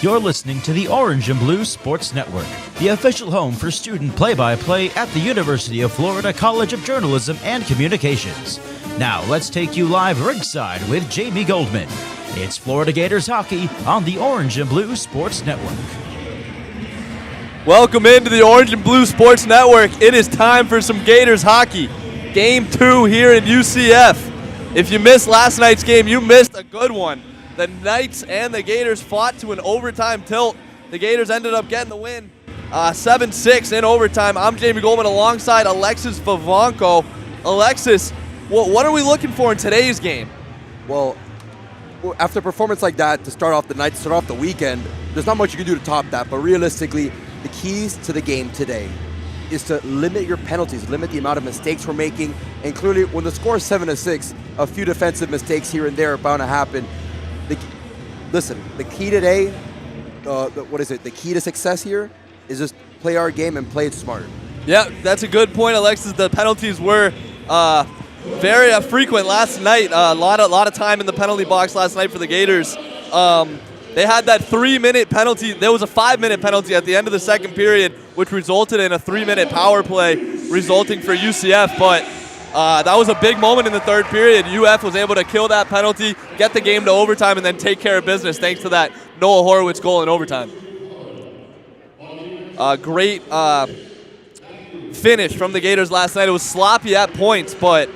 You're listening to the Orange and Blue Sports Network, the official home for student play-by-play at the University of Florida College of Journalism and Communications. Now let's take you live ringside with Jamie Goldman. It's Florida Gators hockey on the Orange and Blue Sports Network. Welcome into the Orange and Blue Sports Network. It is time for some Gators hockey. Game 2 here in UCF. If you missed last night's game, you missed a good one. The Knights and the Gators fought to an overtime tilt. The Gators ended up getting the win 7-6 in overtime. I'm Jamie Goldman alongside Alexis Vivanco. Alexis, what are we looking for in today's game? Well, after a performance like that, to start off the night, to start off the weekend, there's not much you can do to top that. But realistically, the keys to the game today is to limit your penalties, limit the amount of mistakes we're making. And clearly, when the score is 7-6, a few defensive mistakes here and there are bound to happen. The key today, the key to success here is just play our game and play it smarter. Yeah, that's a good point, Alexis. The penalties were very frequent last night. A lot of time in the penalty box last night for the Gators. They had that 3-minute penalty. There was a 5-minute penalty at the end of the second period, which resulted in a 3-minute power play, resulting for UCF. But that was a big moment in the third period. UF was able to kill that penalty, get the game to overtime, and then take care of business thanks to that Noah Horowitz goal in overtime. Great finish from the Gators last night. It was sloppy at points, but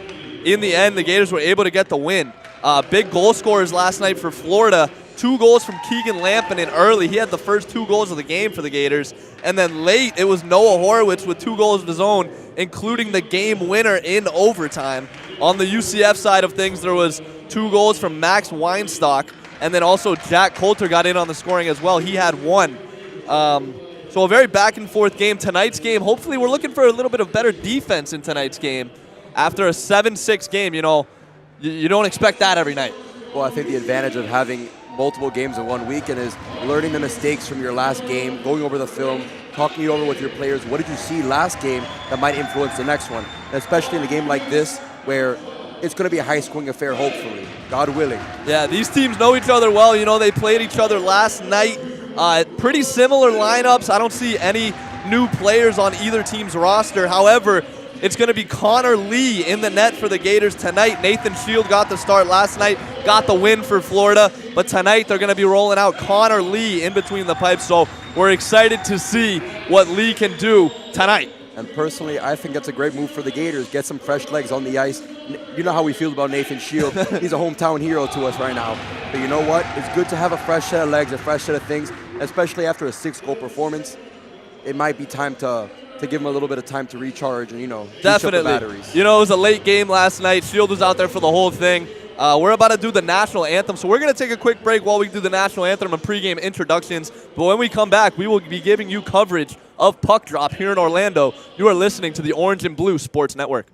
in the end, the Gators were able to get the win. Big goal scorers last night for Florida. 2 goals from Keegan Lampinen early. He had the first 2 goals of the game for the Gators. And then late, it was Noah Horowitz with 2 goals of his own, including the game winner in overtime. On the UCF side of things, there was 2 goals from Max Weinstock, and then also Jack Coulter got in on the scoring as well. He had 1. So a very back-and-forth game. Tonight's game, hopefully we're looking for a little bit of better defense in tonight's game. After a 7-6 game, you don't expect that every night. Well, I think the advantage of having multiple games in one weekend is learning the mistakes from your last game, going over the film, talking it over with your players. What did you see last game that might influence the next one? And especially in a game like this where it's going to be a high-scoring affair, hopefully, God willing. Yeah, these teams know each other well. They played each other last night. Pretty similar lineups. I don't see any new players on either team's roster. However, it's going to be Connor Lee in the net for the Gators tonight. Nathan Shield got the start last night, got the win for Florida. But tonight they're going to be rolling out Connor Lee in between the pipes. So we're excited to see what Lee can do tonight. And personally, I think that's a great move for the Gators. Get some fresh legs on the ice. You know how we feel about Nathan Shield. He's a hometown hero to us right now. But you know what? It's good to have a fresh set of legs, a fresh set of things, especially after a 6-goal performance. It might be time to give him a little bit of time to recharge and, definitely. Up the batteries. It was a late game last night. Shield was out there for the whole thing. We're about to do the national anthem, so we're going to take a quick break while we do the national anthem and pregame introductions. But when we come back, we will be giving you coverage of Puck Drop here in Orlando. You are listening to the Orange and Blue Sports Network.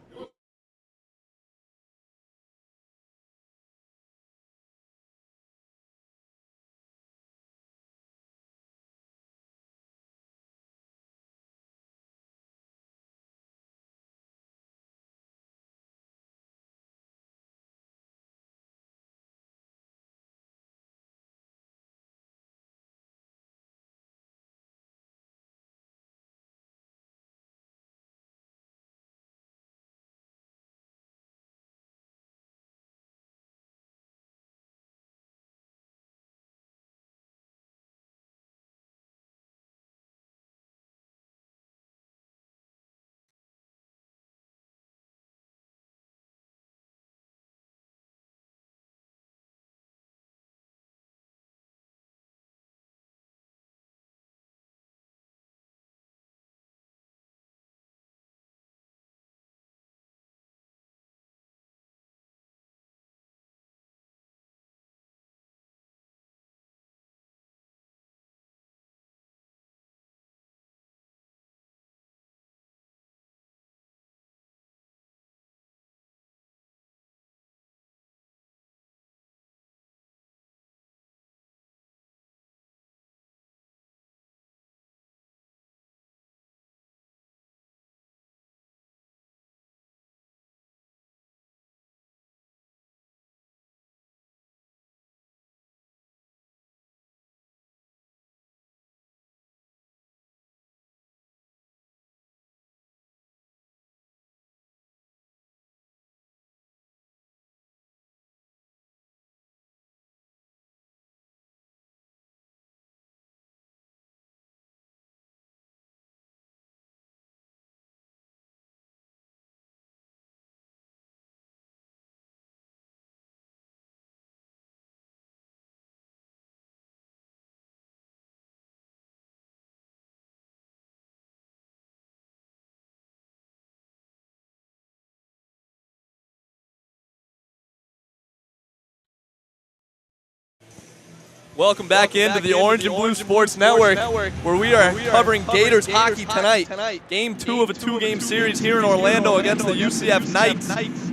Welcome back into the Orange and Blue Sports Network, where we are covering Gators hockey tonight. Game 2 of a 2-game series here in Orlando against the UCF Knights.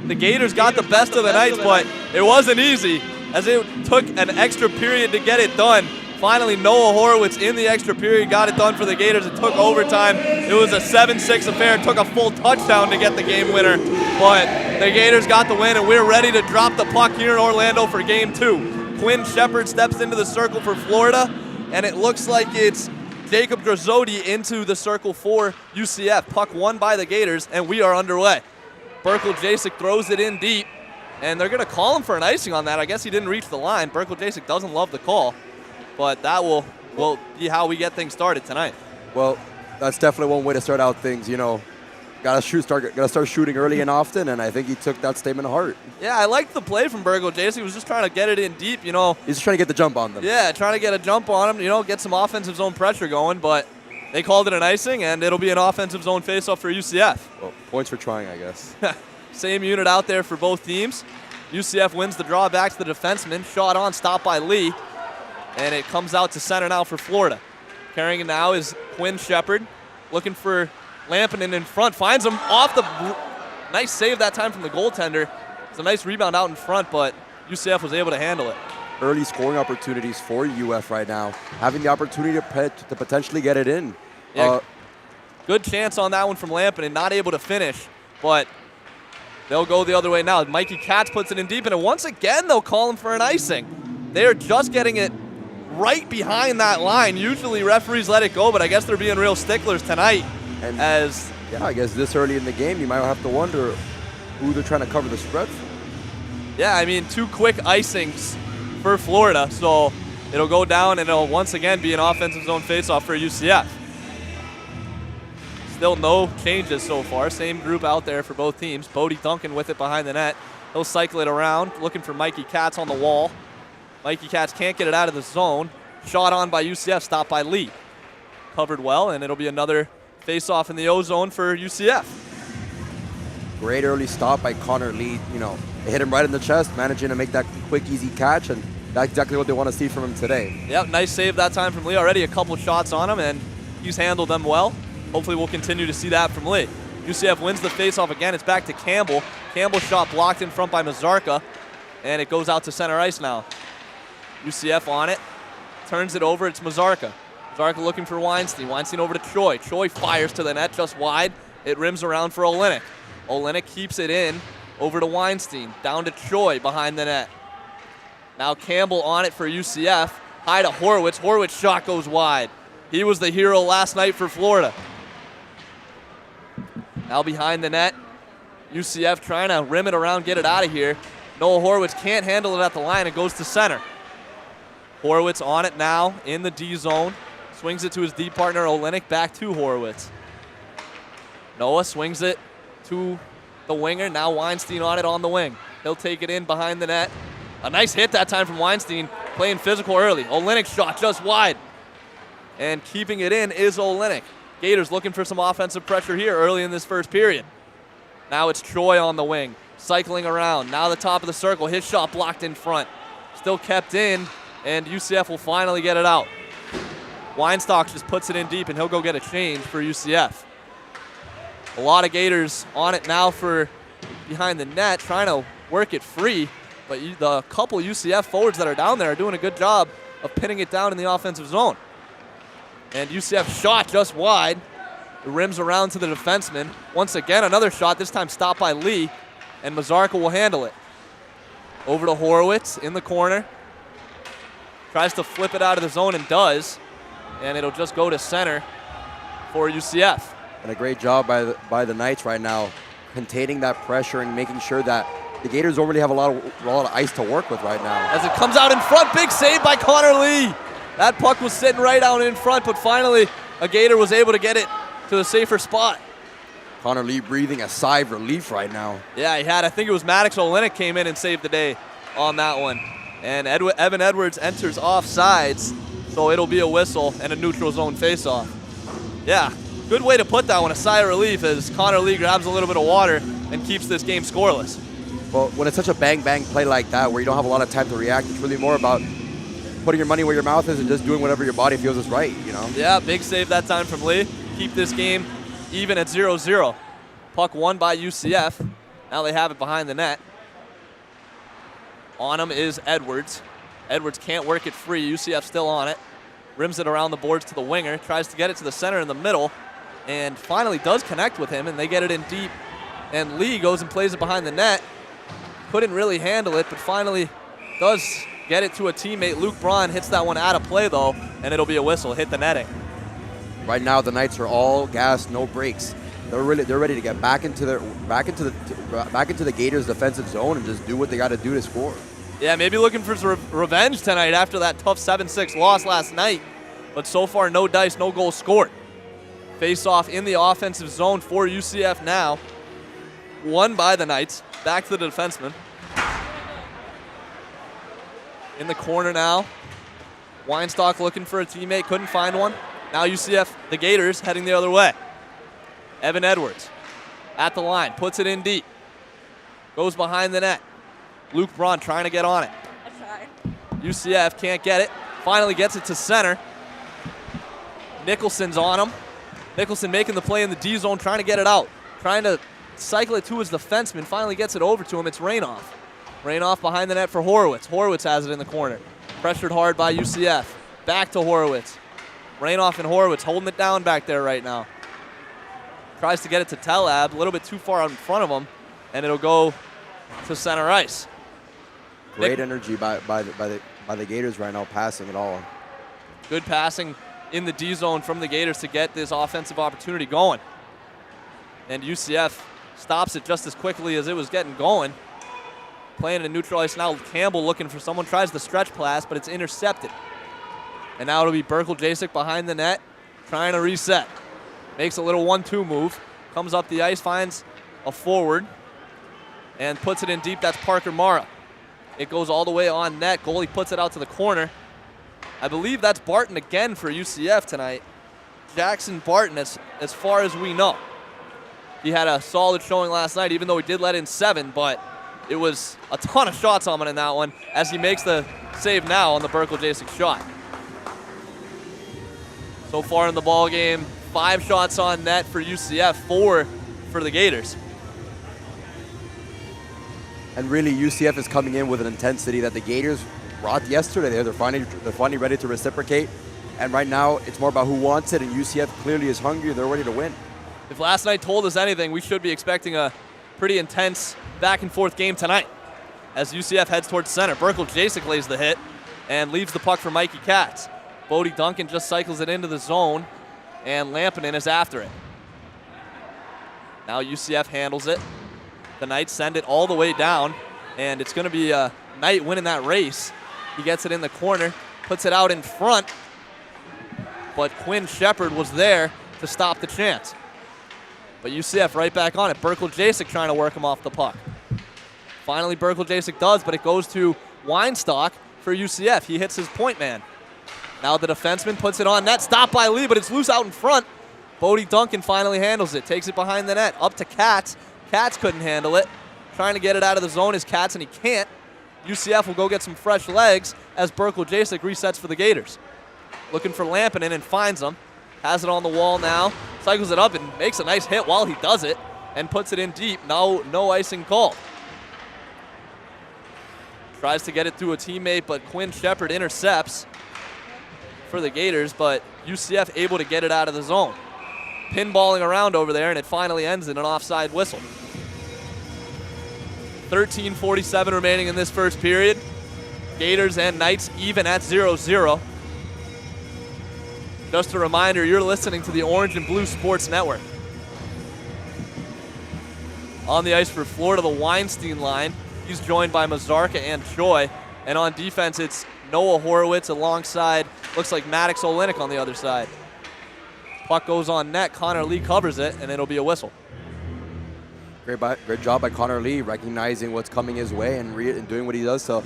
The Gators got the best of the Knights, but it wasn't easy, as it took an extra period to get it done. Finally, Noah Horowitz in the extra period got it done for the Gators. It took overtime. It was a 7-6 affair. It took a full touchdown to get the game winner, but the Gators got the win, and we're ready to drop the puck here in Orlando for Game 2. Quinn Shepard steps into the circle for Florida, and it looks like it's Jacob Drazodi into the circle for UCF. Puck won by the Gators, and we are underway. Berkel Jasek throws it in deep, and they're going to call him for an icing on that. I guess he didn't reach the line. Berkel Jasek doesn't love the call, but that will be how we get things started tonight. Well, that's definitely one way to start out things, Gotta start shooting early and often, and I think he took that statement to heart. Yeah, I liked the play from Berkel Jasek. He was just trying to get it in deep, He's just trying to get the jump on them. Yeah, trying to get a jump on him, get some offensive zone pressure going, but they called it an icing, and it'll be an offensive zone faceoff for UCF. Well, points for trying, I guess. Same unit out there for both teams. UCF wins the draw back to the defenseman. Shot on, stopped by Lee, and it comes out to center now for Florida. Carrying it now is Quinn Shepard, looking for Lampinen in front, finds him off the nice save that time from the goaltender. It's a nice rebound out in front, but UCF was able to handle it. Early scoring opportunities for UF right now, having the opportunity to potentially get it in. Yeah, good chance on that one from Lampinen, not able to finish, but they'll go the other way now. Mikey Katz puts it in deep, and once again they'll call him for an icing. They're just getting it right behind that line. Usually referees let it go, but I guess they're being real sticklers tonight. And I guess this early in the game, you might have to wonder who they're trying to cover the spread for. Yeah, I mean, 2 quick icings for Florida, so it'll go down and it'll once again be an offensive zone faceoff for UCF. Still no changes so far. Same group out there for both teams. Bodie Duncan with it behind the net. He'll cycle it around, looking for Mikey Katz on the wall. Mikey Katz can't get it out of the zone. Shot on by UCF, stopped by Lee. Covered well, and it'll be another face-off in the O-zone for UCF. Great early stop by Connor Lee. It hit him right in the chest, managing to make that quick, easy catch, and that's exactly what they want to see from him today. Yep, nice save that time from Lee. Already a couple shots on him, and he's handled them well. Hopefully we'll continue to see that from Lee. UCF wins the face-off again. It's back to Campbell. Campbell's shot blocked in front by Mazarka, and it goes out to center ice now. UCF on it, turns it over. It's Mazarka. Mazarka looking for Weinstein. Weinstein over to Troy. Troy fires to the net just wide. It rims around for Olenek. Olenek keeps it in over to Weinstein. Down to Troy behind the net. Now Campbell on it for UCF. High to Horowitz. Horowitz shot goes wide. He was the hero last night for Florida. Now behind the net. UCF trying to rim it around, get it out of here. Noah Horowitz can't handle it at the line. It goes to center. Horowitz on it now in the D zone. Swings it to his D partner, Olenek, back to Horowitz. Noah swings it to the winger. Now Weinstein on it on the wing. He'll take it in behind the net. A nice hit that time from Weinstein, playing physical early. Olenek shot just wide. And keeping it in is Olenek. Gators looking for some offensive pressure here early in this first period. Now it's Troy on the wing, cycling around. Now the top of the circle. His shot blocked in front. Still kept in, and UCF will finally get it out. Weinstock just puts it in deep, and he'll go get a change for UCF. A lot of Gators on it now for behind the net, trying to work it free, but the couple UCF forwards that are down there are doing a good job of pinning it down in the offensive zone. And UCF shot just wide. It rims around to the defenseman. Once again, another shot, this time stopped by Lee, and Mazarka will handle it. Over to Horowitz in the corner. Tries to flip it out of the zone and does. And it'll just go to center for UCF. And a great job by the Knights right now, containing that pressure and making sure that the Gators don't really have a lot of ice to work with right now. As it comes out in front, big save by Connor Lee. That puck was sitting right out in front, but finally a Gator was able to get it to the safer spot. Connor Lee breathing a sigh of relief right now. Yeah, he had. I think it was Maddox Olenek came in and saved the day on that one. And Evan Edwards enters offsides, so it'll be a whistle and a neutral zone faceoff. Yeah, good way to put that one, a sigh of relief, as Connor Lee grabs a little bit of water and keeps this game scoreless. Well, when it's such a bang-bang play like that where you don't have a lot of time to react, it's really more about putting your money where your mouth is and just doing whatever your body feels is right, you know? Yeah, big save that time from Lee. Keep this game even at 0-0. Puck won by UCF. Now they have it behind the net. On him is Edwards. Edwards can't work it free. UCF still on it. Rims it around the boards to the winger. Tries to get it to the center in the middle. And finally does connect with him, and they get it in deep. And Lee goes and plays it behind the net. Couldn't really handle it, but finally does get it to a teammate. Luke Braun hits that one out of play, though, and it'll be a whistle. Hit the netting. Right now, the Knights are all gas, no brakes. They're ready to get back into the Gators' defensive zone and just do what they got to do to score. Yeah, maybe looking for some revenge tonight after that tough 7-6 loss last night. But so far, no dice, no goals scored. Face-off in the offensive zone for UCF now. Won by the Knights. Back to the defenseman. In the corner now. Weinstock looking for a teammate, couldn't find one. Now UCF, the Gators, heading the other way. Evan Edwards at the line, puts it in deep. Goes behind the net. Luke Braun trying to get on it. UCF can't get it. Finally gets it to center. Nicholson's on him. Nicholson making the play in the D zone, trying to get it out. Trying to cycle it to his defenseman. Finally gets it over to him. It's Rainoff. Rainoff behind the net for Horowitz. Horowitz has it in the corner. Pressured hard by UCF. Back to Horowitz. Rainoff and Horowitz holding it down back there right now. Tries to get it to Talab. A little bit too far out in front of him. And it'll go to center ice. Great energy by the Gators right now, passing it all. Good passing in the D zone from the Gators to get this offensive opportunity going. And UCF stops it just as quickly as it was getting going. Playing in neutral ice now. Campbell looking for someone, tries the stretch pass, but it's intercepted. And now it'll be Berkel Jasek behind the net, trying to reset. Makes a little 1-2 move. Comes up the ice, finds a forward, and puts it in deep. That's Parker Mara. It goes all the way on net. Goalie puts it out to the corner. I believe that's Barton again for UCF tonight. Jackson Barton, as far as we know. He had a solid showing last night, even though he did let in 7, but it was a ton of shots on him in that one as he makes the save now on the Berkel Jasek shot. So far in the ball game, 5 shots on net for UCF, 4 for the Gators. And really, UCF is coming in with an intensity that the Gators brought yesterday. They're finally ready to reciprocate. And right now, it's more about who wants it, and UCF clearly is hungry. They're ready to win. If last night told us anything, we should be expecting a pretty intense back-and-forth game tonight as UCF heads towards center. Berkel Jasek lays the hit and leaves the puck for Mikey Katz. Bodie Duncan just cycles it into the zone, and Lampinen is after it. Now UCF handles it. The Knights send it all the way down, and it's going to be Knight winning that race. He gets it in the corner, puts it out in front, but Quinn Shepard was there to stop the chance. But UCF right back on it. Berkel Jasek trying to work him off the puck. Finally, Berkel Jasek does, but it goes to Weinstock for UCF. He hits his point man. Now the defenseman puts it on net. Stopped by Lee, but it's loose out in front. Bodie Duncan finally handles it. Takes it behind the net. Up to Katz. Katz couldn't handle it. Trying to get it out of the zone is Katz, and he can't. UCF will go get some fresh legs as Berkel Jasek resets for the Gators. Looking for Lampinen and finds him. Has it on the wall now. Cycles it up and makes a nice hit while he does it and puts it in deep. No icing called. Tries to get it through a teammate, but Quinn Shepard intercepts for the Gators, but UCF able to get it out of the zone. Pinballing around over there, and it finally ends in an offside whistle. 13:47 remaining in this first period. Gators and Knights even at 0-0. Just a reminder, you're listening to the Orange and Blue Sports Network. On the ice for Florida, the Weinstein line. He's joined by Mazarka and Choi. And on defense, it's Noah Horowitz alongside, looks like Maddox Olenek on the other side. Puck goes on net. Connor Lee covers it, and it'll be a whistle. Great job by Connor Lee, recognizing what's coming his way and doing what he does to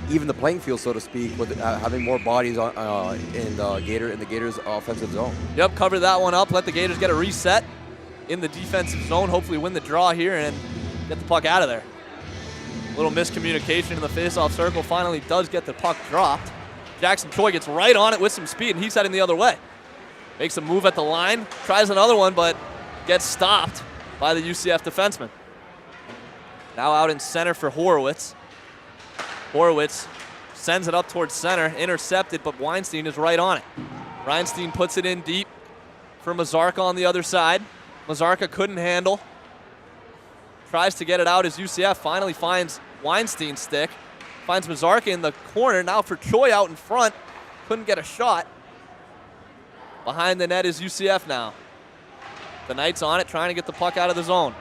even the playing field, so to speak, with having more bodies in the Gators' offensive zone. Yep, cover that one up. Let the Gators get a reset in the defensive zone. Hopefully win the draw here and get the puck out of there. A little miscommunication in the face-off circle. Finally does get the puck dropped. Jackson Choi gets right on it with some speed, and he's heading the other way. Makes a move at the line, tries another one, but gets stopped by the UCF defenseman. Now out in center for Horowitz. Horowitz sends it up towards center, intercepted, but Weinstein is right on it. Weinstein puts it in deep for Mazarka on the other side. Mazarka couldn't handle. Tries to get it out as UCF finally finds Weinstein's stick. Finds Mazarka in the corner. Now for Choi out in front. Couldn't get a shot. Behind the net is UCF now. The Knights on it, trying to get the puck out of the zone.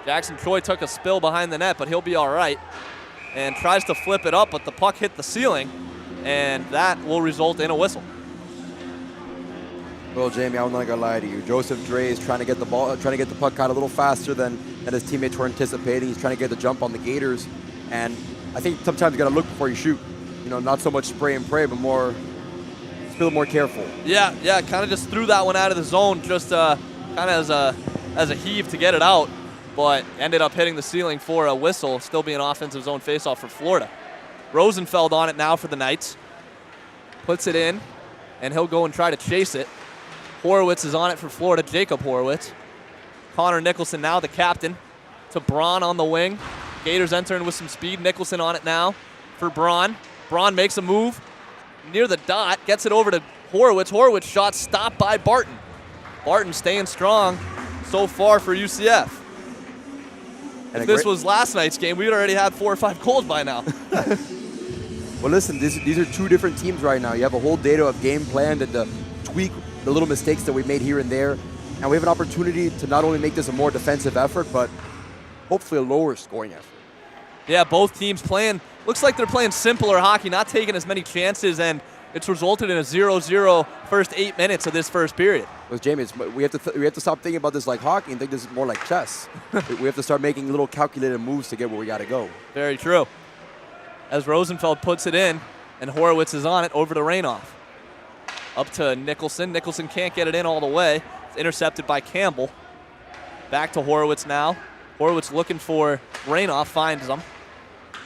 Jackson Choi took a spill behind the net, but he'll be all right. And tries to flip it up, but the puck hit the ceiling, and that will result in a whistle. Well, Jamie, I'm not gonna lie to you. Joseph Dre is trying to get the ball, trying to get the puck out a little faster than his teammates were anticipating. He's trying to get the jump on the Gators, and I think sometimes you gotta look before you shoot. You know, not so much spray and pray, but more, just be a little more careful. Yeah, kind of just threw that one out of the zone, just kind of as a heave to get it out, but ended up hitting the ceiling for a whistle, still being offensive zone faceoff for Florida. Rosenfeld on it now for the Knights. Puts it in, and he'll go and try to chase it. Horowitz is on it for Florida, Jacob Horowitz. Connor Nicholson now the captain to Braun on the wing. Gators entering with some speed. Nicholson on it now for Braun. Braun makes a move near the dot, gets it over to Horowitz. Horowitz shot stopped by Barton. Barton staying strong so far for UCF. And if this was last night's game, we would already had 4 or 5 goals by now. Well, listen, these are two different teams right now. You have a whole day of game plan to tweak the little mistakes that we made here and there. And we have an opportunity to not only make this a more defensive effort, but hopefully a lower scoring effort. Yeah, both teams playing, looks like they're playing simpler hockey, not taking as many chances, and it's resulted in a 0-0 first 8 minutes of this first period. Well, Jamie, we have to stop thinking about this like hockey and think this is more like chess. We have to start making little calculated moves to get where we got to go. Very true. As Rosenfeld puts it in, and Horowitz is on it over to Rainoff. Up to Nicholson. Nicholson can't get it in all the way. It's intercepted by Campbell. Back to Horowitz now. Horowitz looking for Rainoff, finds him.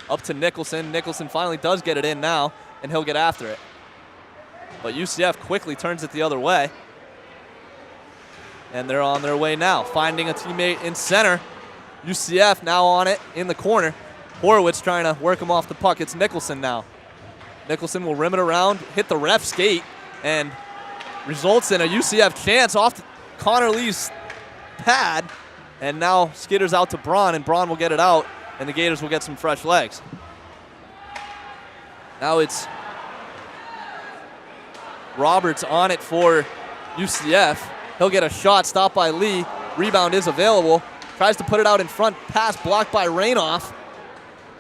Up to Nicholson. Nicholson finally does get it in now, and he'll get after it. But UCF quickly turns it the other way. And they're on their way now, finding a teammate in center. UCF now on it in the corner. Horowitz trying to work him off the puck. It's Nicholson now. Nicholson will rim it around, hit the ref skate, and results in a UCF chance off Connor Lee's pad. And now skitters out to Braun, and Braun will get it out, and the Gators will get some fresh legs. Now it's Roberts on it for UCF. He'll get a shot, stopped by Lee. Rebound is available. Tries to put it out in front. Pass blocked by Rainoff.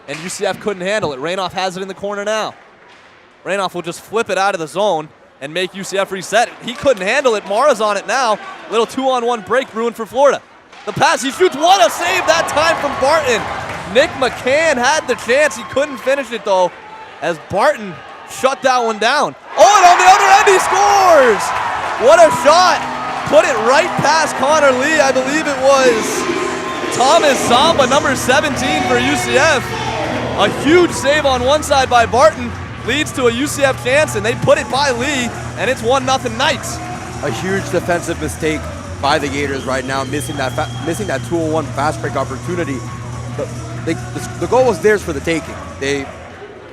And UCF couldn't handle it. Rainoff has it in the corner now. Rainoff will just flip it out of the zone and make UCF reset. He couldn't handle it. Mara's on it now. Little 2-on-1 break brewing for Florida. The pass, he shoots. What a save that time from Barton. Nick McCann had the chance. He couldn't finish it, though, as Barton shut that one down. Oh, and on the other end, he scores! What a shot. Put it right past Connor Lee. I believe it was Thomas Zamba, number 17 for UCF. A huge save on one side by Barton leads to a UCF chance, and they put it by Lee, and it's 1-0 Knights. A huge defensive mistake by the Gators right now, missing that 2-on-1 fast break opportunity. The goal was theirs for the taking. They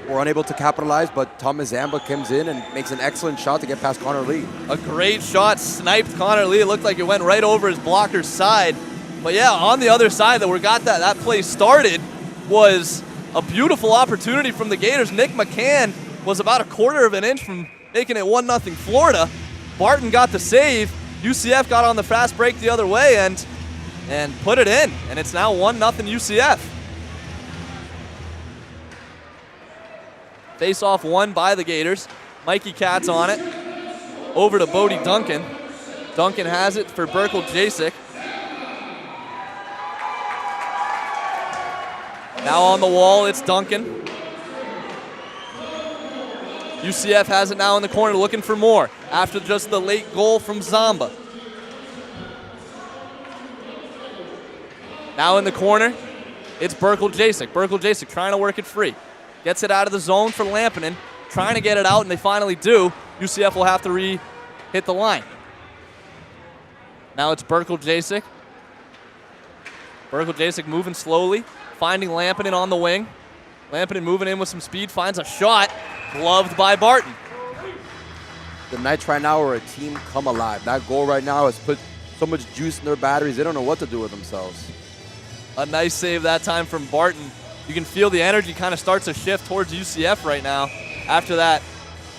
were unable to capitalize, but Thomas Zamba comes in and makes an excellent shot to get past Connor Lee. A great shot, sniped Connor Lee. It looked like it went right over his blocker's side. But yeah, on the other side that we got that play started was a beautiful opportunity from the Gators. Nick McCann was about a quarter of an inch from making it 1-0 Florida. Barton got the save. UCF got on the fast break the other way and put it in. And it's now 1-0 UCF. Face-off won by the Gators. Mikey Katz on it. Over to Bodie Duncan. Duncan has it for Berkel Jasek. Now on the wall, it's Duncan. UCF has it now in the corner looking for more after just the late goal from Zamba. Now in the corner, it's Berkel Jasek. Berkel Jasek trying to work it free. Gets it out of the zone for Lampinen. trying to get it out, and they finally do. UCF will have to hit the line. Now it's Berkel Jasek. Berkel Jasek moving slowly, finding Lampinen on the wing. Lampinen moving in with some speed, finds a shot, gloved by Barton. The Knights right now are a team come alive. That goal right now has put so much juice in their batteries, they don't know what to do with themselves. A nice save that time from Barton. You can feel the energy kind of starts to shift towards UCF right now after that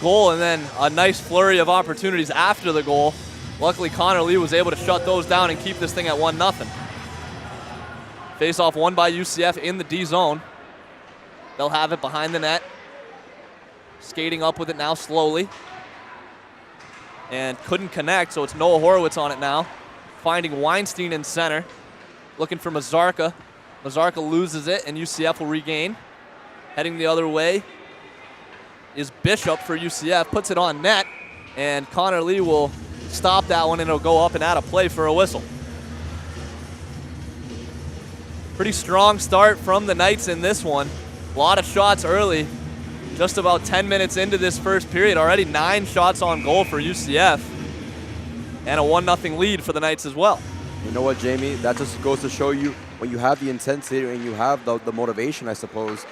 goal, and then a nice flurry of opportunities after the goal. Luckily, Connor Lee was able to shut those down and keep this thing at 1-0. Face-off won by UCF in the D zone. They'll have it behind the net. Skating up with it now slowly. And couldn't connect, so it's Noah Horowitz on it now. Finding Weinstein in center. Looking for Mazarka. Mazarka loses it, and UCF will regain. Heading the other way is Bishop for UCF. Puts it on net, and Connor Lee will stop that one, and it'll go up and out of play for a whistle. Pretty strong start from the Knights in this one. A lot of shots early. Just about 10 minutes into this first period. Already 9 shots on goal for UCF. And a 1-0 lead for the Knights as well. You know what, Jamie? That just goes to show you when you have the intensity and you have the motivation, I suppose,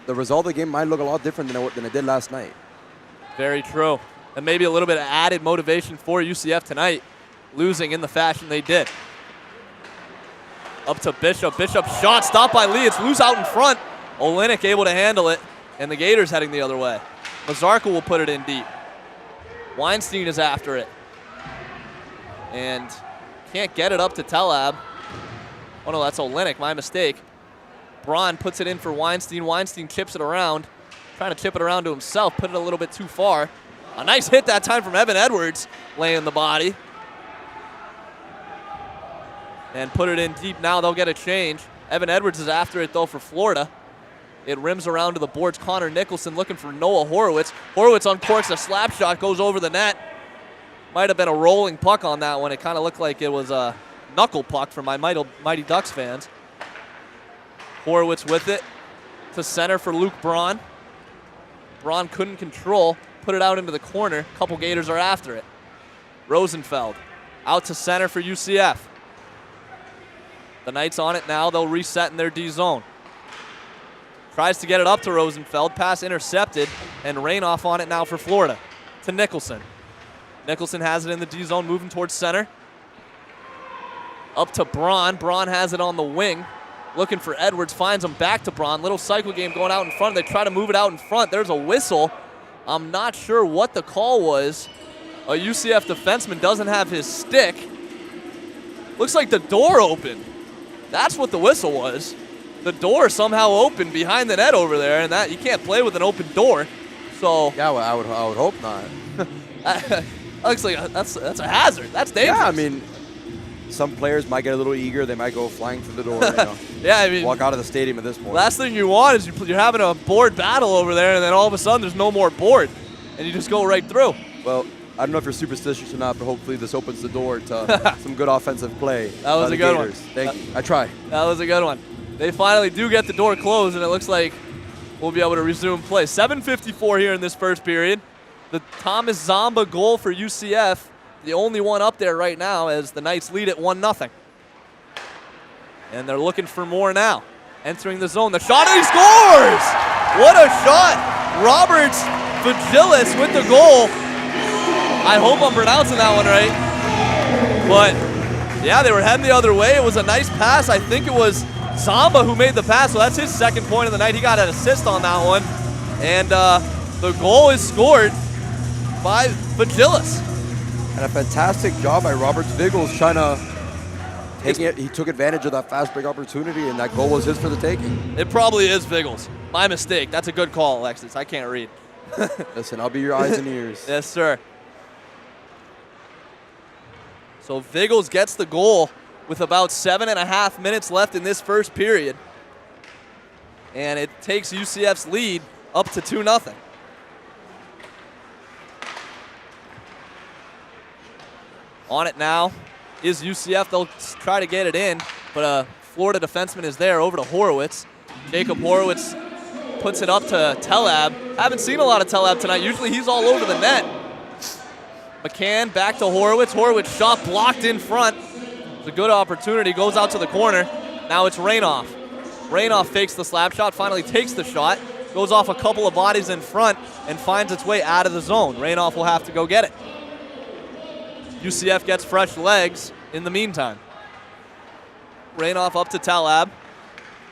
the result of the game might look a lot different than it did last night. Very true. And maybe a little bit of added motivation for UCF tonight, losing in the fashion they did. Up to Bishop. Bishop shot stopped by Lee. It's loose out in front. Olenek able to handle it, and the Gators heading the other way. Mazarka will put it in deep. Weinstein is after it. And can't get it up to Telab. Oh no, that's Olenek, my mistake. Braun puts it in for Weinstein. Weinstein chips it around. Trying to chip it around to himself, put it a little bit too far. A nice hit that time from Evan Edwards, laying the body. And put it in deep now, they'll get a change. Evan Edwards is after it though for Florida. It rims around to the boards. Connor Nicholson looking for Noah Horowitz. Horowitz uncorks a slap shot, goes over the net. Might have been a rolling puck on that one. It kind of looked like it was a knuckle puck for my Mighty Ducks fans. Horowitz with it to center for Luke Braun. Braun couldn't control, put it out into the corner. A couple Gators are after it. Rosenfeld out to center for UCF. The Knights on it now. They'll reset in their D zone. Tries to get it up to Rosenfeld. Pass intercepted, and Rainoff on it now for Florida to Nicholson. Nicholson has it in the D zone, moving towards center. Up to Braun. Braun has it on the wing. Looking for Edwards, finds him back to Braun. Little cycle game going out in front. They try to move it out in front. There's a whistle. I'm not sure what the call was. A UCF defenseman doesn't have his stick. Looks like the door opened. That's what the whistle was. The door somehow opened behind the net over there, and that you can't play with an open door. So yeah, well, I would hope not. Looks like that's a hazard. That's dangerous. Yeah, I mean, some players might get a little eager. They might go flying through the door. You know, yeah, I mean, walk out of the stadium at this point. Last thing you want is you're having a board battle over there, and then all of a sudden there's no more board, and you just go right through. Well, I don't know if you're superstitious or not, but hopefully this opens the door to some good offensive play. That was a good one. Thank you. I try. That was a good one. They finally do get the door closed, and it looks like we'll be able to resume play. 7:54 here in this first period. The Thomas Zamba goal for UCF, the only one up there right now as the Knights lead at 1-0. And they're looking for more now. Entering the zone, the shot, and he scores! What a shot! Roberts Vagilis with the goal. I hope I'm pronouncing that one right. But, yeah, they were heading the other way. It was a nice pass. I think it was Zamba who made the pass, so that's his second point of the night. He got an assist on that one. And the goal is scored by Vagilis. And a fantastic job by Robert Vigils trying to take it. He took advantage of that fast break opportunity, and that goal was his for the taking. It probably is Vigils. My mistake. That's a good call, Alexis. I can't read. Listen, I'll be your eyes and ears. Yes, sir. So Vigils gets the goal with about 7.5 minutes left in this first period. And it takes UCF's lead up to 2-0. On it now is UCF. They'll try to get it in, but a Florida defenseman is there over to Horowitz. Jacob Horowitz puts it up to Telab. Haven't seen a lot of Telab tonight. Usually he's all over the net. McCann back to Horowitz. Horowitz shot blocked in front. It's a good opportunity. Goes out to the corner. Now it's Rainoff. Rainoff fakes the slap shot, finally takes the shot, goes off a couple of bodies in front, and finds its way out of the zone. Rainoff will have to go get it. UCF gets fresh legs in the meantime. Rainoff up to Talab.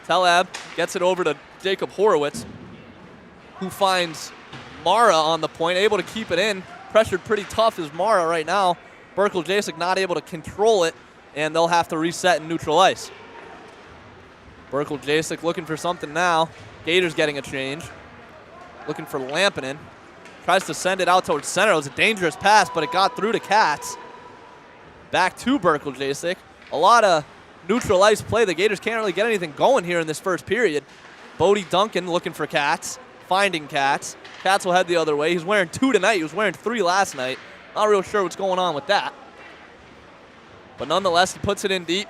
Talab gets it over to Jacob Horowitz, who finds Mara on the point, able to keep it in. Pressured pretty tough is Mara right now. Berkel Jacek not able to control it, and they'll have to reset in neutral ice. Berkel Jacek looking for something now. Gators getting a change. Looking for Lampinen. Tries to send it out towards center. It was a dangerous pass, but it got through to Katz. Back to Berkel Jacek. A lot of neutral ice play. The Gators can't really get anything going here in this first period. Bodie Duncan looking for Katz. Finding Katz. Katz will head the other way. He's wearing 2 tonight. He was wearing 3 last night. Not real sure what's going on with that. But nonetheless, he puts it in deep.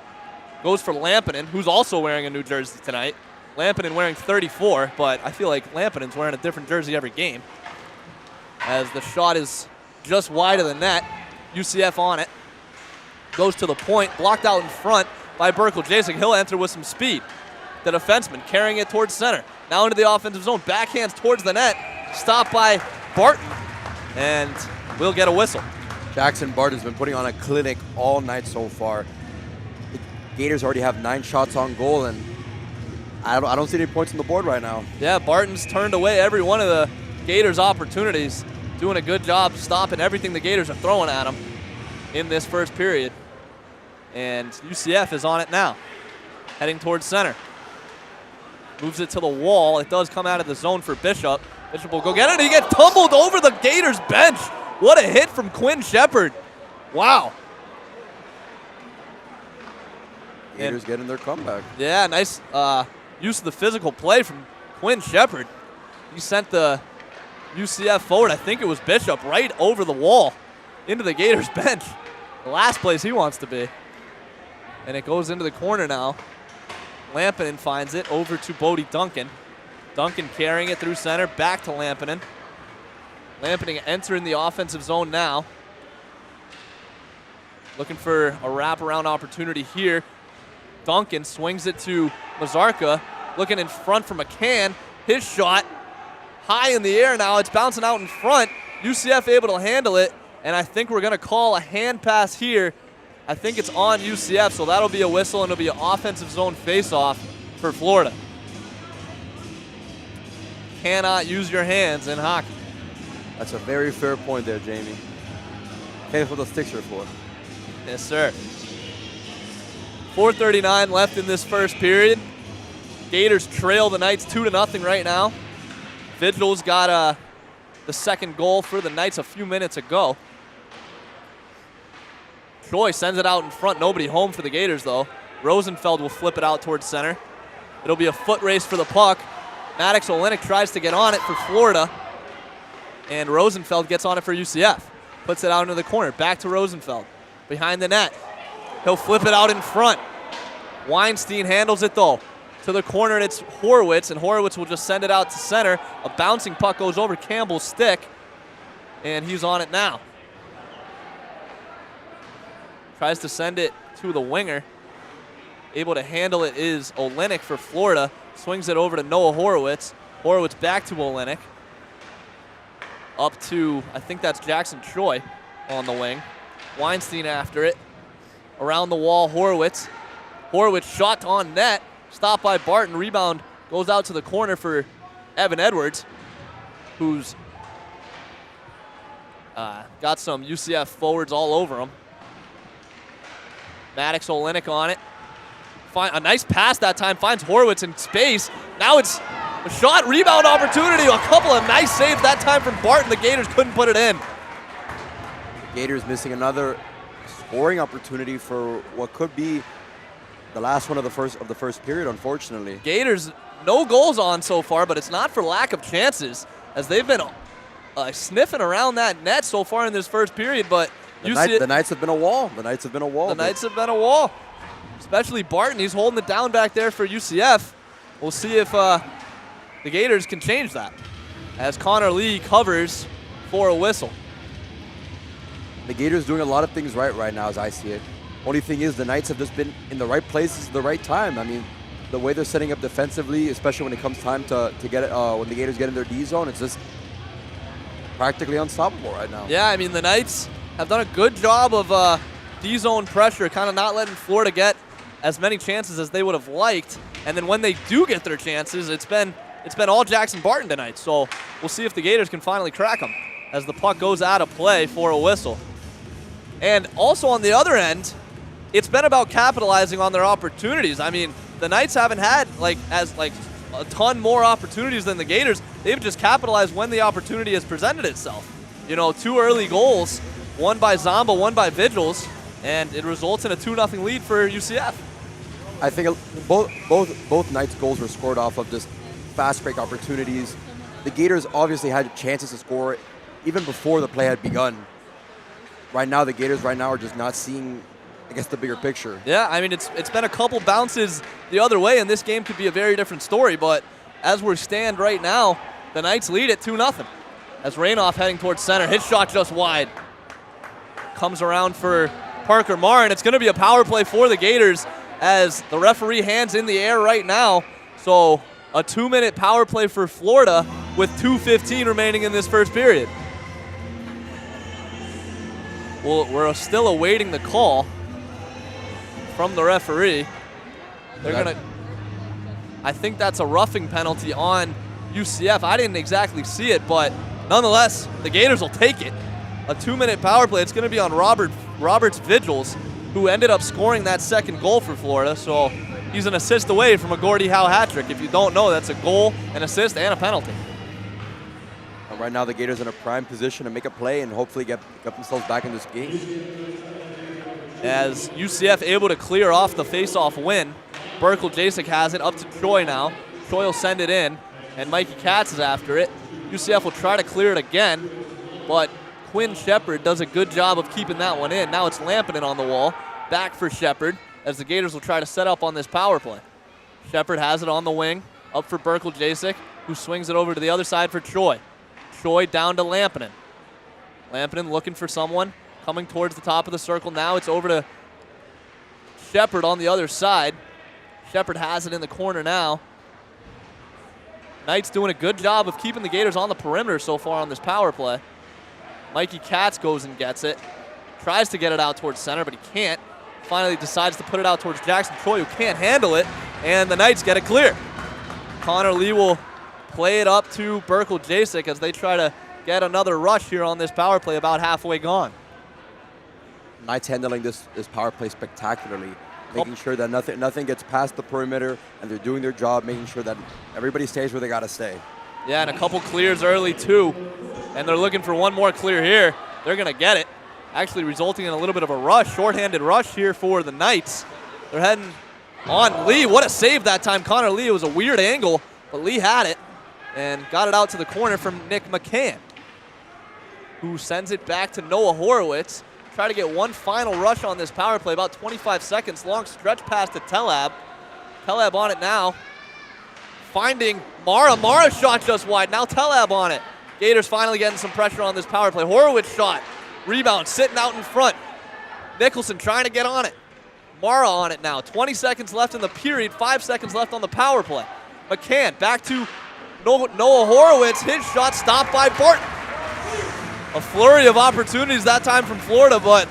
Goes for Lampinen, who's also wearing a new jersey tonight. Lampinen wearing 34, but I feel like Lampinen's wearing a different jersey every game. As the shot is just wide of the net. UCF on it. Goes to the point, blocked out in front by Berkel Jacek. He'll enter with some speed. The defenseman carrying it towards center. Now into the offensive zone. Backhands towards the net. Stopped by Barton. And we'll get a whistle. Jackson Barton's been putting on a clinic all night so far. The Gators already have 9 shots on goal, and I don't see any points on the board right now. Yeah, Barton's turned away every one of the Gators' opportunities. Doing a good job stopping everything the Gators are throwing at him in this first period. And UCF is on it now. Heading towards center. Moves it to the wall. It does come out of the zone for Bishop. Bishop will go get it. He gets tumbled over the Gators bench. What a hit from Quinn Shepard. Wow. Gators getting their comeback. Yeah, nice use of the physical play from Quinn Shepard. He sent the UCF forward, I think it was Bishop, right over the wall into the Gators bench. The last place he wants to be. And it goes into the corner now. Lampinen finds it over to Bodie Duncan. Duncan carrying it through center, back to Lampinen. Lampinen entering the offensive zone now. Looking for a wraparound opportunity here. Duncan swings it to Mazarka. Looking in front for McCann. His shot high in the air now. It's bouncing out in front. UCF able to handle it. And I think we're going to call a hand pass here. I think it's on UCF, so that'll be a whistle, and it'll be an offensive zone face-off for Florida. Cannot use your hands in hockey. That's a very fair point there, Jamie. Thanks for the sticks here, Florida. Yes, sir. 4:39 left in this first period. Gators trail the Knights 2-0 right now. Vigil's got the second goal for the Knights a few minutes ago. Troy sends it out in front. Nobody home for the Gators, though. Rosenfeld will flip it out towards center. It'll be a foot race for the puck. Maddox Olenek tries to get on it for Florida. And Rosenfeld gets on it for UCF. Puts it out into the corner. Back to Rosenfeld. Behind the net. He'll flip it out in front. Weinstein handles it, though. To the corner, and it's Horowitz. And Horowitz will just send it out to center. A bouncing puck goes over Campbell's stick. And he's on it now. Tries to send it to the winger. Able to handle it is Olenek for Florida. Swings it over to Noah Horowitz. Horowitz back to Olenek. Up to, I think that's Jackson Troy on the wing. Weinstein after it. Around the wall, Horowitz. Horowitz shot on net. Stopped by Barton. Rebound goes out to the corner for Evan Edwards, who's got some UCF forwards all over him. Maddox Olenek on it. A nice pass that time. Finds Horowitz in space. Now it's a shot, rebound opportunity. A couple of nice saves that time from Barton. The Gators couldn't put it in. Gators missing another scoring opportunity for what could be the last one of the first period, unfortunately. Gators, no goals on so far, but it's not for lack of chances, as they've been sniffing around that net so far in this first period, but the Knights have been a wall. The Knights have been a wall. The Knights have been a wall. Especially Barton. He's holding it down back there for UCF. We'll see if the Gators can change that as Connor Lee covers for a whistle. The Gators doing a lot of things right now as I see it. Only thing is the Knights have just been in the right places at the right time. I mean, the way they're setting up defensively, especially when it comes time to get it, when the Gators get in their D zone, it's just practically unstoppable right now. Yeah, I mean, the Knights have done a good job of D zone pressure, kind of not letting Florida get as many chances as they would have liked. And then when they do get their chances, it's been all Jackson Barton tonight. So we'll see if the Gators can finally crack them as the puck goes out of play for a whistle. And also on the other end, it's been about capitalizing on their opportunities. I mean, the Knights haven't had a ton more opportunities than the Gators. They've just capitalized when the opportunity has presented itself. You know, 2 early goals, one by Zamba, one by Vigils, and it results in a 2-0 lead for UCF. I think both Knights' goals were scored off of just fast break opportunities. The Gators obviously had chances to score even before the play had begun. Right now, the Gators are just not seeing, I guess, the bigger picture. Yeah, I mean, it's been a couple bounces the other way, and this game could be a very different story. But as we stand right now, the Knights lead at 2-0. As Rainoff heading towards center, his shot just wide. Comes around for Parker Marr, and it's going to be a power play for the Gators as the referee hands in the air right now. So a 2-minute power play for Florida with 2:15 remaining in this first period. Well, we're still awaiting the call from the referee. I think that's a roughing penalty on UCF. I didn't exactly see it, but nonetheless, the Gators will take it. A 2-minute power play. It's going to be on Roberts Vigils, who ended up scoring that second goal for Florida. So he's an assist away from a Gordie Howe hat trick. If you don't know, that's a goal, an assist, and a penalty. Right now, the Gators in a prime position to make a play and hopefully get themselves back in this game. As UCF able to clear off the face-off win, Berkel Jasek has it up to Troy now. Troy will send it in, and Mikey Katz is after it. UCF will try to clear it again, but Quinn Shepard does a good job of keeping that one in. Now it's Lampinen on the wall, back for Shepard, as the Gators will try to set up on this power play. Shepard has it on the wing, up for Berkel Jasek, who swings it over to the other side for Troy. Troy down to Lampinen. Lampinen looking for someone, coming towards the top of the circle. Now it's over to Shepard on the other side. Shepard has it in the corner now. Knights doing a good job of keeping the Gators on the perimeter so far on this power play. Mikey Katz goes and gets it. Tries to get it out towards center, but he can't. Finally decides to put it out towards Jackson Troy, who can't handle it, and the Knights get it clear. Connor Lee will play it up to Berkel Jasek as they try to get another rush here on this power play, about halfway gone. Knights handling this power play spectacularly, making sure that nothing gets past the perimeter, and they're doing their job, making sure that everybody stays where they got to stay. Yeah, and a couple clears early too, and they're looking for one more clear here. They're going to get it, actually resulting in a little bit of a rush, shorthanded rush here for the Knights. They're heading on Lee. What a save that time, Connor Lee. It was a weird angle, but Lee had it and got it out to the corner from Nick McCann, who sends it back to Noah Horowitz. Try to get one final rush on this power play, about 25 seconds long, stretch pass to Telab. Telab on it now, finding Mara. Mara's shot just wide, now Telab on it. Gators finally getting some pressure on this power play. Horowitz shot, rebound, sitting out in front. Nicholson trying to get on it. Mara on it now, 20 seconds left in the period, 5 seconds left on the power play. McCann back to Noah Horowitz, his shot stopped by Barton. A flurry of opportunities that time from Florida, but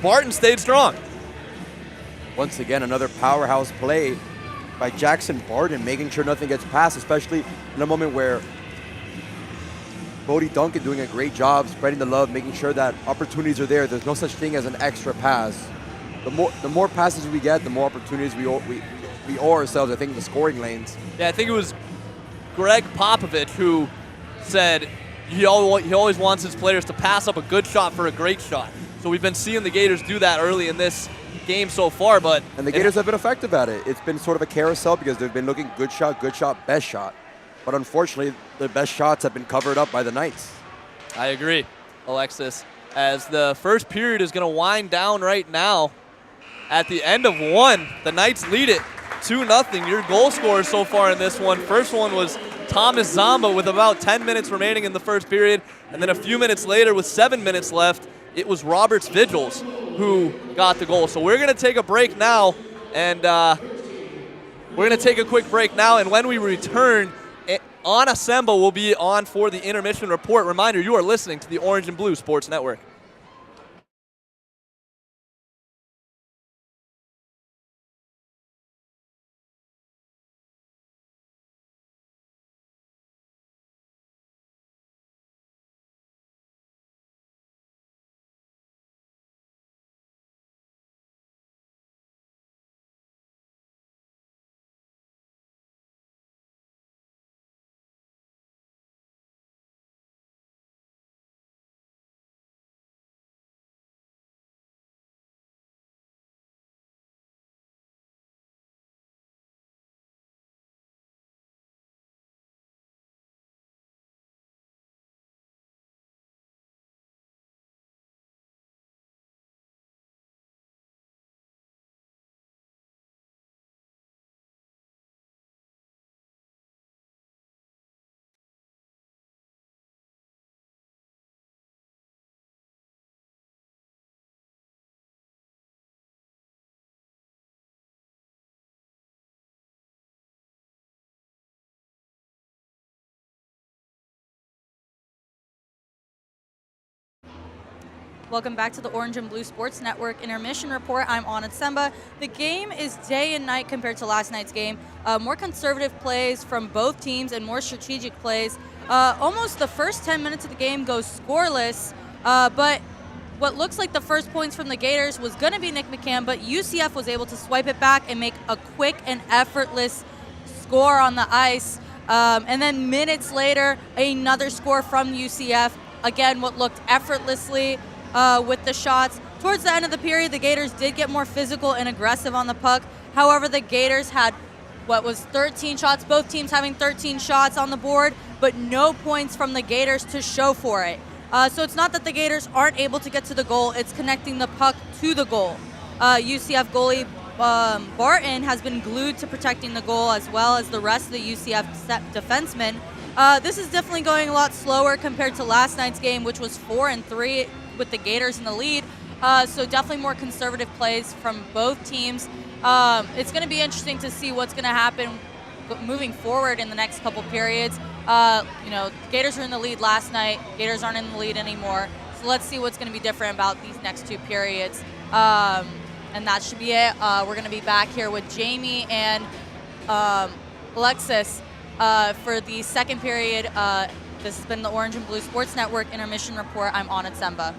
Barton stayed strong. Once again, another powerhouse play by Jackson Barton, making sure nothing gets past, especially in a moment where Bodie Duncan doing a great job spreading the love, making sure that opportunities are there. There's no such thing as an extra pass. The more passes we get, the more opportunities we owe ourselves, I think, in the scoring lanes. Yeah, I think it was Greg Popovich who said he always wants his players to pass up a good shot for a great shot. So we've been seeing the Gators do that early in this game so far. And the Gators have been effective at it. It's been sort of a carousel because they've been looking good shot, best shot. But unfortunately, the best shots have been covered up by the Knights. I agree, Alexis. As the first period is going to wind down right now. At the end of one, the Knights lead it 2-0. Your goal scorers so far in this one. First one was Thomas Zamba with about 10 minutes remaining in the first period. And then a few minutes later with 7 minutes left, it was Roberts Vigils who got the goal. So we're going to take a break now. And we're going to take a quick break now. And when we return, Anna Semba will be on for the intermission report. Reminder, you are listening to the Orange and Blue Sports Network. Welcome back to the Orange and Blue Sports Network Intermission Report. I'm Anna Semba. The game is day and night compared to last night's game. More conservative plays from both teams and more strategic plays. Almost the first 10 minutes of the game goes scoreless, but what looks like the first points from the Gators was going to be Nick McCann, but UCF was able to swipe it back and make a quick and effortless score on the ice. And then minutes later, another score from UCF. Again, what looked effortlessly with the shots. Towards the end of the period, the Gators did get more physical and aggressive on the puck. However, the Gators had what was 13 shots, both teams having 13 shots on the board, but no points from the Gators to show for it. So it's not that the Gators aren't able to get to the goal, it's connecting the puck to the goal. UCF goalie Barton has been glued to protecting the goal, as well as the rest of the UCF defensemen. This is definitely going a lot slower compared to last night's game, which was 4-3 with the Gators in the lead. So definitely more conservative plays from both teams. It's going to be interesting to see what's going to happen moving forward in the next couple periods. Gators were in the lead last night. Gators aren't in the lead anymore. So let's see what's going to be different about these next two periods. And that should be it. We're going to be back here with Jamie and Alexis for the second period. This has been the Orange and Blue Sports Network Intermission Report. I'm Anna Semba.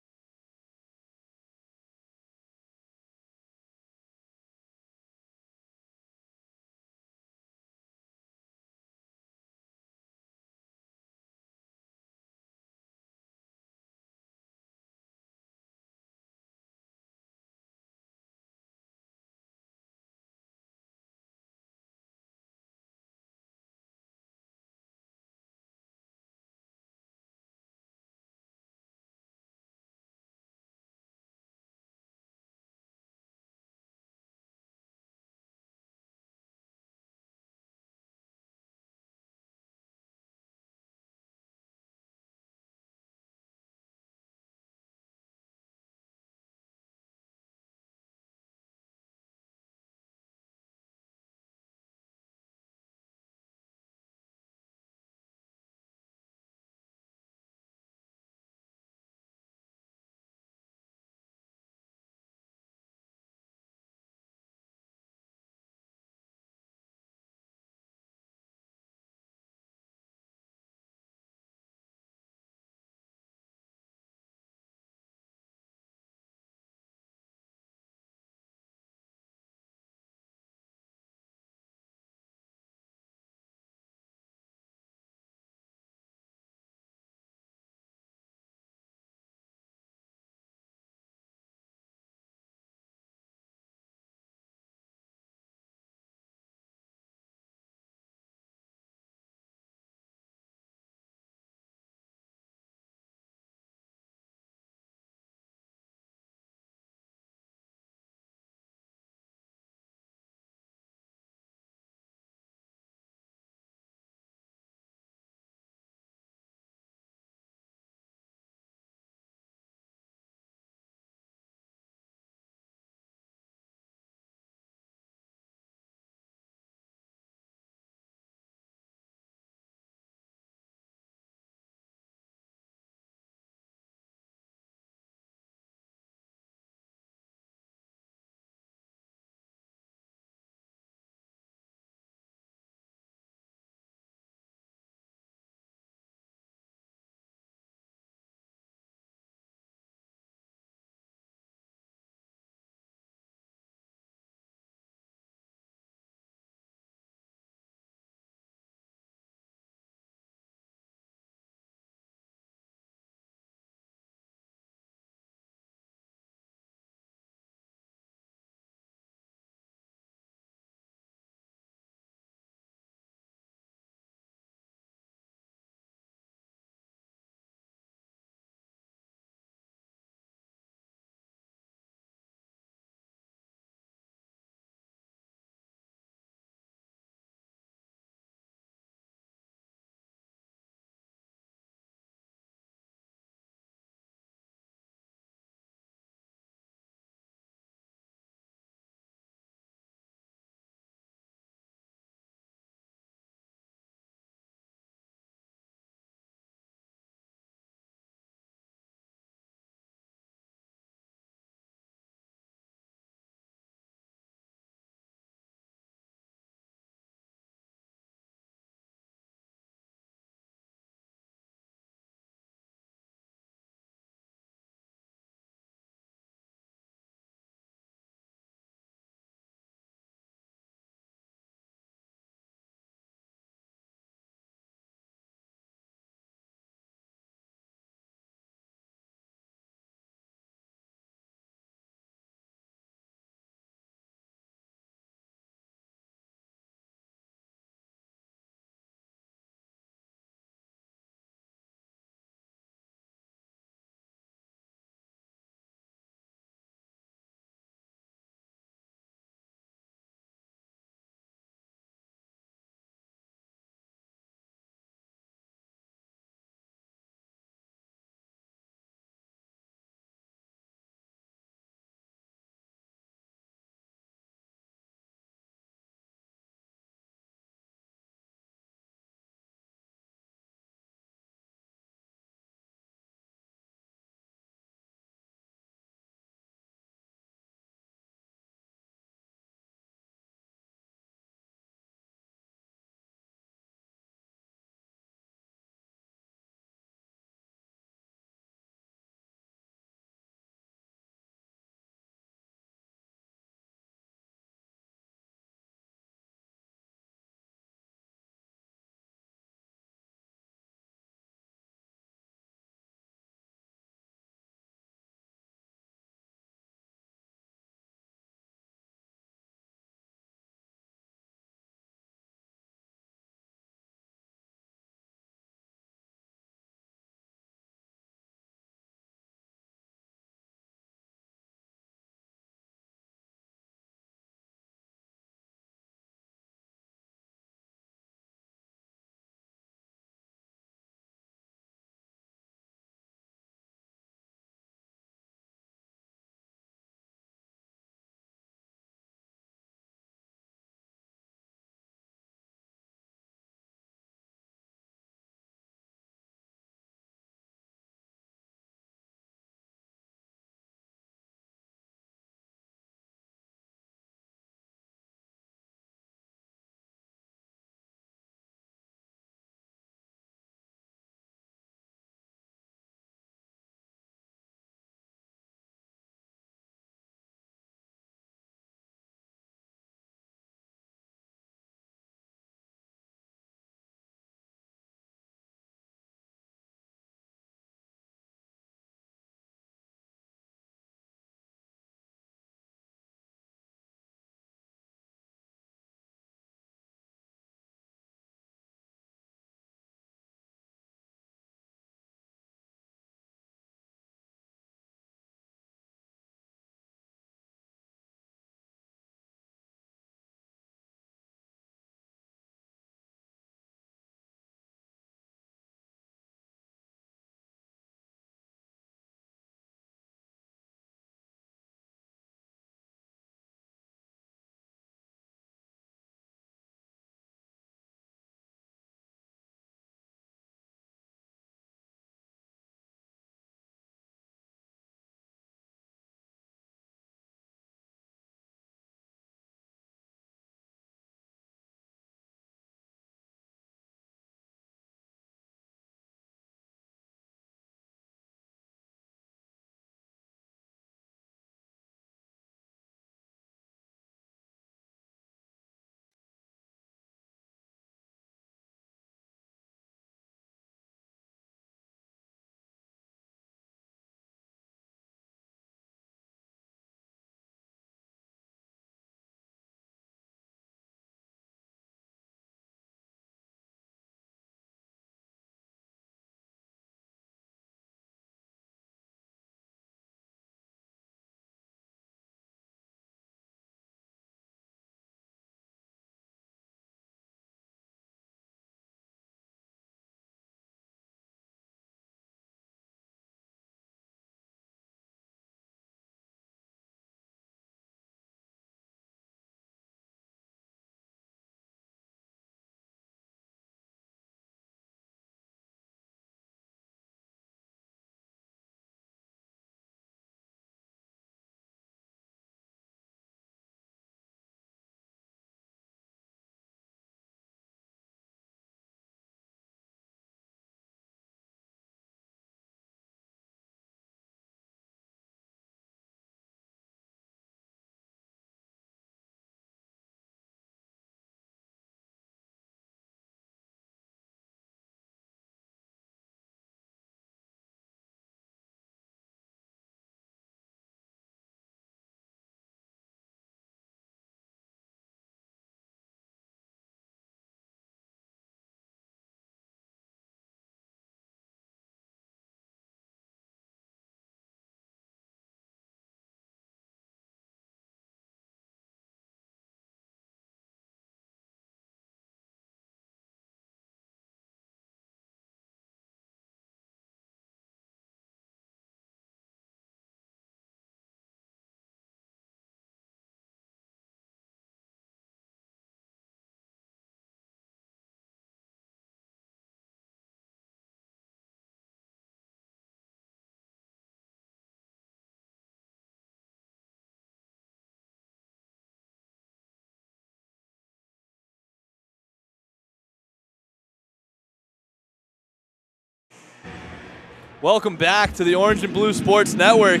Welcome back to the Orange and Blue Sports Network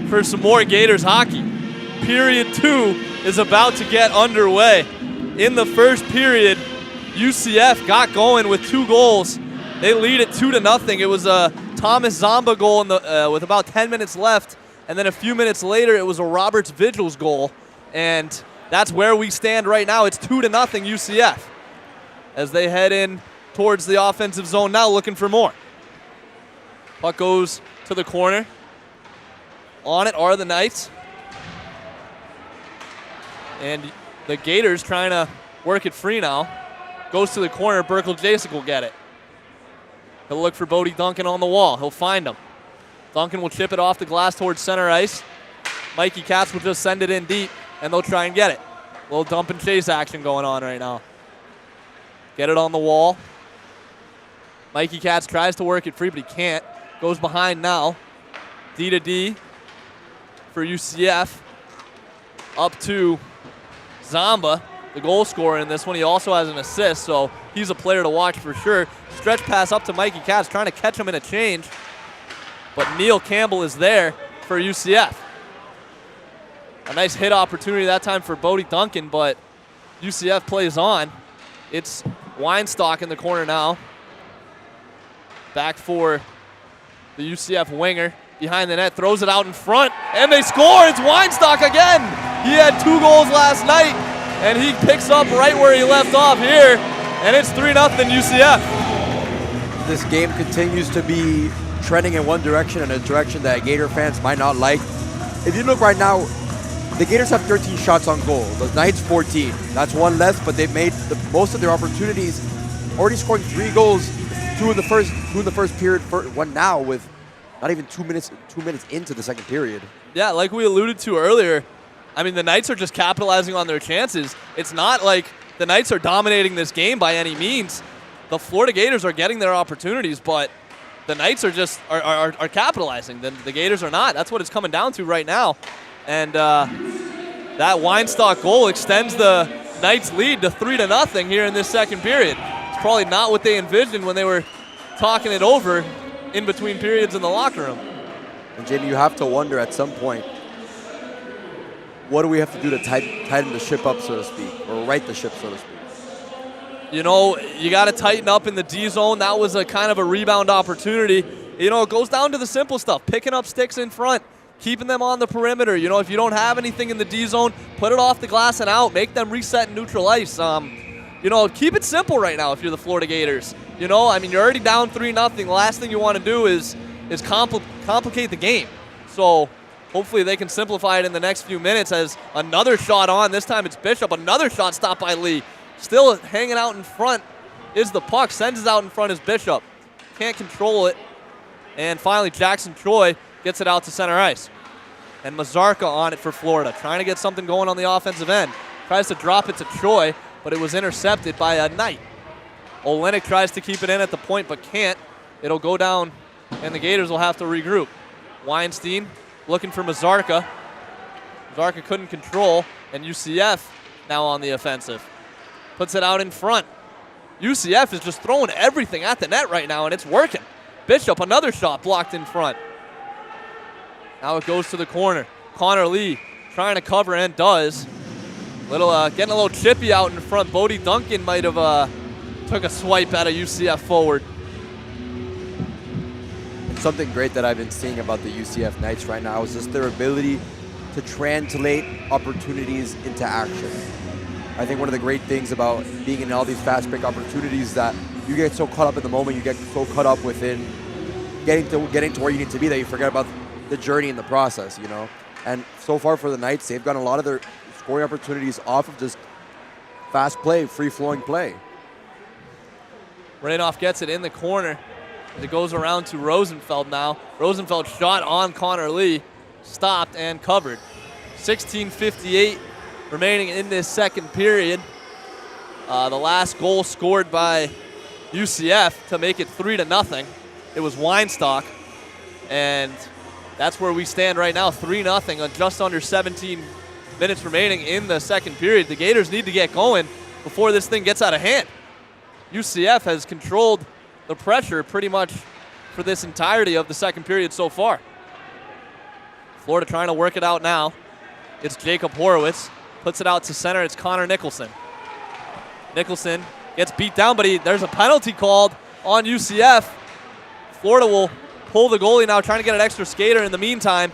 for some more Gators hockey. Period 2 is about to get underway. In the first period, UCF got going with 2 goals. They lead it 2-0. It was a Thomas Zamba goal with about 10 minutes left, and then a few minutes later, it was a Roberts Vigils goal, and that's where we stand right now. It's 2-0 UCF as they head in towards the offensive zone now, looking for more. Puck goes to the corner. On it are the Knights. And the Gators trying to work it free now. Goes to the corner. Berkel Jasek will get it. He'll look for Bodie Duncan on the wall. He'll find him. Duncan will chip it off the glass towards center ice. Mikey Katz will just send it in deep, and they'll try and get it. A little dump and chase action going on right now. Get it on the wall. Mikey Katz tries to work it free, but he can't. Goes behind now. D to D for UCF. Up to Zamba, the goal scorer in this one. He also has an assist, so he's a player to watch for sure. Stretch pass up to Mikey Katz, trying to catch him in a change. But Neil Campbell is there for UCF. A nice hit opportunity that time for Bodie Duncan, but UCF plays on. It's Weinstock in the corner now. Back for the UCF winger. Behind the net, throws it out in front, and they score. It's Weinstock again. He had 2 goals last night, and he picks up right where he left off here, and it's 3-0 UCF. This game continues to be trending in one direction, and a direction that Gator fans might not like. If you look right now, the Gators have 13 shots on goal. The Knights 14. That's one less, but they've made most of their opportunities. Already scoring 3 goals, 2 in the first period, one now with not even 2 minutes into the second period. Yeah, like we alluded to earlier, I mean, the Knights are just capitalizing on their chances. It's not like the Knights are dominating this game by any means. The Florida Gators are getting their opportunities, but the Knights are just are capitalizing. The Gators are not. That's what it's coming down to right now. And that Weinstock goal extends the Knights' lead to 3-0 here in this second period. It's probably not what they envisioned when they were talking it over in between periods in the locker room. And Jamie, you have to wonder at some point, what do we have to do to tighten the ship up, so to speak, or right the ship, so to speak? You know, you got to tighten up in the D zone. That was a kind of a rebound opportunity. You know, it goes down to the simple stuff, picking up sticks in front, keeping them on the perimeter. You know, if you don't have anything in the D zone, put it off the glass and out. Make them reset in neutral ice. You know, keep it simple right now if you're the Florida Gators. You know, I mean, you're already down 3-0. The last thing you want to do is complicate the game. So hopefully they can simplify it in the next few minutes as another shot on. This time it's Bishop. Another shot stopped by Lee. Still hanging out in front is the puck. Sends it out in front is Bishop. Can't control it. And finally Jackson Troy gets it out to center ice. And Mazarka on it for Florida, trying to get something going on the offensive end. Tries to drop it to Troy, but it was intercepted by a Knight. Olenek tries to keep it in at the point, but can't. It'll go down, and the Gators will have to regroup. Weinstein looking for Mazarka. Mazarka couldn't control, and UCF now on the offensive. Puts it out in front. UCF is just throwing everything at the net right now, and it's working. Bishop, another shot blocked in front. Now it goes to the corner. Connor Lee trying to cover and does. Getting a little chippy out in front. Bodie Duncan might have took a swipe at a UCF forward. Something great that I've been seeing about the UCF Knights right now is just their ability to translate opportunities into action. I think one of the great things about being in all these fast break opportunities that you get so caught up in the moment, you get so caught up within getting to where you need to be that you forget about the journey and the process, you know. And so far for the Knights, they've gotten a lot of their scoring opportunities off of just fast play, free-flowing play. Rainoff gets it in the corner as it goes around to Rosenfeld now. Rosenfeld shot on Connor Lee, stopped and covered. 16:58 remaining in this second period. The last goal scored by UCF to make it 3-0. It was Weinstock, and that's where we stand right now, 3-0, just under 17 minutes remaining in the second period. The Gators need to get going before this thing gets out of hand. UCF has controlled the pressure pretty much for this entirety of the second period so far. Florida trying to work it out now. It's Jacob Horowitz. Puts it out to center. It's Connor Nicholson. Nicholson gets beat down, but there's a penalty called on UCF. Florida will pull the goalie now, trying to get an extra skater in the meantime.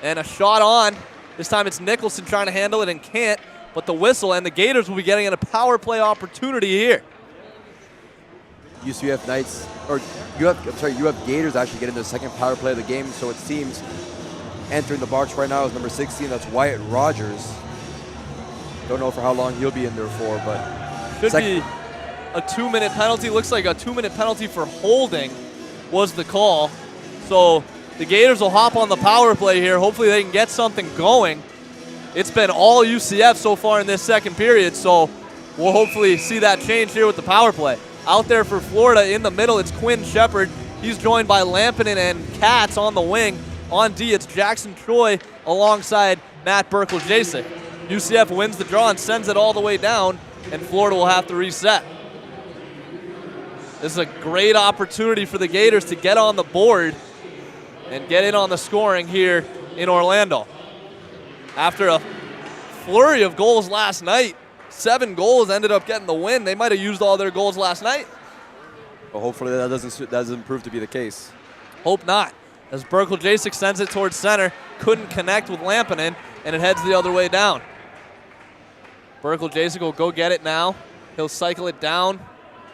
And a shot on. This time it's Nicholson trying to handle it and can't. But the whistle, and the Gators will be getting a power play opportunity here. UCF Knights, or UF Gators actually getting the second power play of the game, so it seems entering the box right now is number 16, that's Wyatt Rogers. Don't know for how long he'll be in there for, but should be a 2-minute penalty. Looks like a 2-minute penalty for holding was the call. So the Gators will hop on the power play here. Hopefully they can get something going. It's been all UCF so far in this second period, so we'll hopefully see that change here with the power play. Out there for Florida in the middle, it's Quinn Shepard. He's joined by Lampinen and Katz on the wing. On D, it's Jackson Troy alongside Matt Burkle-Jasek. UCF wins the draw and sends it all the way down, and Florida will have to reset. This is a great opportunity for the Gators to get on the board and get in on the scoring here in Orlando. After a flurry of goals last night, 7 goals ended up getting the win. They might have used all their goals last night. Well, hopefully that doesn't prove to be the case. Hope not. As Burkle-Jasek sends it towards center, couldn't connect with Lampinen, and it heads the other way down. Burkle-Jasek will go get it now. He'll cycle it down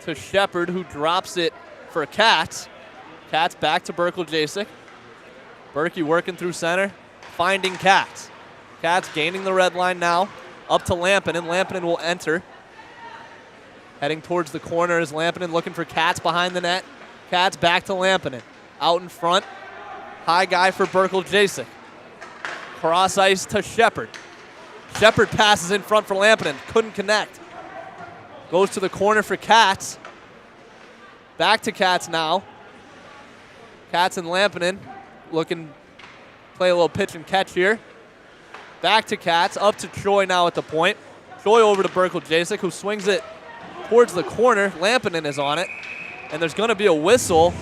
to Shepard, who drops it for Katz. Katz back to Burkle-Jasek. Berkey working through center, finding Katz. Katz gaining the red line now, up to Lampinen. Lampinen will enter. Heading towards the corner is Lampinen looking for Katz behind the net. Katz back to Lampinen. Out in front, high guy for Burkle-Jasek. Cross ice to Shepard. Shepard passes in front for Lampinen, couldn't connect. Goes to the corner for Katz. Back to Katz now. Katz and Lampinen looking, play a little pitch and catch here. Back to Katz, up to Troy now at the point. Troy over to Burkle-Jasek, who swings it towards the corner. Lampinen is on it, and there's going to be a whistle.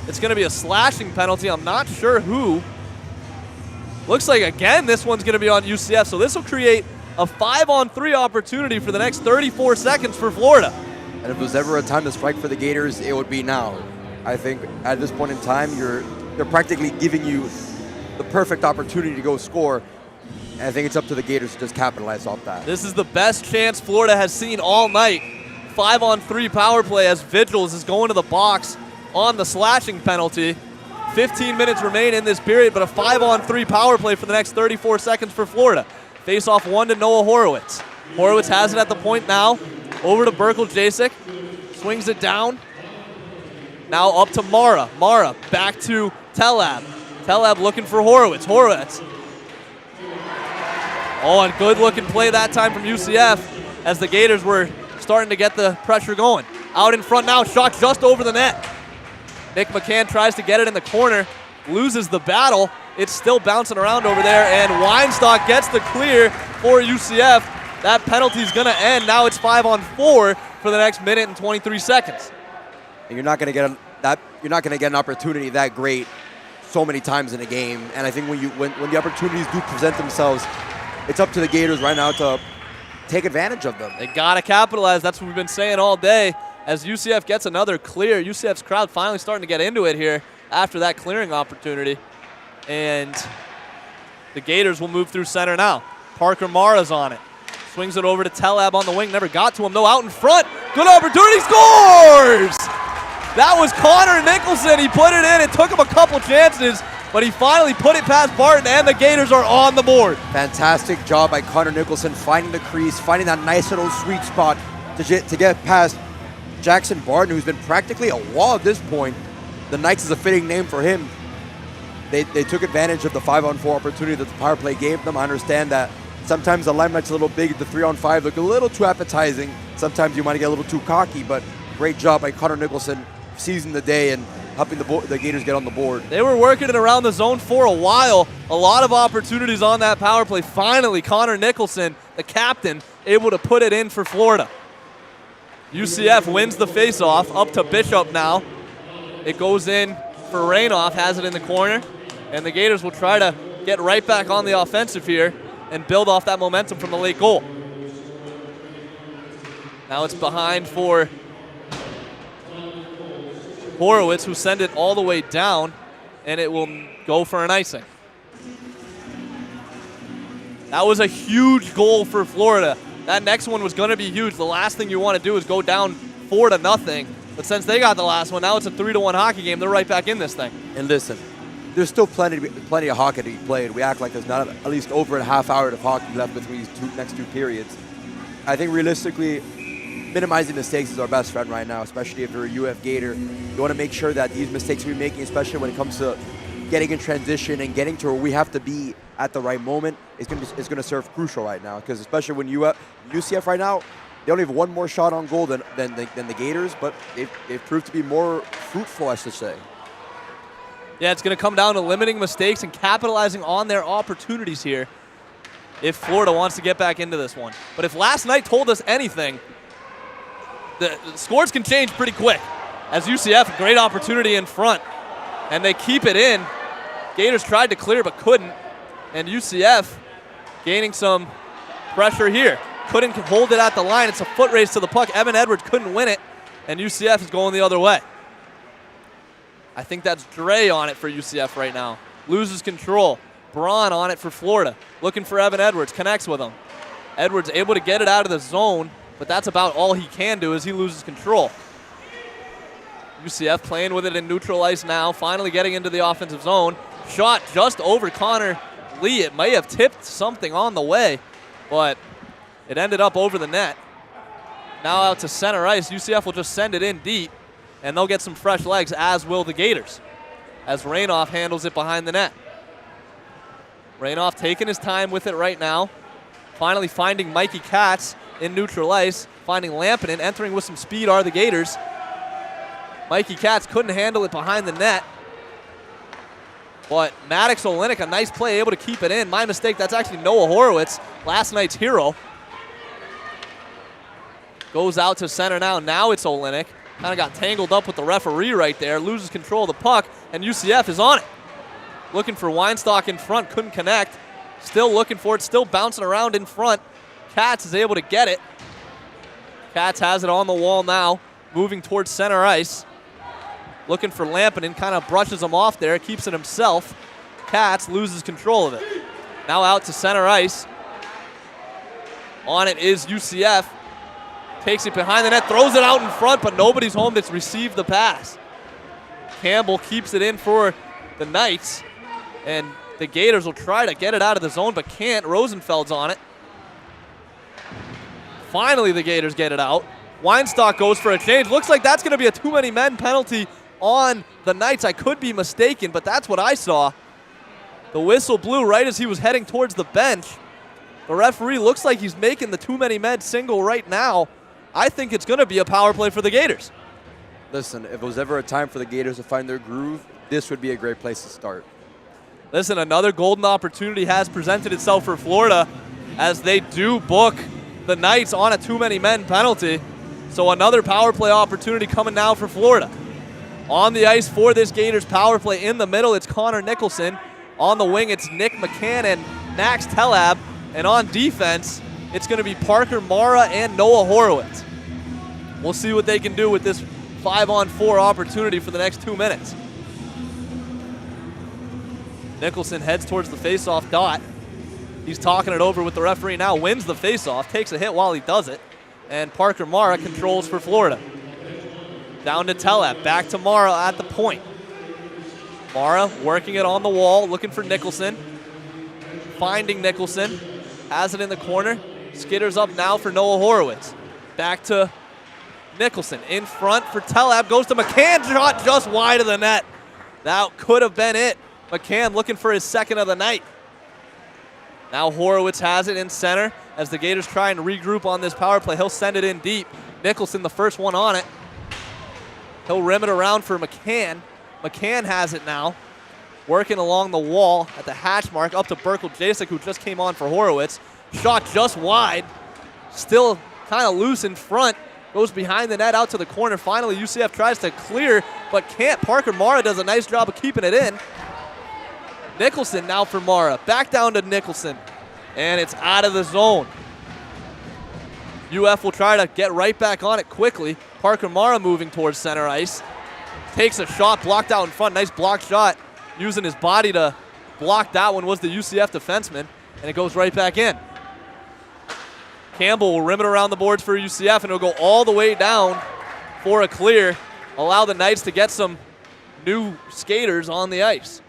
It's going to be a slashing penalty. I'm not sure who. Looks like, again, this one's going to be on UCF, so this will create a 5-on-3 opportunity for the next 34 seconds for Florida. And if there's ever a time to strike for the Gators, it would be now. I think at this point in time, they're practically giving you the perfect opportunity to go score. And I think it's up to the Gators to just capitalize off that. This is the best chance Florida has seen all night. 5-on-3 power play as Vigils is going to the box on the slashing penalty. 15 minutes remain in this period, but a 5-on-3 power play for the next 34 seconds for Florida. Face-off 1 to Noah Horowitz. Horowitz has it at the point now. Over to Burkle-Jasek. Swings it down. Now up to Mara. Mara back to Telab. Telab looking for Horowitz. Horowitz. Oh, and good looking play that time from UCF as the Gators were starting to get the pressure going. Out in front now, shot just over the net. Nick McCann tries to get it in the corner, loses the battle. It's still bouncing around over there, and Weinstock gets the clear for UCF. That penalty's gonna end. Now it's 5-on-4 for the next minute and 23 seconds. And you're not gonna get an opportunity that great so many times in a game. And I think when the opportunities do present themselves, it's up to the Gators right now to take advantage of them. They gotta capitalize. That's what we've been saying all day. As UCF gets another clear, UCF's crowd finally starting to get into it here after that clearing opportunity. And the Gators will move through center now. Parker Mara's on it. Swings it over to Telab on the wing. Never got to him, though. Out in front. Good opportunity. Scores! That was Connor Nicholson. He put it in. It took him a couple chances, but he finally put it past Barton, and the Gators are on the board. Fantastic job by Connor Nicholson, finding the crease, finding that nice little sweet spot to get past Jackson Barton, who's been practically a wall at this point. The Knights is a fitting name for him. They took advantage of the 5-on-4 opportunity that the power play gave them. I understand that sometimes the linelight's a little big. The 3-on-5 look a little too appetizing. Sometimes you might get a little too cocky, but great job by Connor Nicholson seizing the day and helping the Gators get on the board. They were working it around the zone for a while. A lot of opportunities on that power play. Finally, Connor Nicholson, the captain, able to put it in for Florida. UCF wins the faceoff, up to Bishop now. It goes in for Rainoff, has it in the corner, and the Gators will try to get right back on the offensive here and build off that momentum from the late goal. Now it's behind for Horowitz, who send it all the way down, and it will go for an icing. That was a huge goal for Florida. That next one was going to be huge. The last thing you want to do is go down 4-0. But since they got the last one, now it's a 3-1 hockey game. They're right back in this thing. And listen, there's still plenty of hockey to be played. We act like there's not at least over a half hour of hockey left between these next two periods. I think realistically, minimizing mistakes is our best friend right now, especially if you're a UF Gator. You want to make sure that these mistakes we're making, especially when it comes to getting in transition and getting to where we have to be at the right moment, is going to serve crucial right now. Because especially when UCF right now, they only have one more shot on goal than the Gators, but they've proved to be more fruitful, I should say. Yeah, it's going to come down to limiting mistakes and capitalizing on their opportunities here if Florida wants to get back into this one. But if last night told us anything, the scores can change pretty quick. As UCF, a great opportunity in front, and they keep it in. Gators tried to clear but couldn't, and UCF gaining some pressure here. Couldn't hold it at the line. It's a foot race to the puck. Evan Edwards couldn't win it, and UCF is going the other way. I think that's Dre on it for UCF right now. Loses control. Braun on it for Florida. Looking for Evan Edwards. Connects with him. Edwards able to get it out of the zone, but that's about all he can do as he loses control. UCF playing with it in neutral ice now, finally getting into the offensive zone. Shot just over Connor Lee. It may have tipped something on the way, but it ended up over the net. Now out to center ice. UCF will just send it in deep, and they'll get some fresh legs, as will the Gators, as Rainoff handles it behind the net. Rainoff taking his time with it right now. Finally finding Mikey Katz in neutral ice. Finding Lampinen. Entering with some speed are the Gators. Mikey Katz couldn't handle it behind the net. But Maddox Olenek, a nice play, able to keep it in. My mistake, that's actually Noah Horowitz, last night's hero. Goes out to center now. Now it's Olenek. Kind of got tangled up with the referee right there. Loses control of the puck, and UCF is on it. Looking for Weinstock in front, couldn't connect. Still looking for it, still bouncing around in front. Katz is able to get it. Katz has it on the wall now, moving towards center ice. Looking for Lampinen, kind of brushes him off there, keeps it himself. Katz loses control of it. Now out to center ice. On it is UCF. Takes it behind the net, throws it out in front, but nobody's home that's received the pass. Campbell keeps it in for the Knights, and the Gators will try to get it out of the zone, but can't. Rosenfeld's on it. Finally, the Gators get it out. Weinstock goes for a change. Looks like that's going to be a too many men penalty on the Knights. I could be mistaken, but that's what I saw. The whistle blew right as he was heading towards the bench. The referee looks like he's making the too many men single right now. I think it's going to be a power play for the Gators. Listen, if it was ever a time for the Gators to find their groove, this would be a great place to start. Listen, another golden opportunity has presented itself for Florida as they do book the Knights on a too many men penalty. So another power play opportunity coming now for Florida. On the ice for this Gators power play in the middle, it's Connor Nicholson. On the wing, it's Nick McCann and Max Tellab. And on defense, it's going to be Parker Mara and Noah Horowitz. We'll see what they can do with this 5-on-4 opportunity for the next 2 minutes. Nicholson heads towards the face-off dot. He's talking it over with the referee now, wins the face-off, takes a hit while he does it, and Parker Mara controls for Florida. Down to Tellab, back to Mara at the point. Mara working it on the wall, looking for Nicholson. Finding Nicholson, has it in the corner. Skitters up now for Noah Horowitz. Back to Nicholson, in front for Tellab, goes to McCann, shot just wide of the net. That could have been it. McCann looking for his second of the night. Now Horowitz has it in center as the Gators try and regroup on this power play. He'll send it in deep. Nicholson, the first one on it. He'll rim it around for McCann. McCann has it now. Working along the wall at the hatch mark up to Berkel Jasek, who just came on for Horowitz. Shot just wide. Still kind of loose in front. Goes behind the net out to the corner. Finally, UCF tries to clear, but can't. Parker Mara does a nice job of keeping it in. Nicholson now for Mara. Back down to Nicholson. And it's out of the zone. UF will try to get right back on it quickly. Parker Mara moving towards center ice. Takes a shot, blocked out in front. Nice block shot. Using his body to block that one was the UCF defenseman. And it goes right back in. Campbell will rim it around the boards for UCF, and it'll go all the way down for a clear. Allow the Knights to get some new skaters on the ice.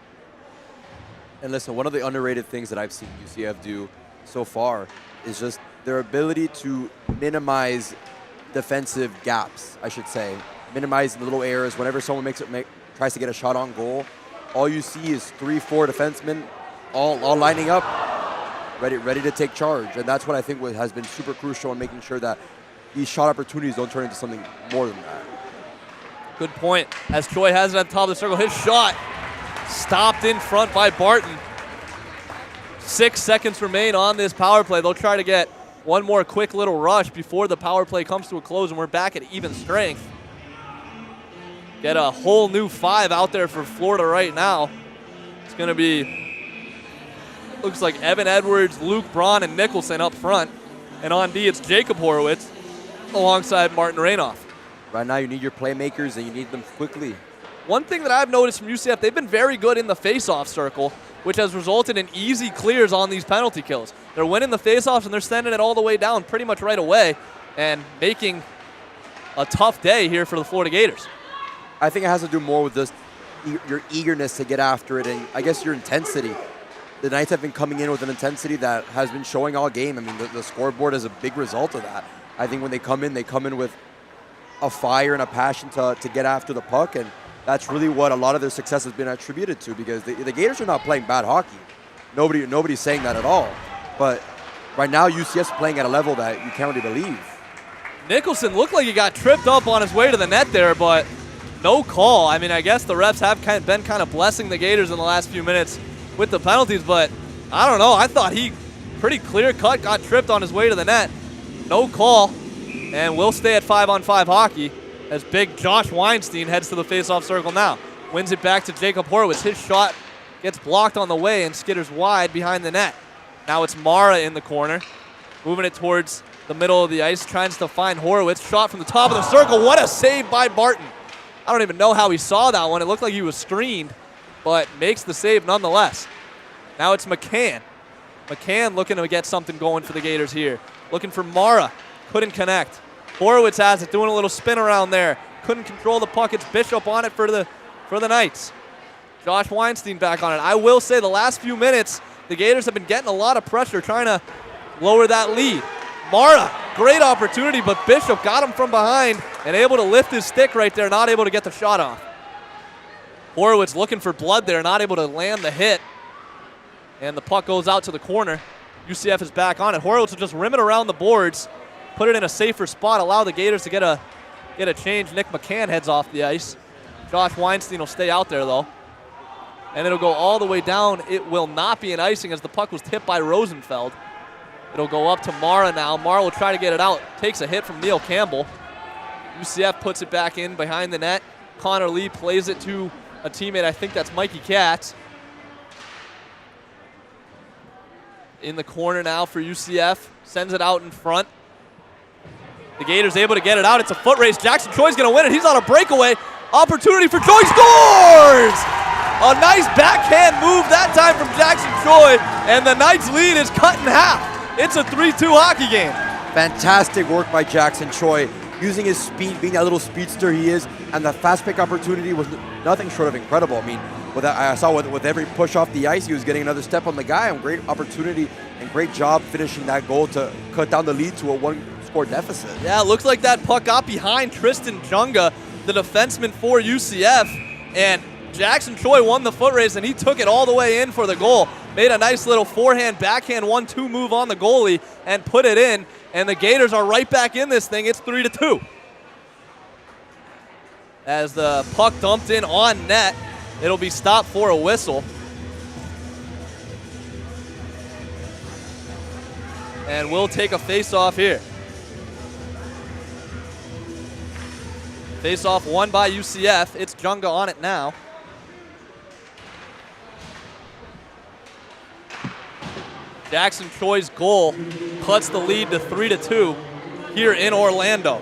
And listen, one of the underrated things that I've seen UCF do so far is just their ability to minimize defensive gaps, I should say. Minimize the little errors. Whenever someone tries to get a shot on goal, all you see is 3-4 defensemen all lining up, ready to take charge. And that's what I think has been super crucial in making sure that these shot opportunities don't turn into something more than that. Good point. As Choi has it at the top of the circle, his shot stopped in front by Barton. 6 seconds remain on this power play. They'll try to get one more quick little rush before the power play comes to a close, and we're back at even strength. Get a whole new 5 out there for Florida right now. It's going to be, looks like Evan Edwards, Luke Braun, and Nicholson up front. And on D, it's Jacob Horowitz alongside Martin Rainoff. Right now, you need your playmakers, and you need them quickly. One thing that I've noticed from UCF, they've been very good in the face-off circle, which has resulted in easy clears on these penalty kills. They're winning the face-offs, and they're sending it all the way down pretty much right away and making a tough day here for the Florida Gators. I think it has to do more with just your eagerness to get after it and I guess your intensity. The Knights have been coming in with an intensity that has been showing all game. I mean, the scoreboard is a big result of that. I think when they come in with a fire and a passion to get after the puck, and that's really what a lot of their success has been attributed to, because the Gators are not playing bad hockey. Nobody's saying that at all. But right now, UCF's playing at a level that you can't really believe. Nicholson looked like he got tripped up on his way to the net there, but no call. I mean, I guess the refs have been kind of blessing the Gators in the last few minutes with the penalties, but I don't know. I thought he pretty clear-cut got tripped on his way to the net. No call, and we'll stay at 5-on-5 hockey as big Josh Weinstein heads to the face-off circle now. Wins it back to Jacob Horowitz. His shot gets blocked on the way and skitters wide behind the net. Now it's Mara in the corner, moving it towards the middle of the ice, trying to find Horowitz. Shot from the top of the circle. What a save by Barton. I don't even know how he saw that one. It looked like he was screened, but makes the save nonetheless. Now it's McCann. McCann looking to get something going for the Gators here. Looking for Mara. Couldn't connect. Horowitz has it, doing a little spin around there. Couldn't control the puck. It's Bishop on it for the Knights. Josh Weinstein back on it. I will say the last few minutes, the Gators have been getting a lot of pressure, trying to lower that lead. Mara, great opportunity, but Bishop got him from behind and able to lift his stick right there, not able to get the shot off. Horowitz looking for blood there, not able to land the hit. And the puck goes out to the corner. UCF is back on it. Horowitz will just rim it around the boards, put it in a safer spot, allow the Gators to get a change. Nick McCann heads off the ice. Josh Weinstein will stay out there, though. And it'll go all the way down. It will not be an icing as the puck was tipped by Rosenfeld. It'll go up to Mara now. Mara will try to get it out. Takes a hit from Neil Campbell. UCF puts it back in behind the net. Connor Lee plays it to a teammate. I think that's Mikey Katz. In the corner now for UCF. Sends it out in front. The Gators able to get it out. It's a foot race. Jackson Choi's going to win it. He's on a breakaway. Opportunity for Choi. Scores! A nice backhand move that time from Jackson Choi. And the Knights' lead is cut in half. It's a 3-2 hockey game. Fantastic work by Jackson Choi, using his speed, being that little speedster he is, and the fast pick opportunity was nothing short of incredible. I mean, I saw with every push off the ice, he was getting another step on the guy, and great opportunity and great job finishing that goal to cut down the lead to a one-score deficit. Yeah, it looks like that puck got behind Tristan Junga, the defenseman for UCF, and Jackson Choi won the foot race, and he took it all the way in for the goal. Made a nice little forehand, backhand 1-2 move on the goalie and put it in. And the Gators are right back in this thing. It's 3-2. As the puck dumped in on net, it'll be stopped for a whistle. And we'll take a face-off here. Face-off won by UCF. It's Junga on it now. Jackson Choi's goal cuts the lead to 3-2 here in Orlando.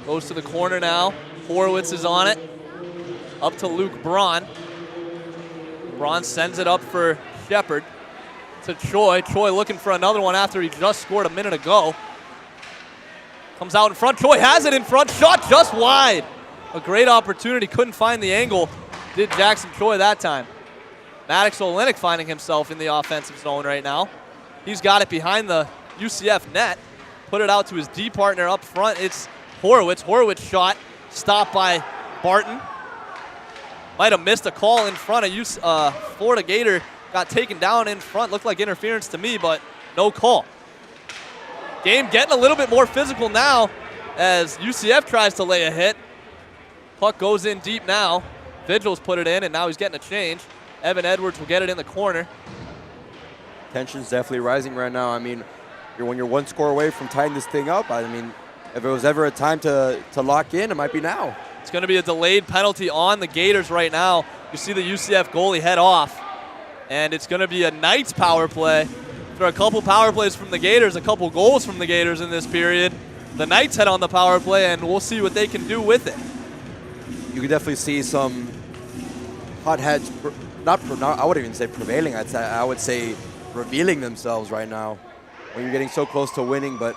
Goes to the corner now. Horowitz is on it. Up to Luke Braun. Braun sends it up for Shepard. To Choi. Choi looking for another one after he just scored a minute ago. Comes out in front. Choi has it in front. Shot just wide. A great opportunity. Couldn't find the angle. Did Jackson Choi that time. Maddox Olenek finding himself in the offensive zone right now. He's got it behind the UCF net. Put it out to his D partner up front. It's Horowitz. Horowitz shot. Stopped by Barton. Might have missed a call in front of Florida Gator. Got taken down in front. Looked like interference to me, but no call. Game getting a little bit more physical now as UCF tries to lay a hit. Puck goes in deep now. Vigils put it in, and now he's getting a change. Evan Edwards will get it in the corner. Tension's definitely rising right now. I mean, when you're one score away from tying this thing up, I mean, if it was ever a time to lock in, it might be now. It's going to be a delayed penalty on the Gators right now. You see the UCF goalie head off, and it's going to be a Knights power play. There are a couple power plays from the Gators, a couple goals from the Gators in this period. The Knights head on the power play, and we'll see what they can do with it. You can definitely see some hot heads, I wouldn't even say prevailing. I would say revealing themselves right now when you're getting so close to winning. But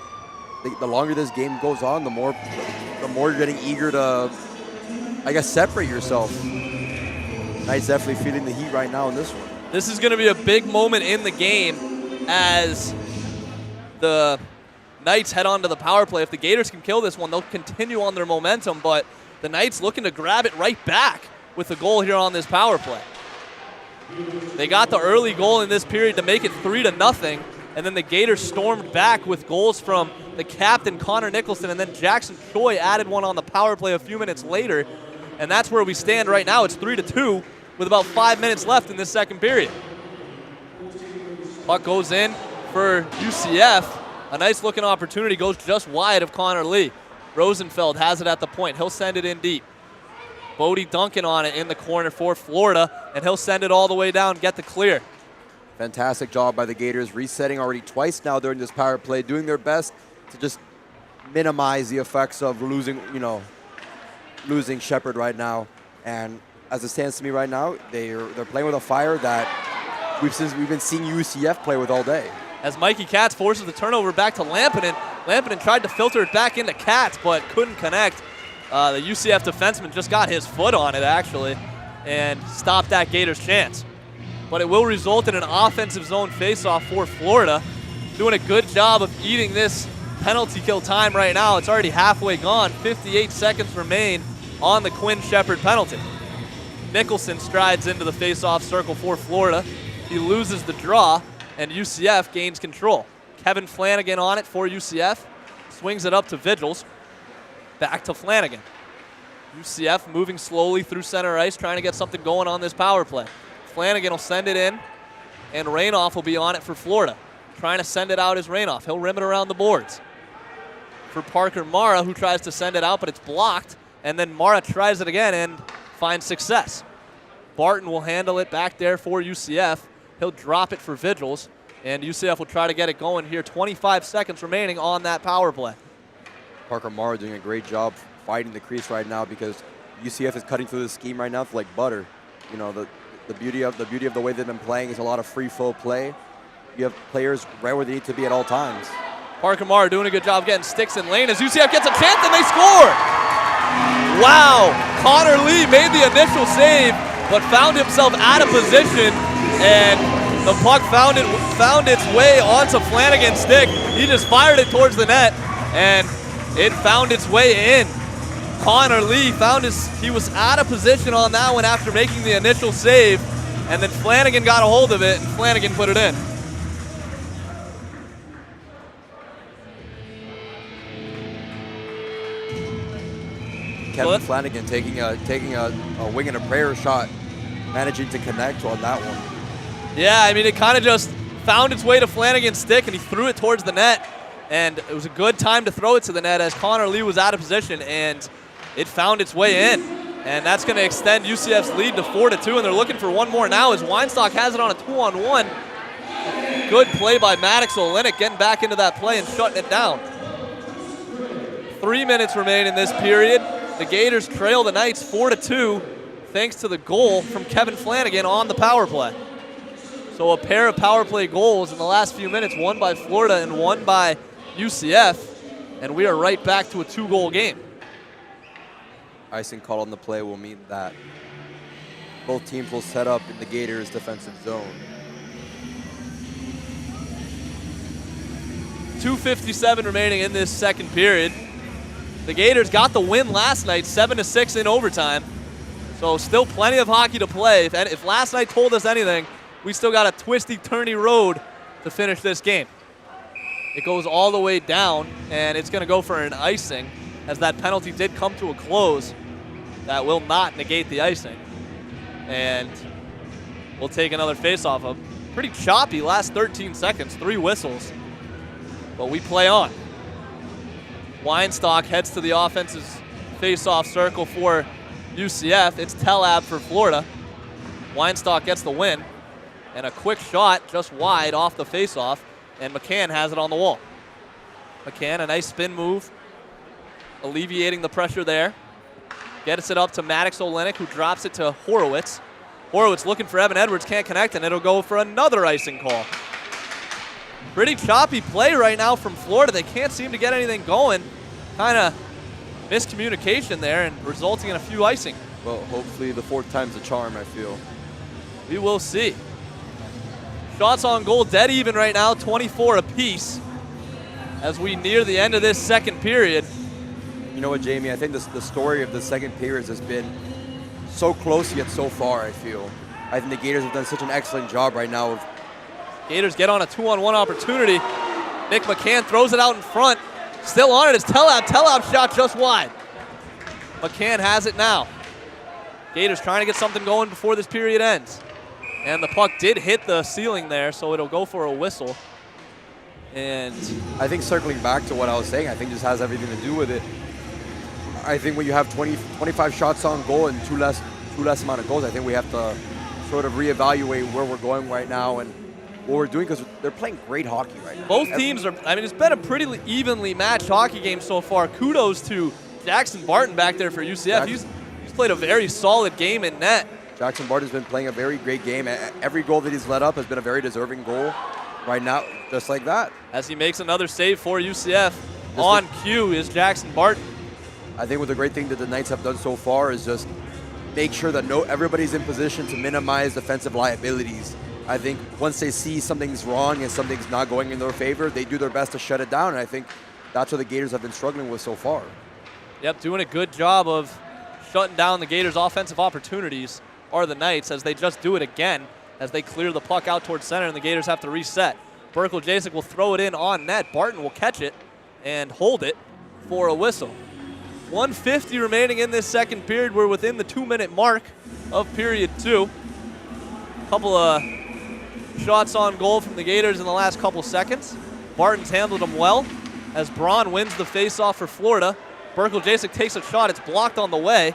the longer this game goes on, the more you're getting eager to, I guess, separate yourself. Knights definitely feeling the heat right now in this one. This is going to be a big moment in the game as the Knights head on to the power play. If the Gators can kill this one, they'll continue on their momentum, but the Knights looking to grab it right back with the goal here on this power play. They got the early goal in this period to make it 3-0, and then the Gators stormed back with goals from the captain, Connor Nicholson, and then Jackson Choi added one on the power play a few minutes later, and that's where we stand right now. It's 3-2 with about 5 minutes left in this second period. Puck goes in for UCF. A nice looking opportunity goes just wide of Connor Lee. Rosenfeld has it at the point. He'll send it in deep. Bodie Duncan on it in the corner for Florida, and he'll send it all the way down, get the clear. Fantastic job by the Gators, resetting already twice now during this power play, doing their best to just minimize the effects of losing Shepard right now. And as it stands to me right now, they're playing with a fire that we've been seeing UCF play with all day. As Mikey Katz forces the turnover back to Lampinen. Lampinen tried to filter it back into Katz, but couldn't connect. The UCF defenseman just got his foot on it, actually, and stopped that Gators chance. But it will result in an offensive zone faceoff for Florida. Doing a good job of eating this penalty kill time right now. It's already halfway gone. 58 seconds remain on the Quinn Shepard penalty. Nicholson strides into the faceoff circle for Florida. He loses the draw, and UCF gains control. Kevin Flanagan on it for UCF. Swings it up to Vigils. Back to Flanagan. UCF moving slowly through center ice, trying to get something going on this power play. Flanagan will send it in, and Rainoff will be on it for Florida. Trying to send it out is Rainoff. He'll rim it around the boards. For Parker Mara, who tries to send it out, but it's blocked, and then Mara tries it again and finds success. Barton will handle it back there for UCF. He'll drop it for Vigils, and UCF will try to get it going here. 25 seconds remaining on that power play. Parker Mara doing a great job fighting the crease right now because UCF is cutting through the scheme right now like butter. You know, the beauty of the way they've been playing is a lot of free flow play. You have players right where they need to be at all times. Parker Mara doing a good job getting sticks in lane as UCF gets a chance and they score. Wow, Connor Lee made the initial save but found himself out of position, and the puck found its way onto Flanagan's stick. He just fired it towards the net, and it found its way in. Connor Lee he was out of position on that one after making the initial save, and then Flanagan got a hold of it, and Flanagan put it in. Kevin Flanagan taking a wing and a prayer shot, managing to connect on that one. Yeah, I mean, it kind of just found its way to Flanagan's stick, and he threw it towards the net. And it was a good time to throw it to the net as Connor Lee was out of position, and it found its way in. And that's going to extend UCF's lead to 4-2, and they're looking for one more now as Weinstock has it on a 2-on-1. Good play by Maddox Olenek getting back into that play and shutting it down. 3 minutes remain in this period. The Gators trail the Knights 4-2 thanks to the goal from Kevin Flanagan on the power play. So a pair of power play goals in the last few minutes, one by Florida and one by UCF, and we are right back to a 2-goal game. Icing call on the play will mean that both teams will set up in the Gators' defensive zone. 2:57 remaining in this second period. The Gators got the win last night, 7-6 in overtime. So still plenty of hockey to play. If last night told us anything, we still got a twisty, turny road to finish this game. It goes all the way down, and it's going to go for an icing as that penalty did come to a close. That will not negate the icing. And we'll take another face-off. A pretty choppy last 13 seconds, 3 whistles. But we play on. Weinstock heads to the offensive face-off circle for UCF. It's Telab for Florida. Weinstock gets the win. And a quick shot just wide off the face-off. And McCann has it on the wall. McCann, a nice spin move, alleviating the pressure there. Gets it up to Maddox Olenek, who drops it to Horowitz. Horowitz looking for Evan Edwards, can't connect, and it'll go for another icing call. Pretty choppy play right now from Florida. They can't seem to get anything going. Kind of miscommunication there and resulting in a few icing. Well, hopefully the 4th time's a charm, I feel. We will see. Shots on goal dead even right now, 24 apiece as we near the end of this second period. You know what, Jamie? I think the story of the second period has been so close yet so far, I feel. I think the Gators have done such an excellent job right now of Gators get on a 2-on-1 opportunity. Nick McCann throws it out in front. Still on it is Telab. Telab shot just wide. McCann has it now. Gators trying to get something going before this period ends. And the puck did hit the ceiling there, so it'll go for a whistle. And I think circling back to what I was saying, I think this has everything to do with it. I think when you have 25 shots on goal and two less amount of goals, I think we have to sort of reevaluate where we're going right now and what we're doing, because they're playing great hockey right now. Both teams are, I mean, it's been a pretty evenly matched hockey game so far. Kudos to Jackson Barton back there for UCF. He's played a very solid game in net. Jackson Barton's been playing a very great game. Every goal that he's let up has been a very deserving goal right now, just like that. As he makes another save for UCF. On cue is Jackson Barton. I think what the great thing that the Knights have done so far is just make sure that everybody's in position to minimize defensive liabilities. I think once they see something's wrong and something's not going in their favor, they do their best to shut it down, and I think that's what the Gators have been struggling with so far. Yep, doing a good job of shutting down the Gators' offensive opportunities are the Knights, as they just do it again as they clear the puck out towards center and the Gators have to reset. Berkel Jacek will throw it in on net. Barton will catch it and hold it for a whistle. 1:50 remaining in this second period. We're within the 2-minute mark of period 2. Couple of shots on goal from the Gators in the last couple seconds. Barton's handled them well as Braun wins the faceoff for Florida. Berkel Jacek takes a shot. It's blocked on the way,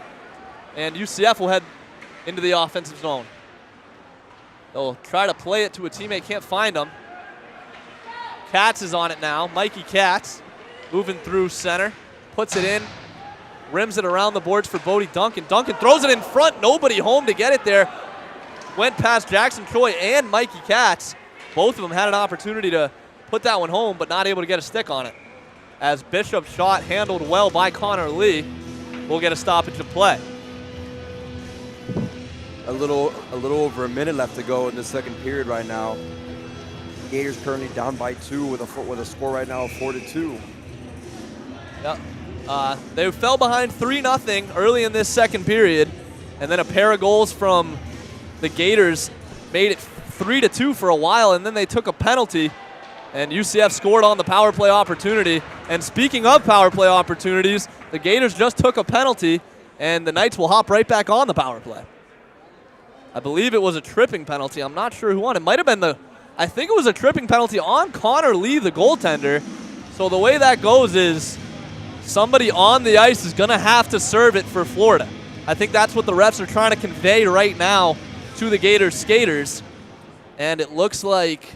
and UCF will head into the offensive zone. They'll try to play it to a teammate, can't find him. Katz is on it now. Mikey Katz moving through center, puts it in, rims it around the boards for Bodie Duncan. Duncan throws it in front, nobody home to get it there. Went past Jackson Choi and Mikey Katz. Both of them had an opportunity to put that one home, but not able to get a stick on it. As Bishop's shot handled well by Connor Lee, will get a stoppage of play. A little over a minute left to go in the second period right now. Gators currently down by 2 with a score right now of 4-2. Yep. They fell behind 3-0 early in this second period, and then a pair of goals from the Gators made it 3-2 for a while, and then they took a penalty, and UCF scored on the power play opportunity. And speaking of power play opportunities, the Gators just took a penalty, and the Knights will hop right back on the power play. I believe it was a tripping penalty. I'm not sure who won. It might have been the I think it was a tripping penalty on Connor Lee, the goaltender. So the way that goes is somebody on the ice is going to have to serve it for Florida. I think that's what the refs are trying to convey right now to the Gators skaters. And it looks like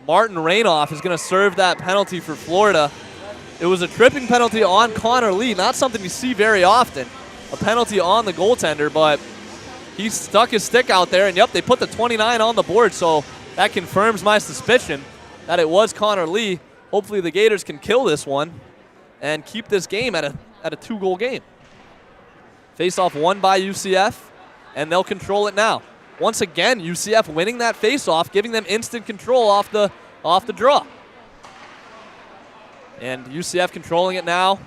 Martin Rainoff is going to serve that penalty for Florida. It was a tripping penalty on Connor Lee, not something you see very often. A penalty on the goaltender, but he stuck his stick out there, and yep, they put the 29 on the board, so that confirms my suspicion that it was Connor Lee. Hopefully the Gators can kill this one and keep this game at a 2-goal game. Face-off won by UCF, and they'll control it now. Once again, UCF winning that face-off, giving them instant control off the draw. And UCF controlling it now.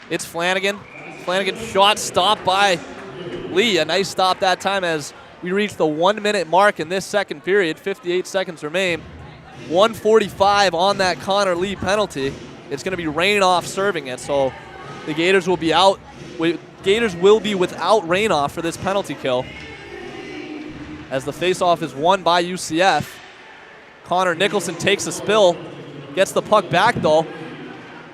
It's Flanagan. Flanagan shot stopped by Lee. A nice stop that time as we reach the 1-minute mark in this second period. 58 seconds remain. 1:45 on that Connor Lee penalty. It's going to be Rainoff serving it, so the Gators will be out. Gators will be without Rainoff for this penalty kill, as the faceoff is won by UCF. Connor Nicholson takes a spill, gets the puck back though,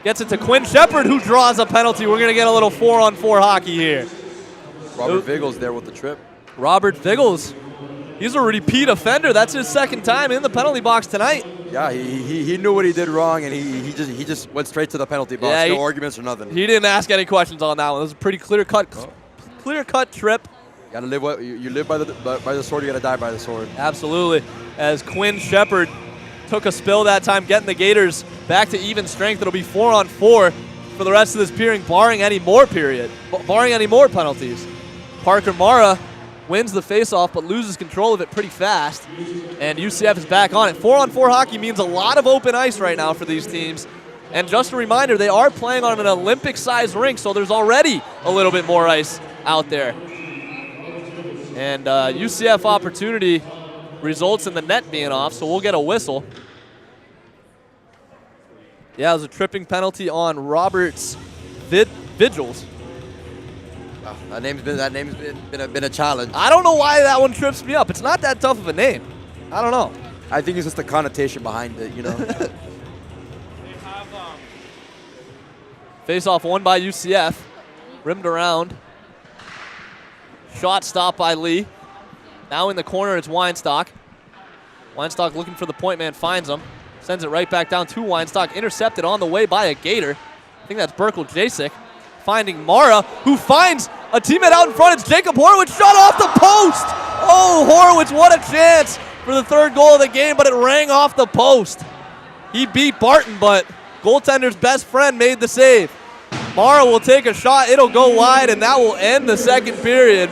gets it to Quinn Shepard, who draws a penalty. We're going to get a little 4-on-4 hockey here. Robert Viggles there with the trip. Robert Viggles, he's a repeat offender. That's his second time in the penalty box tonight. Yeah, he knew what he did wrong, and he just went straight to the penalty box. Yeah, no arguments or nothing. He didn't ask any questions on that one. It was a pretty clear cut trip. You gotta live you live by the sword. You gotta die by the sword. Absolutely. As Quinn Shepard took a spill that time, getting the Gators back to even strength. It'll be 4-on-4 for the rest of this period, barring any more penalties. Parker Mara wins the faceoff, but loses control of it pretty fast. And UCF is back on it. 4-on-4 hockey means a lot of open ice right now for these teams. And just a reminder, they are playing on an Olympic-sized rink, so there's already a little bit more ice out there. And UCF opportunity results in the net being off, so we'll get a whistle. Yeah, it was a tripping penalty on Roberts Vigils. Oh, that name's been a challenge. I don't know why that one trips me up. It's not that tough of a name. I don't know. I think it's just the connotation behind it, you know. Face-off won by UCF. Rimmed around. Shot stopped by Lee. Now in the corner, it's Weinstock. Weinstock looking for the point man, finds him. Sends it right back down to Weinstock. Intercepted on the way by a Gator. I think that's Berkel Jasek. Finding Mara, who finds a teammate out in front. It's Jacob Horowitz, shot off the post. Oh, Horowitz, what a chance for the third goal of the game, but it rang off the post. He beat Barton, but goaltender's best friend made the save. Mara will take a shot. It'll go wide, and that will end the second period.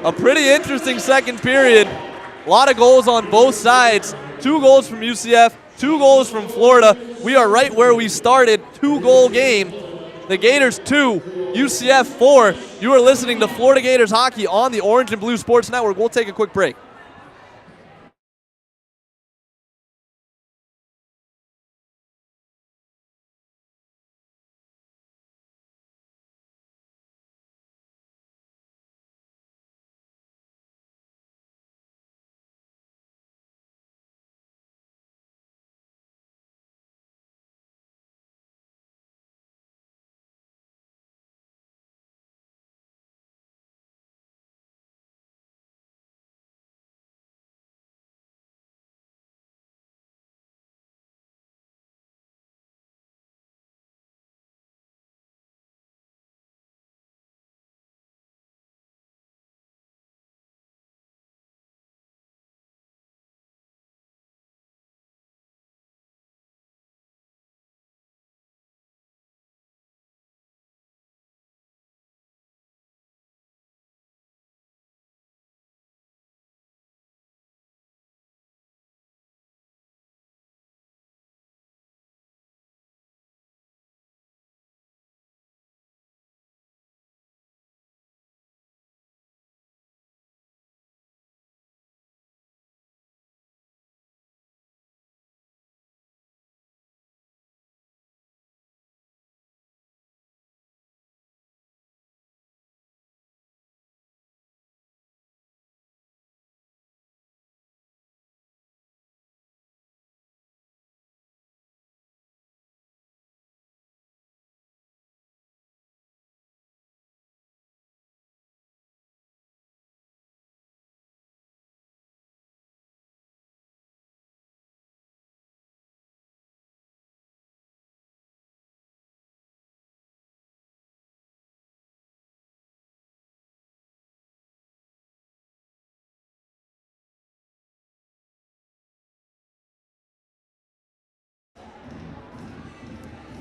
A pretty interesting second period. A lot of goals on both sides. 2 goals from UCF, 2 goals from Florida. We are right where we started. 2-goal game. The Gators 2, UCF 4. You are listening to Florida Gators hockey on the Orange and Blue Sports Network. We'll take a quick break.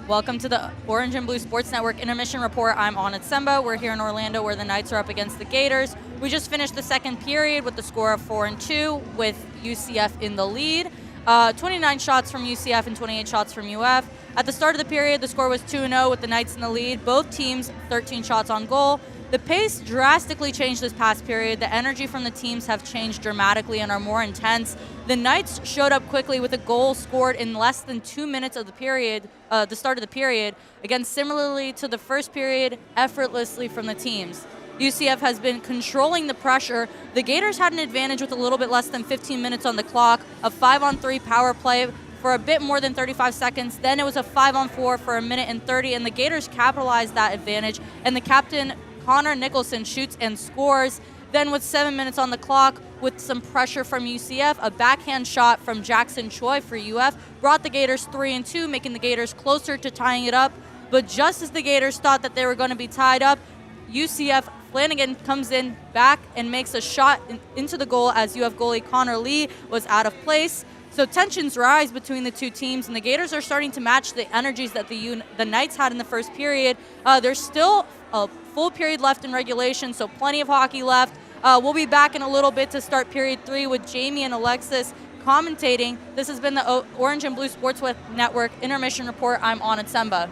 Welcome to the Orange and Blue Sports Network Intermission Report. I'm Anna Tsemba. We're here in Orlando where the Knights are up against the Gators. We just finished the second period with the score of 4-2 with UCF in the lead. 29 shots from UCF and 28 shots from UF. At the start of the period, the score was 2-0 with the Knights in the lead. Both teams 13 shots on goal. The pace drastically changed this past period. The energy from the teams have changed dramatically and are more intense. The Knights showed up quickly with a goal scored in less than 2 minutes of the period, the start of the period. Again, similarly to the first period, effortlessly from the teams. UCF has been controlling the pressure. The Gators had an advantage with a little bit less than 15 minutes on the clock, a 5-on-3 power play for a bit more than 35 seconds. Then it was a 5-on-4 for a minute and 30, and the Gators capitalized that advantage. And the captain, Connor Nicholson, shoots and scores. Then with 7 minutes on the clock, with some pressure from UCF, a backhand shot from Jackson Choi for UF brought the Gators 3-2, making the Gators closer to tying it up. But just as the Gators thought that they were going to be tied up, UCF Flanagan comes in back and makes a shot into the goal as UF goalie Connor Lee was out of place. So tensions rise between the two teams, and the Gators are starting to match the energies that the Knights had in the first period. There's still a full period left in regulation, so plenty of hockey left. We'll be back in a little bit to start period 3 with Jamie and Alexis commentating. This has been the Orange and Blue Sports Network Intermission Report. I'm Anna Tsemba.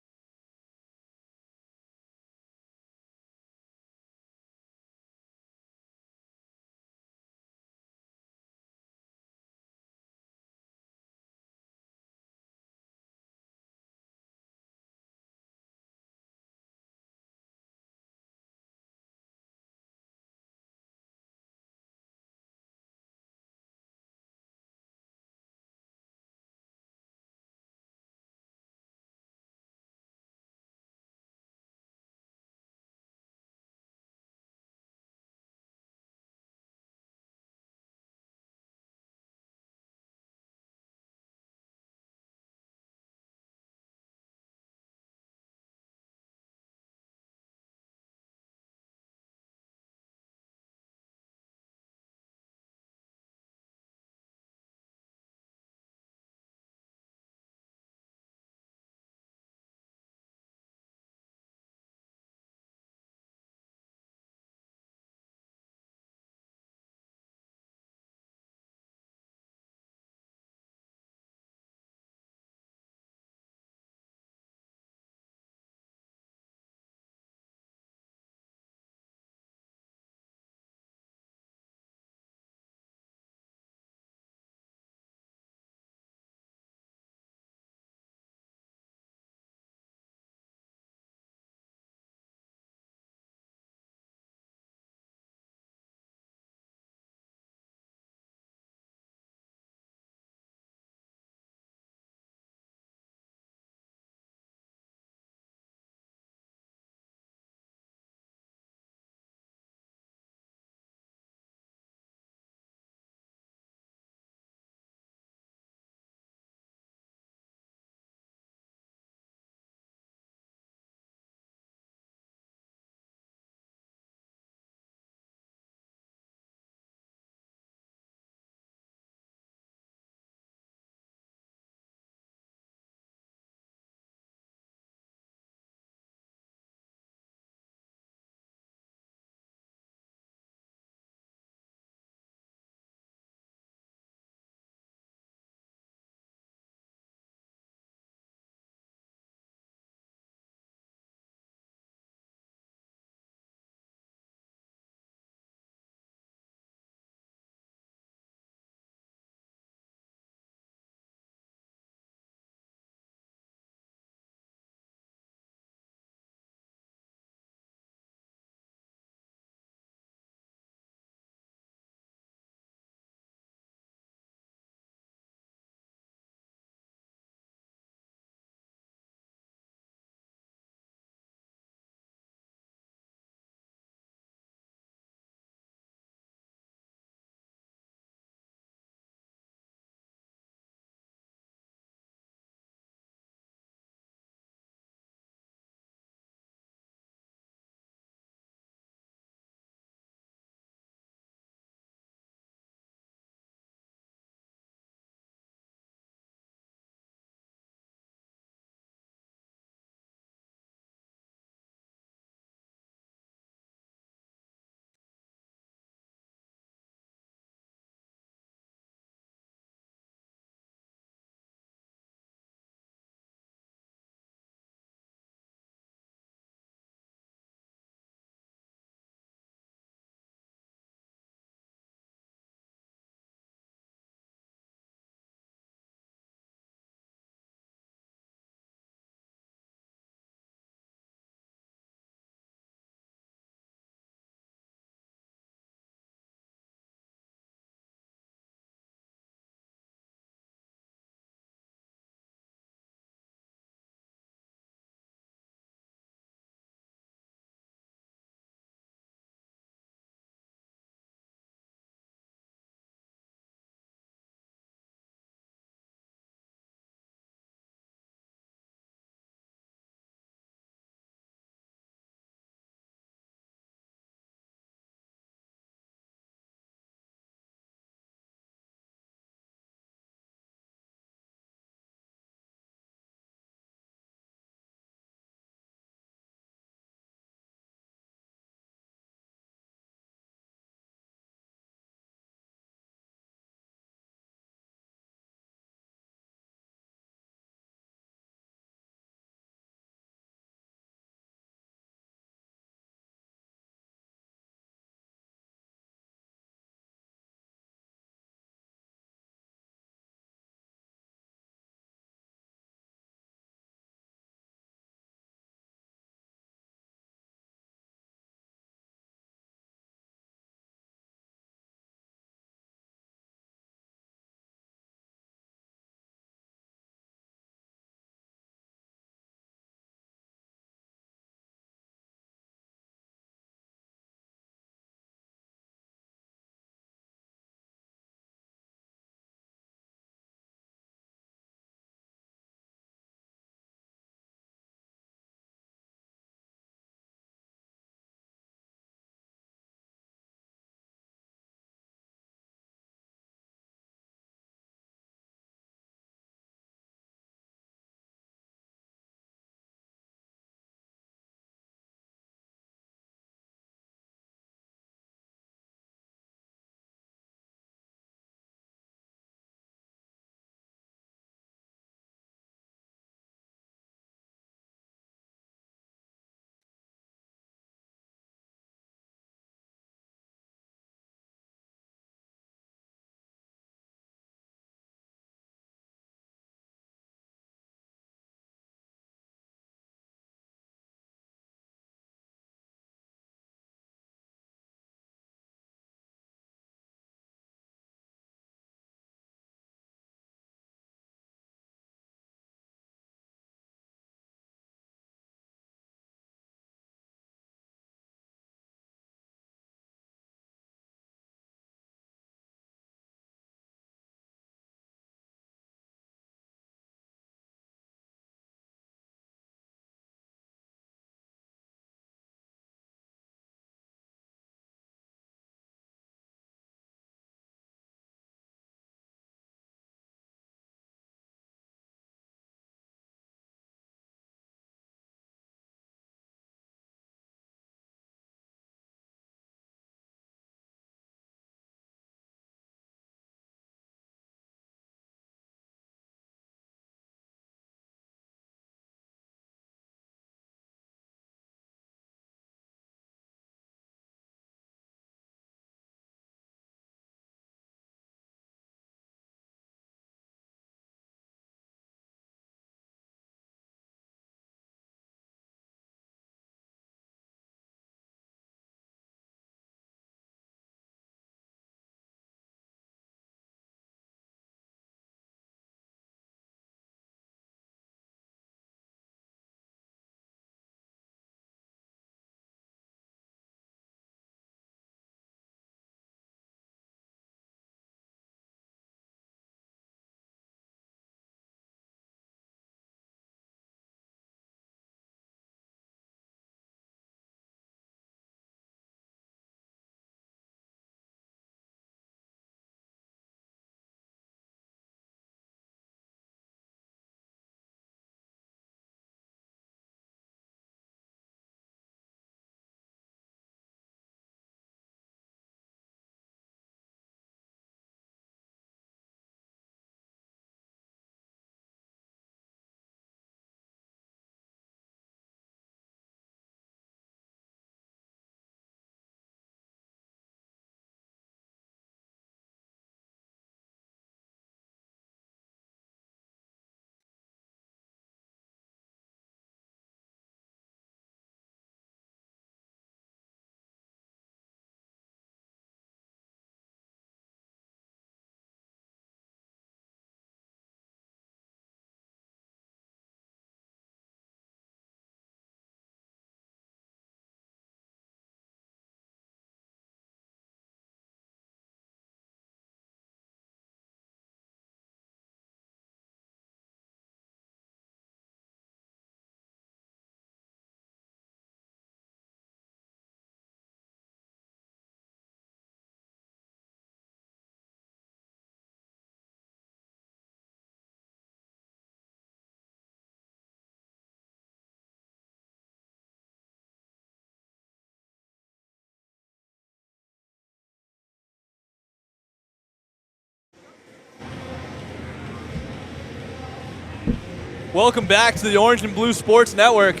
Welcome back to the Orange and Blue Sports Network.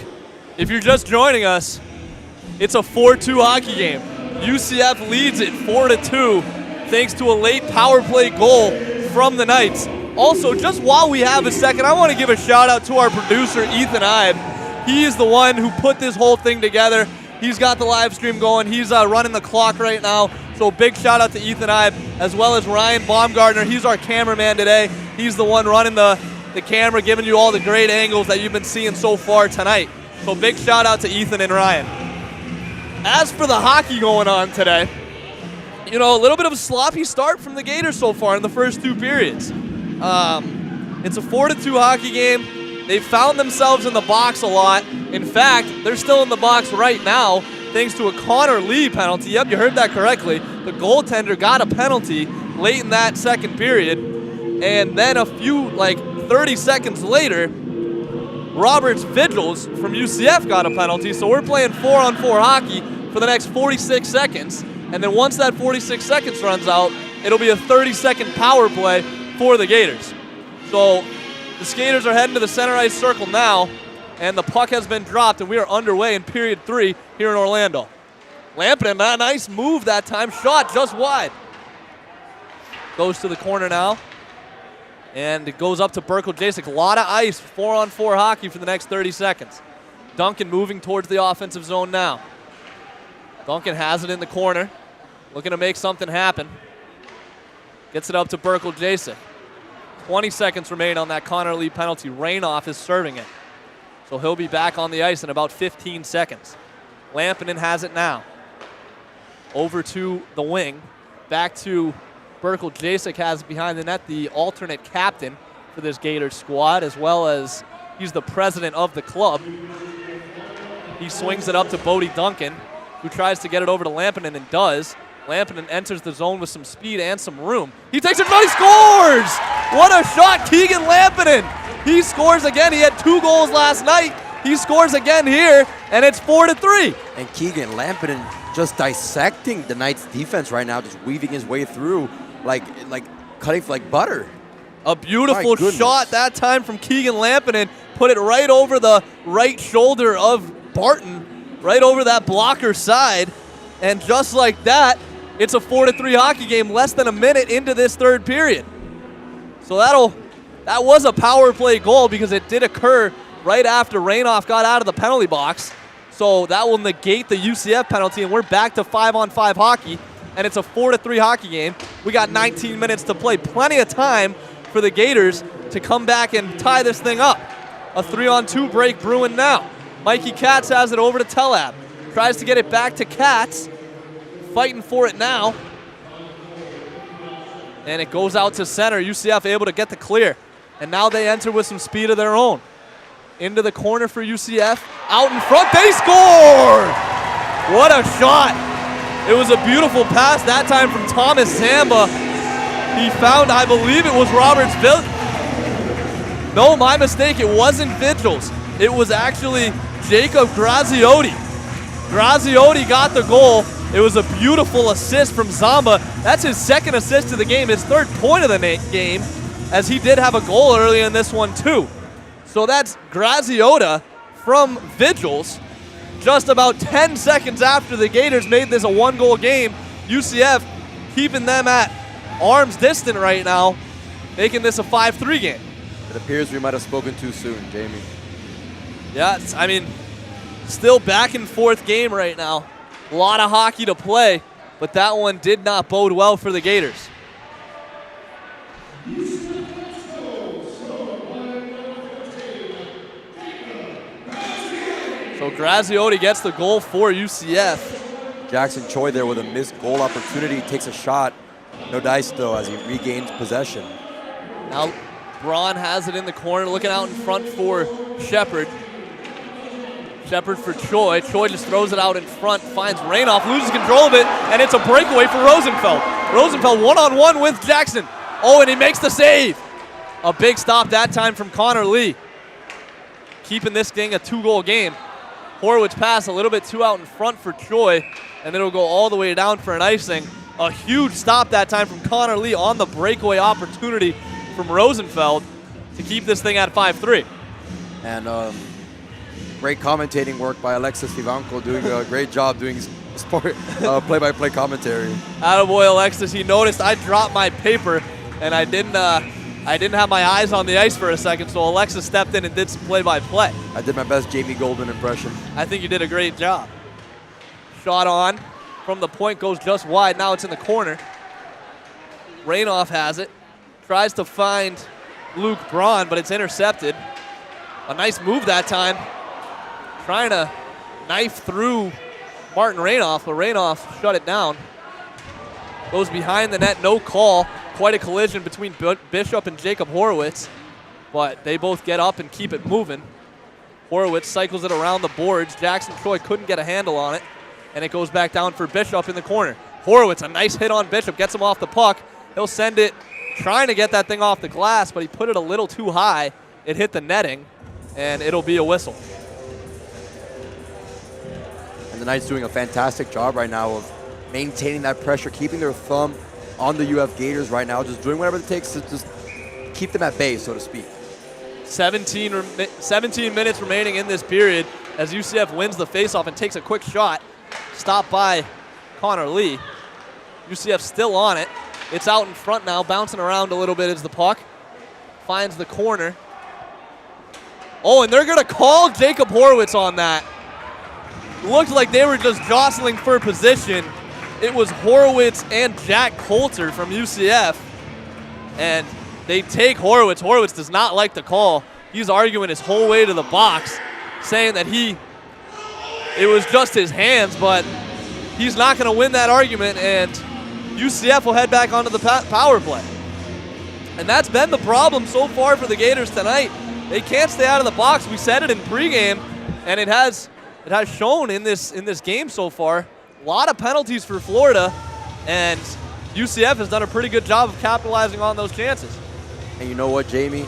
If you're just joining us, it's a 4-2 hockey game. UCF leads it 4-2 thanks to a late power play goal from the Knights. Also, just while we have a second, I want to give a shout out to our producer, Ethan Ibe. He is the one who put this whole thing together. He's got the live stream going. He's running the clock right now. So big shout out to Ethan Ibe, as well as Ryan Baumgartner. He's our cameraman today. He's the one running the camera, giving you all the great angles that you've been seeing so far tonight. So big shout out to Ethan and Ryan. As for the hockey going on today, a little bit of a sloppy start from the Gators so far in the first two periods. It's a 4-2 hockey game. They've found themselves in the box a lot. In fact, they're still in the box right now thanks to a Connor Lee penalty. Yep, you heard that correctly. The goaltender got a penalty late in that second period. And then a few, 30 seconds later, Roberts Vigils from UCF got a penalty. So we're playing 4-on-4 hockey for the next 46 seconds. And then once that 46 seconds runs out, it'll be a 30-second power play for the Gators. So the skaters are heading to the center ice circle now, and the puck has been dropped, and we are underway in period 3 here in Orlando. Lampinen, a nice move that time, shot just wide. Goes to the corner now, and it goes up to Berkel Jasek. A lot of ice, 4-on-4 hockey for the next 30 seconds. Duncan moving towards the offensive zone now. Duncan has it in the corner, looking to make something happen. Gets it up to Berkel Jasek. 20 seconds remain on that Connor Lee penalty. Rainoff is serving it. So he'll be back on the ice in about 15 seconds. Lampinen has it now. Over to the wing. Back to Berkel Jasek has behind the net the alternate captain for this Gators squad, as well as he's the president of the club. He swings it up to Bodie Duncan, who tries to get it over to Lampinen and does. Lampinen enters the zone with some speed and some room. He takes it, but he scores! What a shot, Keegan Lampinen! He scores again. He had 2 goals last night. He scores again here, and it's 4-3. And Keegan Lampinen just dissecting the Knights' defense right now, just weaving his way through like cutting like butter. A beautiful shot that time from Keegan Lampinen. Put it right over the right shoulder of Barton, right over that blocker side. And just like that, it's a 4-3 hockey game less than a minute into this third period. So that was a power play goal because it did occur right after Rainoff got out of the penalty box. So that will negate the UCF penalty, and we're back to 5-on-5 hockey, and it's a 4-3 hockey game. We got 19 minutes to play. Plenty of time for the Gators to come back and tie this thing up. A 3-on-2 break brewing now. Mikey Katz has it over to Telab. Tries to get it back to Katz. Fighting for it now. And it goes out to center. UCF able to get the clear. And now they enter with some speed of their own. Into the corner for UCF. Out in front, they scored! What a shot! It was a beautiful pass that time from Thomas Zamba. He found, I believe it was Roberts Vigils. No, my mistake, it wasn't Vigils. It was actually Jacob Graziotti. Graziotti got the goal. It was a beautiful assist from Zamba. That's his second assist of the game, his third point of the game, as he did have a goal earlier in this one too. So that's Graziotti from Vigils. Just about 10 seconds after the Gators made this a 1-goal game, UCF keeping them at arm's distance right now, making this a 5-3 game. It appears we might have spoken too soon, Jamie. Yeah, still back and forth game right now. A lot of hockey to play, but that one did not bode well for the Gators. So Graziotti gets the goal for UCF. Jackson Choi there with a missed goal opportunity, takes a shot. No dice though as he regains possession. Now Braun has it in the corner, looking out in front for Shepard. Shepard for Choi. Choi just throws it out in front, finds Rainoff, loses control of it, and it's a breakaway for Rosenfeld. Rosenfeld one-on-one with Jackson. Oh, and he makes the save. A big stop that time from Connor Lee. Keeping this thing a 2-goal game. Horwitz pass a little bit too out in front for Choi, and then it'll go all the way down for an icing. A huge stop that time from Connor Lee on the breakaway opportunity from Rosenfeld to keep this thing at 5-3. And great commentating work by Alexis Vivanco, doing a great job doing sport play-by-play commentary. Attaboy Alexis, he noticed I dropped my paper, and I didn't have my eyes on the ice for a second, so Alexis stepped in and did some play-by-play. I did my best Jamie Goldman impression. I think you did a great job. Shot on from the point, goes just wide. Now it's in the corner. Rainoff has it. Tries to find Luke Braun, but it's intercepted. A nice move that time. Trying to knife through Martin Rainoff, but Rainoff shut it down. Goes behind the net, no call. Quite a collision between Bishop and Jacob Horowitz, but they both get up and keep it moving. Horowitz cycles it around the boards. Jackson Troy couldn't get a handle on it, and it goes back down for Bishop in the corner. Horowitz, a nice hit on Bishop, gets him off the puck. He'll send it, trying to get that thing off the glass, but he put it a little too high. It hit the netting, and it'll be a whistle. And the Knights doing a fantastic job right now of maintaining that pressure, keeping their thumb on the UF Gators right now, just doing whatever it takes to just keep them at bay, so to speak. 17 minutes remaining in this period as UCF wins the faceoff and takes a quick shot. Stopped by Connor Lee. UCF still on it. It's out in front now, bouncing around a little bit as the puck finds the corner. Oh, and they're going to call Jacob Horowitz on that. Looked like they were just jostling for position. It was Horowitz and Jack Coulter from UCF, and they take Horowitz. Horowitz does not like the call. He's arguing his whole way to the box, saying that it was just his hands, but he's not going to win that argument, and UCF will head back onto the power play. And that's been the problem so far for the Gators tonight. They can't stay out of the box. We said it in pregame, and it has shown in this game so far. A lot of penalties for Florida, and UCF has done a pretty good job of capitalizing on those chances. And you know what, Jamie?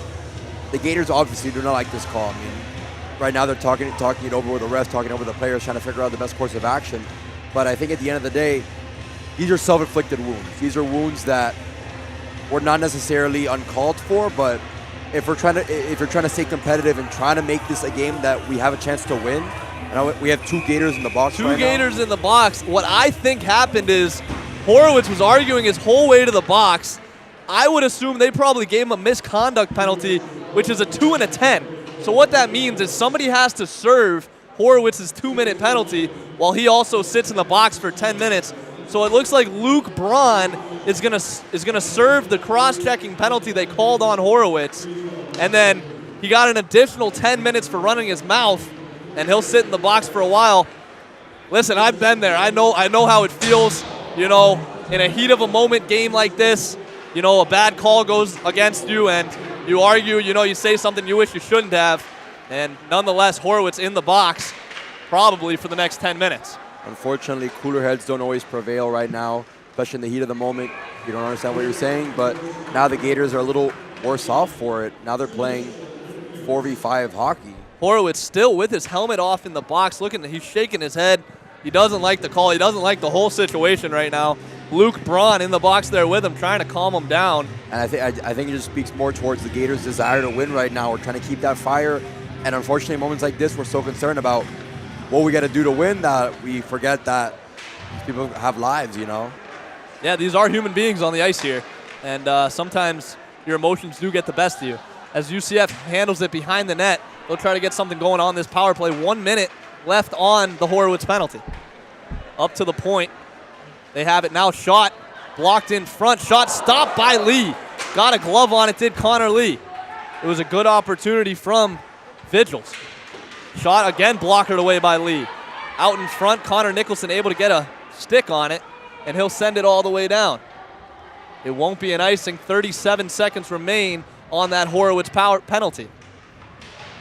The Gators obviously do not like this call. I mean, right now they're talking it over with the refs, talking over the players, trying to figure out the best course of action. But I think at the end of the day, these are self-inflicted wounds. These are wounds that were not necessarily uncalled for, but if you're trying to stay competitive and trying to make this a game that we have a chance to win, we have two Gators in the box right now. Two Gators in the box. What I think happened is Horowitz was arguing his whole way to the box. I would assume they probably gave him a misconduct penalty, which is a 2 and a 10. So what that means is somebody has to serve Horowitz's 2-minute penalty while he also sits in the box for 10 minutes. So it looks like Luke Braun is gonna serve the cross-checking penalty they called on Horowitz, and then he got an additional 10 minutes for running his mouth, and he'll sit in the box for a while. Listen, I've been there. I know how it feels, in a heat of a moment game like this. A bad call goes against you, and you argue, you say something you wish you shouldn't have, and nonetheless, Horowitz in the box probably for the next 10 minutes. Unfortunately, cooler heads don't always prevail right now, especially in the heat of the moment. You don't understand what you're saying, but now the Gators are a little worse off for it. Now they're playing 4v5 hockey. Horowitz still with his helmet off in the box, he's shaking his head. He doesn't like the call. He doesn't like the whole situation right now. Luke Braun in the box there with him, trying to calm him down. And I think it just speaks more towards the Gators' desire to win right now. We're trying to keep that fire, and unfortunately, moments like this, we're so concerned about what we got to do to win that we forget that people have lives, Yeah, these are human beings on the ice here, and sometimes your emotions do get the best of you. As UCF handles it behind the net, they'll try to get something going on this power play. 1 minute left on the Horowitz penalty. Up to the point. They have it now. Shot blocked in front. Shot stopped by Lee. Got a glove on it, did Connor Lee. It was a good opportunity from Vigils. Shot again blockered away by Lee. Out in front, Connor Nicholson able to get a stick on it, and he'll send it all the way down. It won't be an icing. 37 seconds remain on that Horowitz power penalty.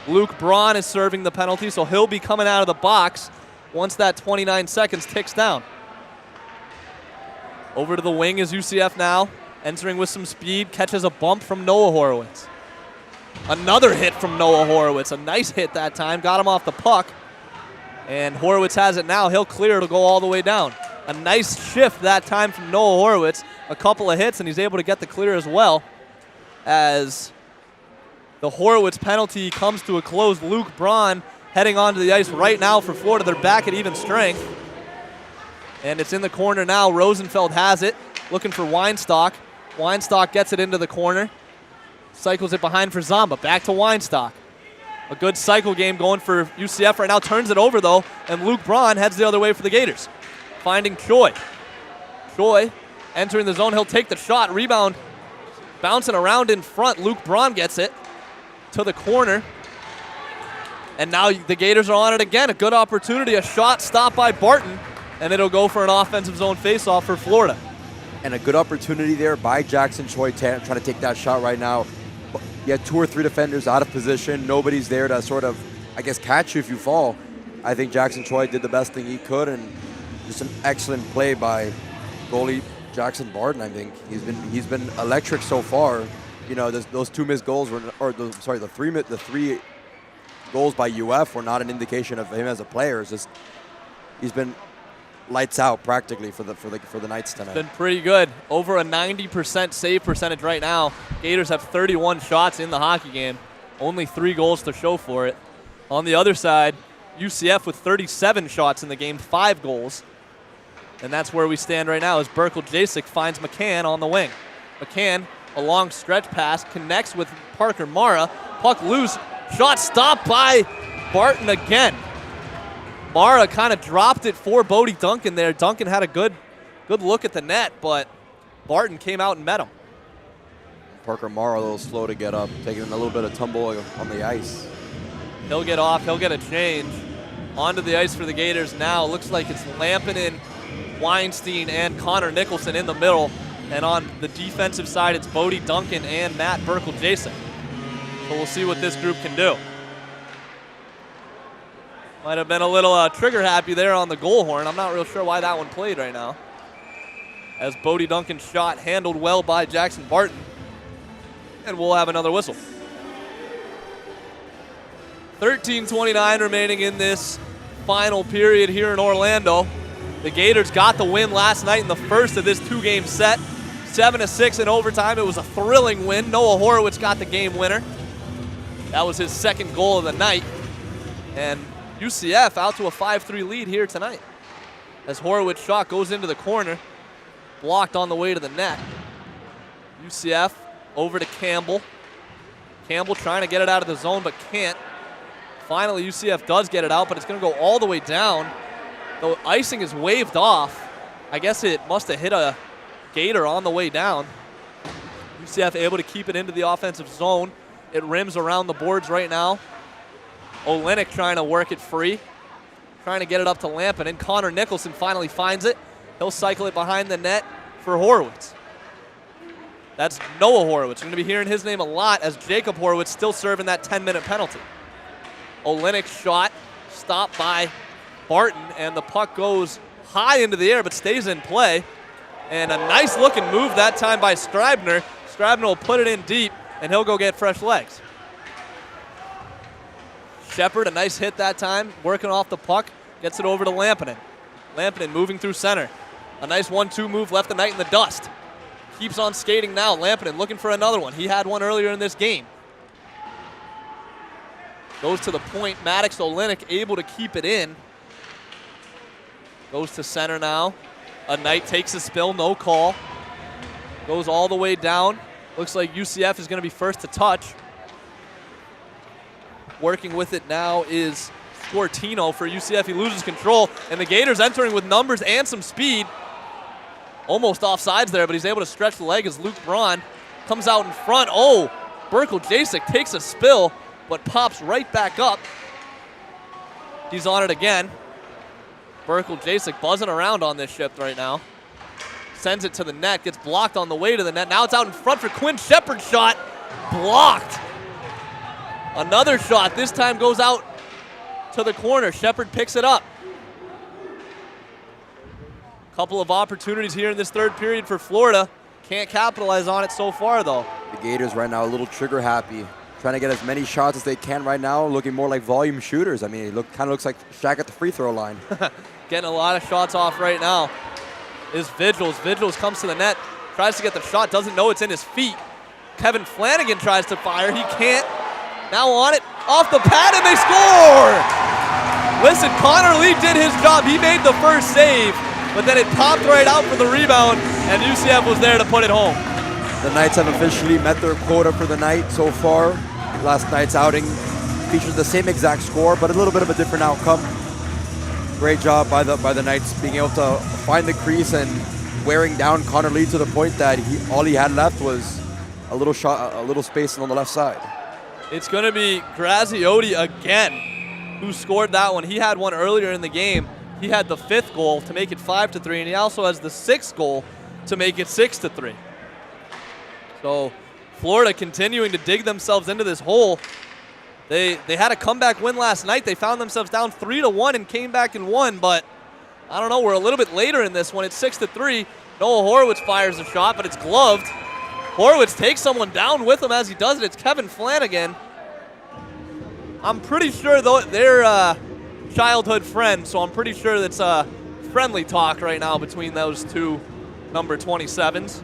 Luke Braun is serving the penalty, so he'll be coming out of the box once that 29 seconds ticks down. Over to the wing is UCF now, entering with some speed, catches a bump from Noah Horowitz. Another hit from Noah Horowitz, a nice hit that time, got him off the puck, and Horowitz has it now. He'll clear to go all the way down. A nice shift that time from Noah Horowitz, a couple of hits, and he's able to get the clear as well, as The Horowitz penalty comes to a close. Luke Braun heading onto the ice right now for Florida. They're back at even strength. And it's in the corner now. Rosenfeld has it, looking for Weinstock. Weinstock gets it into the corner. Cycles it behind for Zamba. Back to Weinstock. A good cycle game going for UCF right now. Turns it over, though, and Luke Braun heads the other way for the Gators. Finding Choi. Choi entering the zone. He'll take the shot. Rebound bouncing around in front. Luke Braun gets it to the corner. And now the Gators are on it again. A good opportunity. A shot stopped by Barton, and it'll go for an offensive zone faceoff for Florida. And a good opportunity there by Jackson Choi trying to take that shot right now. You had 2 or 3 defenders out of position. Nobody's there to sort of, I guess, catch you if you fall. I think Jackson Choi did the best thing he could, and just an excellent play by goalie Jackson Barton. I think he's been electric so far. You know, those 2 missed goals were, the 3 goals by UF were not an indication of him as a player. It's just he's been lights out practically for the Knights tonight. Been pretty good. Over a 90% save percentage right now. Gators have 31 shots in the hockey game. Only 3 goals to show for it. On the other side, UCF with 37 shots in the game, 5 goals. And that's where we stand right now as Berkel Jasek finds McCann on the wing. McCann, a long stretch pass, connects with Parker Mara. Puck loose. Shot stopped by Barton again. Mara kind of dropped it for Bodie Duncan there. Duncan had a good look at the net, but Barton came out and met him. Parker Mara a little slow to get up, taking a little bit of tumble on the ice. He'll get off. He'll get a change. Onto the ice for the Gators now. Looks like it's Lampinen, Weinstein, and Connor Nicholson in the middle. And on the defensive side, it's Bodie Duncan and Matt Berkel Jason. So we'll see what this group can do. Might have been a little trigger happy there on the goal horn. I'm not real sure why that one played right now. As Bodie Duncan's shot handled well by Jackson Barton. And we'll have another whistle. 13:29 remaining in this final period here in Orlando. The Gators got the win last night in the first of this 2-game set. 7-6 in overtime. It was a thrilling win. Noah Horowitz got the game winner. That was his 2nd goal of the night. And UCF out to a 5-3 lead here tonight. As Horowitz shot goes into the corner. Blocked on the way to the net. UCF over to Campbell. Campbell trying to get it out of the zone but can't. Finally, UCF does get it out, but it's going to go all the way down. The icing is waved off. I guess it must have hit a Gator on the way down. UCF able to keep it into the offensive zone. It rims around the boards right now. Olenek trying to work it free. Trying to get it up to Lampinen. Connor Nicholson finally finds it. He'll cycle it behind the net for Horowitz. That's Noah Horowitz. You're going to be hearing his name a lot as Jacob Horowitz still serving that 10-minute penalty. Olenek's shot stopped by Barton, and the puck goes high into the air but stays in play. And a nice looking move that time by Scribner. Scribner will put it in deep, and he'll go get fresh legs. Shepard, a nice hit that time, working off the puck, gets it over to Lampinen. Lampinen moving through center. A nice 1-2 move, left the Knight in the dust. Keeps on skating now. Lampinen looking for another one. He had one earlier in this game. Goes to the point. Maddox Olenek able to keep it in. Goes to center now. A Knight takes a spill, no call. Goes all the way down. Looks like UCF is going to be first to touch. Working with it now is Scortino for UCF. He loses control, and the Gators entering with numbers and some speed. Almost offsides there, but he's able to stretch the leg as Luke Braun comes out in front. Oh, Berkel Jasek takes a spill, but pops right back up. He's on it again. Berkel Jasek buzzing around on this shift right now. Sends it to the net, gets blocked on the way to the net. Now it's out in front for Quinn Shepard. Shot blocked. Another shot, this time goes out to the corner. Shepard picks it up. Couple of opportunities here in this 3rd period for Florida. Can't capitalize on it so far, though. The Gators right now a little trigger happy. Trying to get as many shots as they can right now, looking more like volume shooters. I mean, it kind of looks like Shaq at the free throw line. Getting a lot of shots off right now is Vigils. Vigils comes to the net, tries to get the shot, doesn't know it's in his feet. Kevin Flanagan tries to fire. He can't. Now on it, off the pad, and they score! Listen, Connor Lee did his job. He made the first save, but then it popped right out for the rebound, and UCF was there to put it home. The Knights have officially met their quota for the night so far. Last night's outing features the same exact score, but a little bit of a different outcome. Great job by the Knights being able to find the crease and wearing down Connor Lee to the point that all he had left was a little shot, a little space on the left side. It's going to be Graziotti again who scored that one. He had one earlier in the game. He had the 5th goal to make it 5-3, and he also has the 6th goal to make it 6-3. So Florida continuing to dig themselves into this hole. They had a comeback win last night. They found themselves down 3-1 and came back and won, but I don't know, we're a little bit later in this one. It's 6-3. Noah Horowitz fires a shot, but it's gloved. Horowitz takes someone down with him as he does it. It's Kevin Flanagan. I'm pretty sure they're childhood friends, so I'm pretty sure that's friendly talk right now between those two number 27s.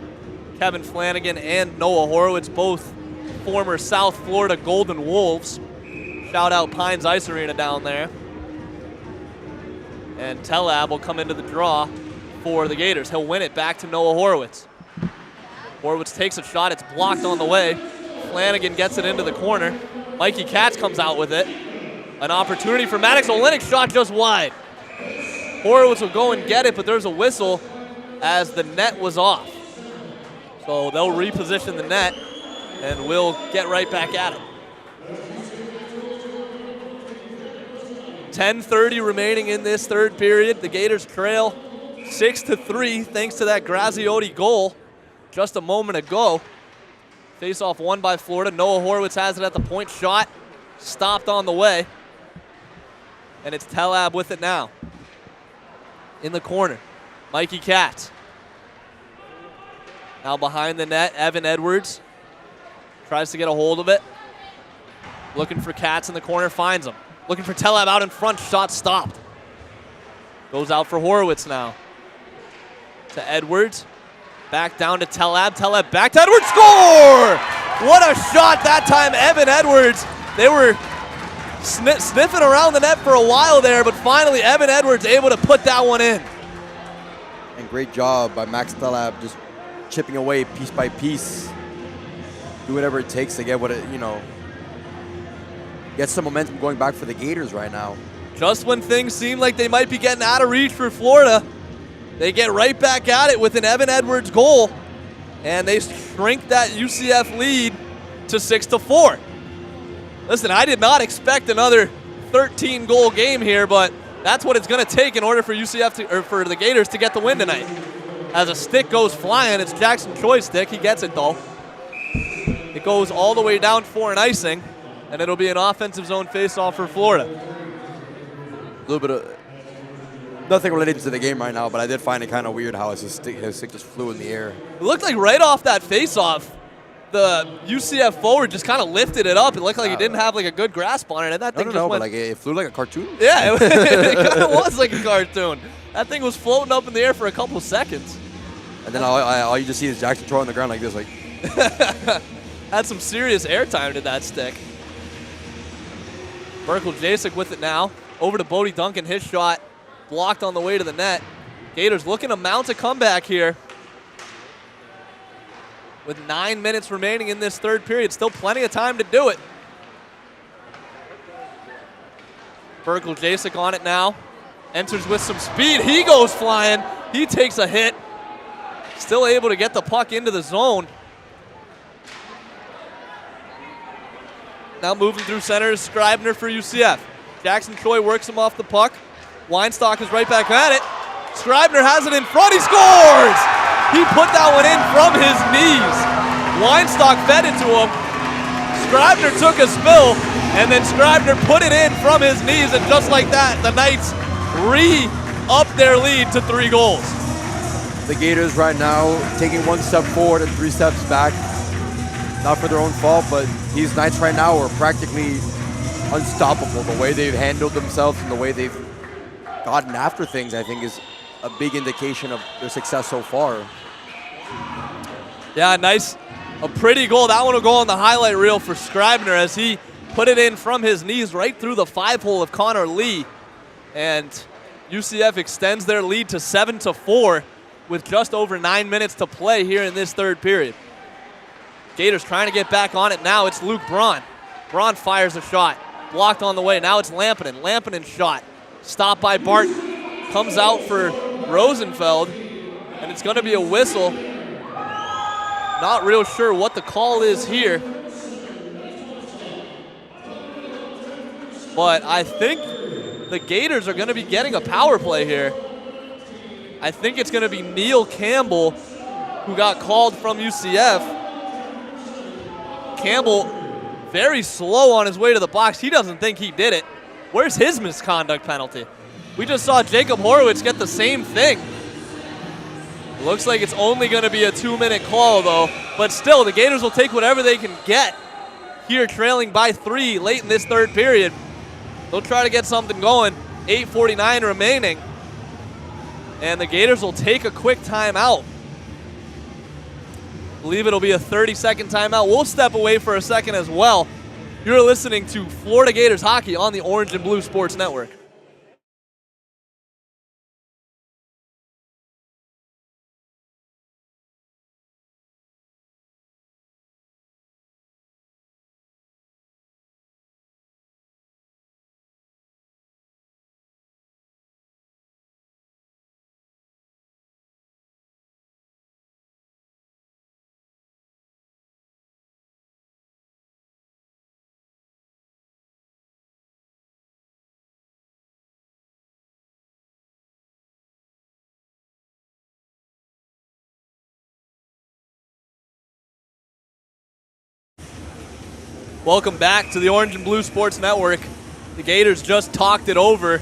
Kevin Flanagan and Noah Horowitz, both former South Florida Golden Wolves. Shout out Pines Ice Arena down there. And Telab will come into the draw for the Gators. He'll win it back to Noah Horowitz. Horowitz takes a shot. It's blocked on the way. Flanagan gets it into the corner. Mikey Katz comes out with it. An opportunity for Maddox. Olenek shot just wide. Horowitz will go and get it, but there's a whistle as the net was off. So they'll reposition the net, and we'll get right back at it. 10:30 remaining in this third period. The Gators trail 6-3 thanks to that Graziotti goal just a moment ago. Face-off won by Florida. Noah Horowitz has it at the point. Shot stopped on the way. And it's Telab with it now. In the corner, Mikey Katz. Now behind the net, Evan Edwards tries to get a hold of it. Looking for Katz in the corner, finds him. Looking for Telab out in front, shot stopped. Goes out for Horowitz now. To Edwards, back down to Telab. Telab back to Edwards, score! What a shot that time, Evan Edwards. They were sniffing around the net for a while there, but finally Evan Edwards able to put that one in. And great job by Max Telab, just chipping away piece by piece. Do whatever it takes to get get some momentum going back for the Gators right now. Just when things seem like they might be getting out of reach for Florida, they get right back at it with an Evan Edwards goal, and they shrink that UCF lead to 6-4. Listen, I did not expect another 13-goal game here, but that's what it's going to take in order for for the Gators to get the win tonight. As a stick goes flying, it's Jackson Choi's stick. He gets it though. It goes all the way down for an icing, and it'll be an offensive zone face-off for Florida. A little bit of nothing related to the game right now, but I did find it kind of weird how his stick just flew in the air. It looked like right off that face-off, the UCF forward just kind of lifted it up. It looked like he didn't have like a good grasp on it, and that thing just went. But like it flew like a cartoon. Yeah, it kind of was like a cartoon. That thing was floating up in the air for a couple seconds. And then all you just see is Jackson Troy on the ground like this, like. Had some serious airtime to that stick. Merkel Jasek with it now. Over to Bodie Duncan. His shot blocked on the way to the net. Gators looking to mount a comeback here. With 9 minutes remaining in this third period. Still plenty of time to do it. Merkel Jasek on it now. Enters with some speed. He goes flying. He takes a hit. Still able to get the puck into the zone. Now moving through center is Scribner for UCF. Jackson Troy works him off the puck. Weinstock is right back at it. Scribner has it in front. He scores! He put that one in from his knees. Weinstock fed it to him. Scribner took a spill, and then Scribner put it in from his knees, and just like that, the Knights re-up their lead to 3 goals. The Gators right now taking 1 step forward and 3 steps back. Not for their own fault, but these Knights right now are practically unstoppable. The way they've handled themselves and the way they've gotten after things, I think, is a big indication of their success so far. Yeah, nice. A pretty goal. That one will go on the highlight reel for Scribner as he put it in from his knees right through the 5-hole of Connor Lee. And UCF extends their lead to 7-4 with just over 9 minutes to play here in this third period. Gators trying to get back on it now. It's Luke Braun. Braun fires a shot. Blocked on the way. Now it's Lampinen. Lampinen's shot. Stopped by Barton. Comes out for Rosenfeld. And it's going to be a whistle. Not real sure what the call is here. But I think the Gators are going to be getting a power play here. I think it's going to be Neil Campbell who got called from UCF. Campbell very slow on his way to the box. He doesn't think he did it. Where's his misconduct penalty? We just saw Jacob Horowitz get the same thing. Looks like it's only going to be a 2-minute call, though. But still, the Gators will take whatever they can get here, trailing by 3 late in this third period. They'll try to get something going. 8:49 remaining. And the Gators will take a quick timeout. I believe it'll be a 30-second timeout. We'll step away for a second as well. You're listening to Florida Gators hockey on the Orange and Blue Sports Network. Welcome back to the Orange and Blue Sports Network. The Gators just talked it over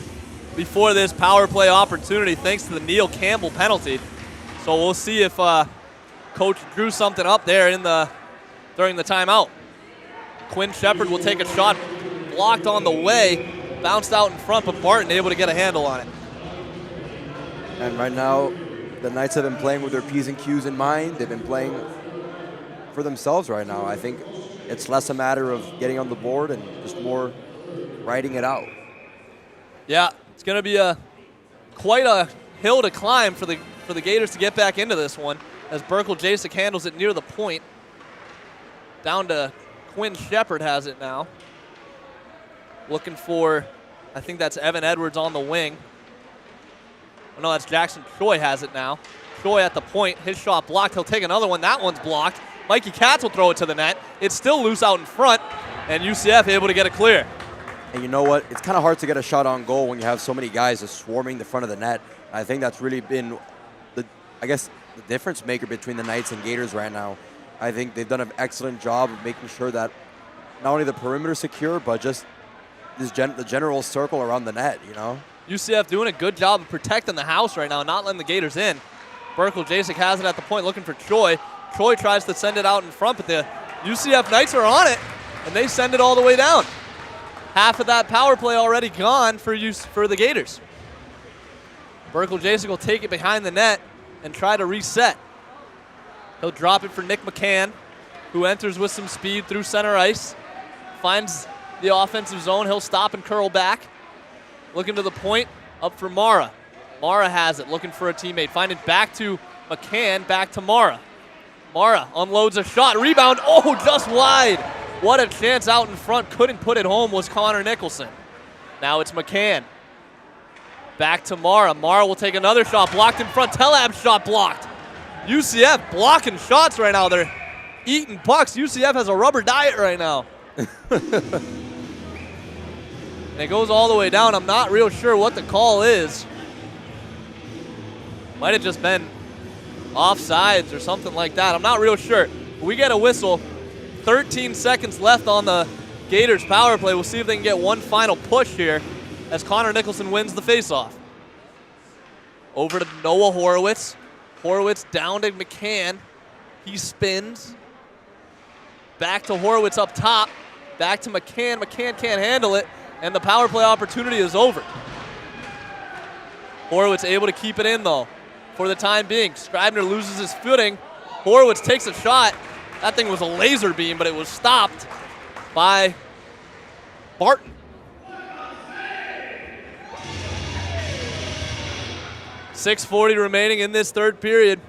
before this power play opportunity thanks to the Neil Campbell penalty. So we'll see if Coach drew something up there during the timeout. Quinn Shepard will take a shot, blocked on the way, bounced out in front, but Barton able to get a handle on it. And right now, the Knights have been playing with their P's and Q's in mind. They've been playing for themselves right now. I think it's less a matter of getting on the board and just more riding it out. Yeah, it's going to be quite a hill to climb for the Gators to get back into this one as Berkel Jacek handles it near the point. Down to Quinn Shepard has it now. Looking for, I think that's Evan Edwards on the wing. Oh, no, that's Jackson Troy has it now. Troy at the point, his shot blocked. He'll take another one. That one's blocked. Mikey Katz will throw it to the net. It's still loose out in front, and UCF able to get it clear. And you know what? It's kind of hard to get a shot on goal when you have so many guys just swarming the front of the net. I think that's really been, the difference maker between the Knights and Gators right now. I think they've done an excellent job of making sure that not only the perimeter is secure, but just the general circle around the net, you know? UCF doing a good job of protecting the house right now, not letting the Gators in. Berkel Jacek has it at the point, looking for Troy. Troy tries to send it out in front, but the UCF Knights are on it, and they send it all the way down. Half of that power play already gone for the Gators. Berkel Jacek will take it behind the net and try to reset. He'll drop it for Nick McCann, who enters with some speed through center ice. Finds the offensive zone. He'll stop and curl back. Looking to the point, up for Mara. Mara has it, looking for a teammate. Finding back to McCann, back to Mara. Mara unloads a shot, rebound, oh, just wide. What a chance out in front, couldn't put it home was Connor Nicholson. Now it's McCann. Back to Mara. Mara will take another shot, blocked in front. Telab's shot blocked. UCF blocking shots right now. They're eating pucks. UCF has a rubber diet right now. And it goes all the way down. I'm not real sure what the call is. Might have just been offsides or something like that. I'm not real sure. We get a whistle. 13 seconds left on the Gators power play. We'll see if they can get one final push here as Connor Nicholson wins the faceoff. Over to Noah Horowitz. Horowitz down to McCann. He spins. Back to Horowitz up top. Back to McCann. McCann can't handle it, and the power play opportunity is over. Horowitz able to keep it in, though, for the time being. Scribner loses his footing. Horowitz takes a shot. That thing was a laser beam, but it was stopped by Barton. .6:40 remaining in this third period.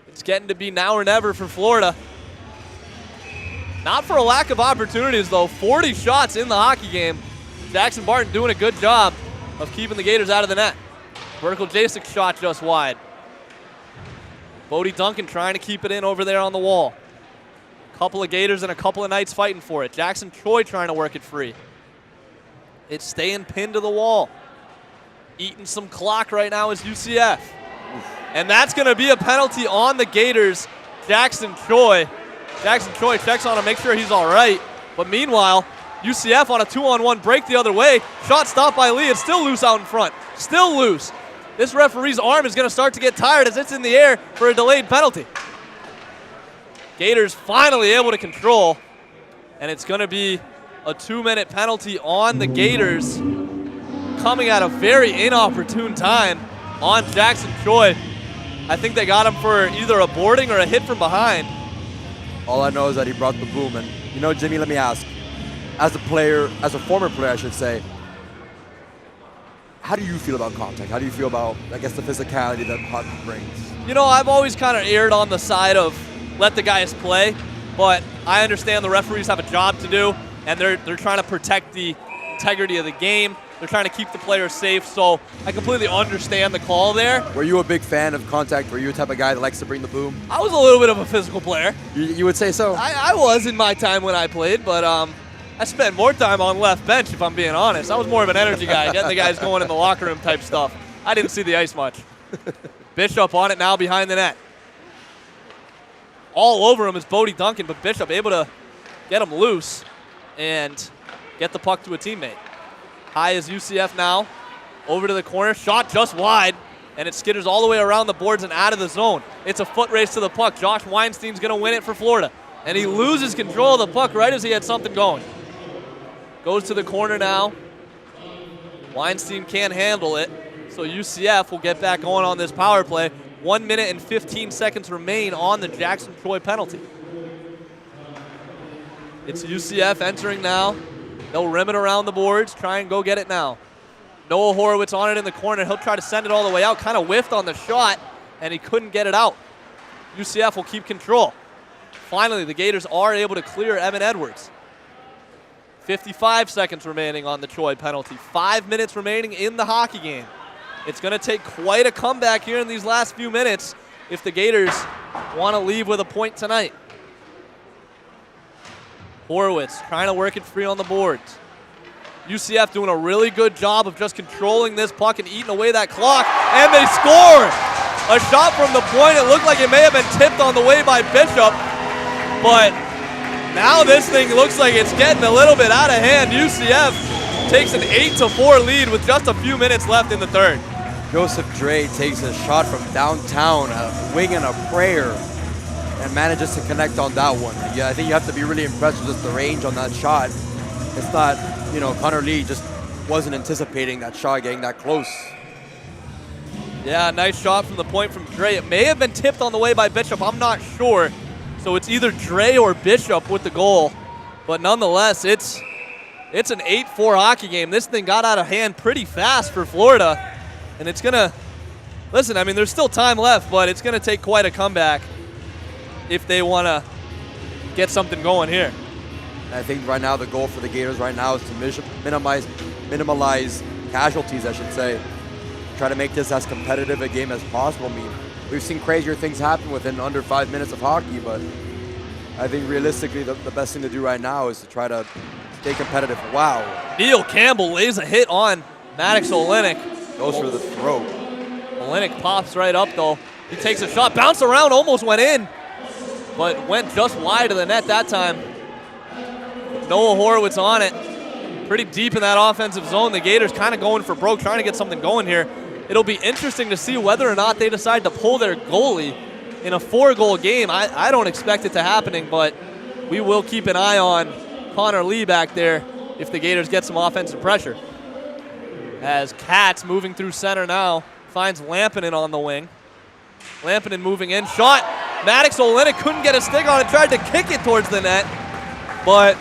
It's getting to be now or never for Florida. Not for a lack of opportunities, though. 40 shots in the hockey game. Jackson Barton doing a good job of keeping the Gators out of the net. Vertical Jasek shot just wide. Bodie Duncan trying to keep it in over there on the wall. Couple of Gators and a couple of Knights fighting for it. Jackson Troy trying to work it free. It's staying pinned to the wall. Eating some clock right now is UCF. And that's going to be a penalty on the Gators. Jackson Troy checks on him, make sure he's all right. But meanwhile, UCF on a 2-on-1 break the other way. Shot stopped by Lee. It's still loose out in front. Still loose. This referee's arm is going to start to get tired as it's in the air for a delayed penalty. Gators finally able to control. And it's going to be a 2-minute penalty on the Gators, coming at a very inopportune time on Jackson Troy. I think they got him for either a boarding or a hit from behind. All I know is that he brought the boom. And, you know, Jimmy, let me ask. As a player, as a former player, I should say, how do you feel about contact? How do you feel about, I guess, the physicality that hockey brings? You know, I've always kind of erred on the side of let the guys play, but I understand the referees have a job to do, and they're trying to protect the integrity of the game. They're trying to keep the players safe, so I completely understand the call there. Were you a big fan of contact? Were you a type of guy that likes to bring the boom? I was a little bit of a physical player. You would say so? I was in my time when I played, but I spent more time on left bench, if I'm being honest. I was more of an energy guy, getting the guys going in the locker room type stuff. I didn't see the ice much. Bishop on it now behind the net. All over him is Bodie Duncan, but Bishop able to get him loose and get the puck to a teammate. High is UCF now. Over to the corner. Shot just wide. And it skitters all the way around the boards and out of the zone. It's a foot race to the puck. Josh Weinstein's going to win it for Florida. And he loses control of the puck right as he had something going. Goes to the corner now. Weinstein can't handle it. So UCF will get back going on this power play. 1 minute and 15 seconds remain on the Jackson Troy penalty. It's UCF entering now. They'll rim it around the boards, try and go get it now. Noah Horowitz on it in the corner. He'll try to send it all the way out. Kind of whiffed on the shot, and he couldn't get it out. UCF will keep control. Finally, the Gators are able to clear Evan Edwards. 55 seconds remaining on the Troy penalty. 5 minutes remaining in the hockey game. It's going to take quite a comeback here in these last few minutes if the Gators want to leave with a point tonight. Horowitz trying to work it free on the boards. UCF doing a really good job of just controlling this puck and eating away that clock, and they score! A shot from the point. It looked like it may have been tipped on the way by Bishop, but now this thing looks like it's getting a little bit out of hand. UCF takes an 8-4 lead with just a few minutes left in the third. Joseph Dre takes a shot from downtown, a wing and a prayer, and manages to connect on that one. Yeah, I think you have to be really impressed with just the range on that shot. It's not, you know, Connor Lee just wasn't anticipating that shot getting that close. Yeah, nice shot from the point from Dre. It may have been tipped on the way by Bishop. I'm not sure. So it's either Dre or Bishop with the goal. But nonetheless, it's an 8-4 hockey game. This thing got out of hand pretty fast for Florida. And it's going to, listen, I mean, there's still time left, but it's going to take quite a comeback if they want to get something going here. I think right now the goal for the Gators right now is to minimize casualties, I should say. Try to make this as competitive a game as possible. I mean, we've seen crazier things happen within under 5 minutes of hockey, but I think realistically the best thing to do right now is to try to stay competitive. Wow. Neil Campbell lays a hit on Maddox Olenek. Goes for the throat. Olenek pops right up, though. He takes a shot, bounced around, almost went in, but went just wide of the net that time. Noah Horowitz on it. Pretty deep in that offensive zone. The Gators kind of going for broke, trying to get something going here. It'll be interesting to see whether or not they decide to pull their goalie in a 4-goal game. I don't expect it to happening, but we will keep an eye on Connor Lee back there if the Gators get some offensive pressure. As Katz moving through center now, finds Lampinen on the wing. Lampinen moving in, shot. Maddox Olenek couldn't get a stick on it, tried to kick it towards the net, but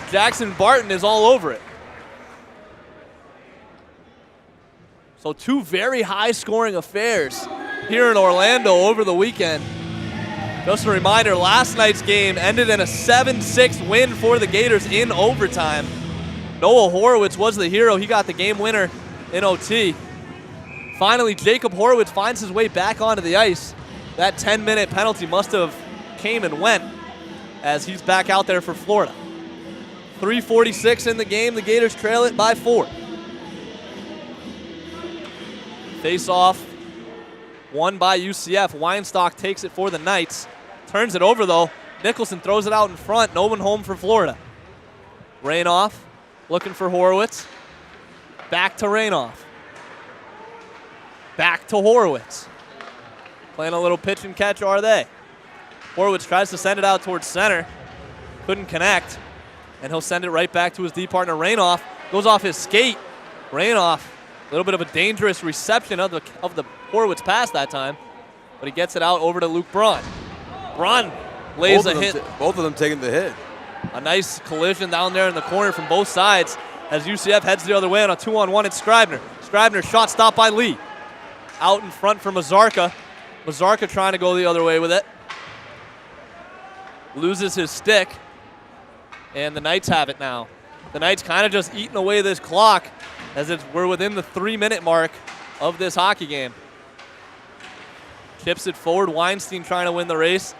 Jackson Barton is all over it. So 2 very high-scoring affairs here in Orlando over the weekend. Just a reminder, last night's game ended in a 7-6 win for the Gators in overtime. Noah Horowitz was the hero. He got the game winner in OT. Finally, Jacob Horowitz finds his way back onto the ice. That 10-minute penalty must have came and went as he's back out there for Florida. 3:46 in the game. The Gators trail it by 4. Face-off won by UCF. Weinstock takes it for the Knights. Turns it over, though. Nicholson throws it out in front. No one home for Florida. Rainoff looking for Horowitz. Back to Rainoff. Back to Horowitz. Playing a little pitch and catch, are they? Horowitz tries to send it out towards center. Couldn't connect. And he'll send it right back to his D partner, Rainoff. Goes off his skate. Rainoff, a little bit of a dangerous reception of the Horowitz pass that time. But he gets it out over to Luke Braun. Braun lays a hit. Both of them taking the hit. A nice collision down there in the corner from both sides as UCF heads the other way on a 2-on-1. It's Scribner. Scribner shot stopped by Lee. Out in front for Mazarka. Mazarka trying to go the other way with it. Loses his stick. And the Knights have it now. The Knights kind of just eating away this clock as we're within the 3-minute mark of this hockey game. Chips it forward. Weinstein trying to win the race.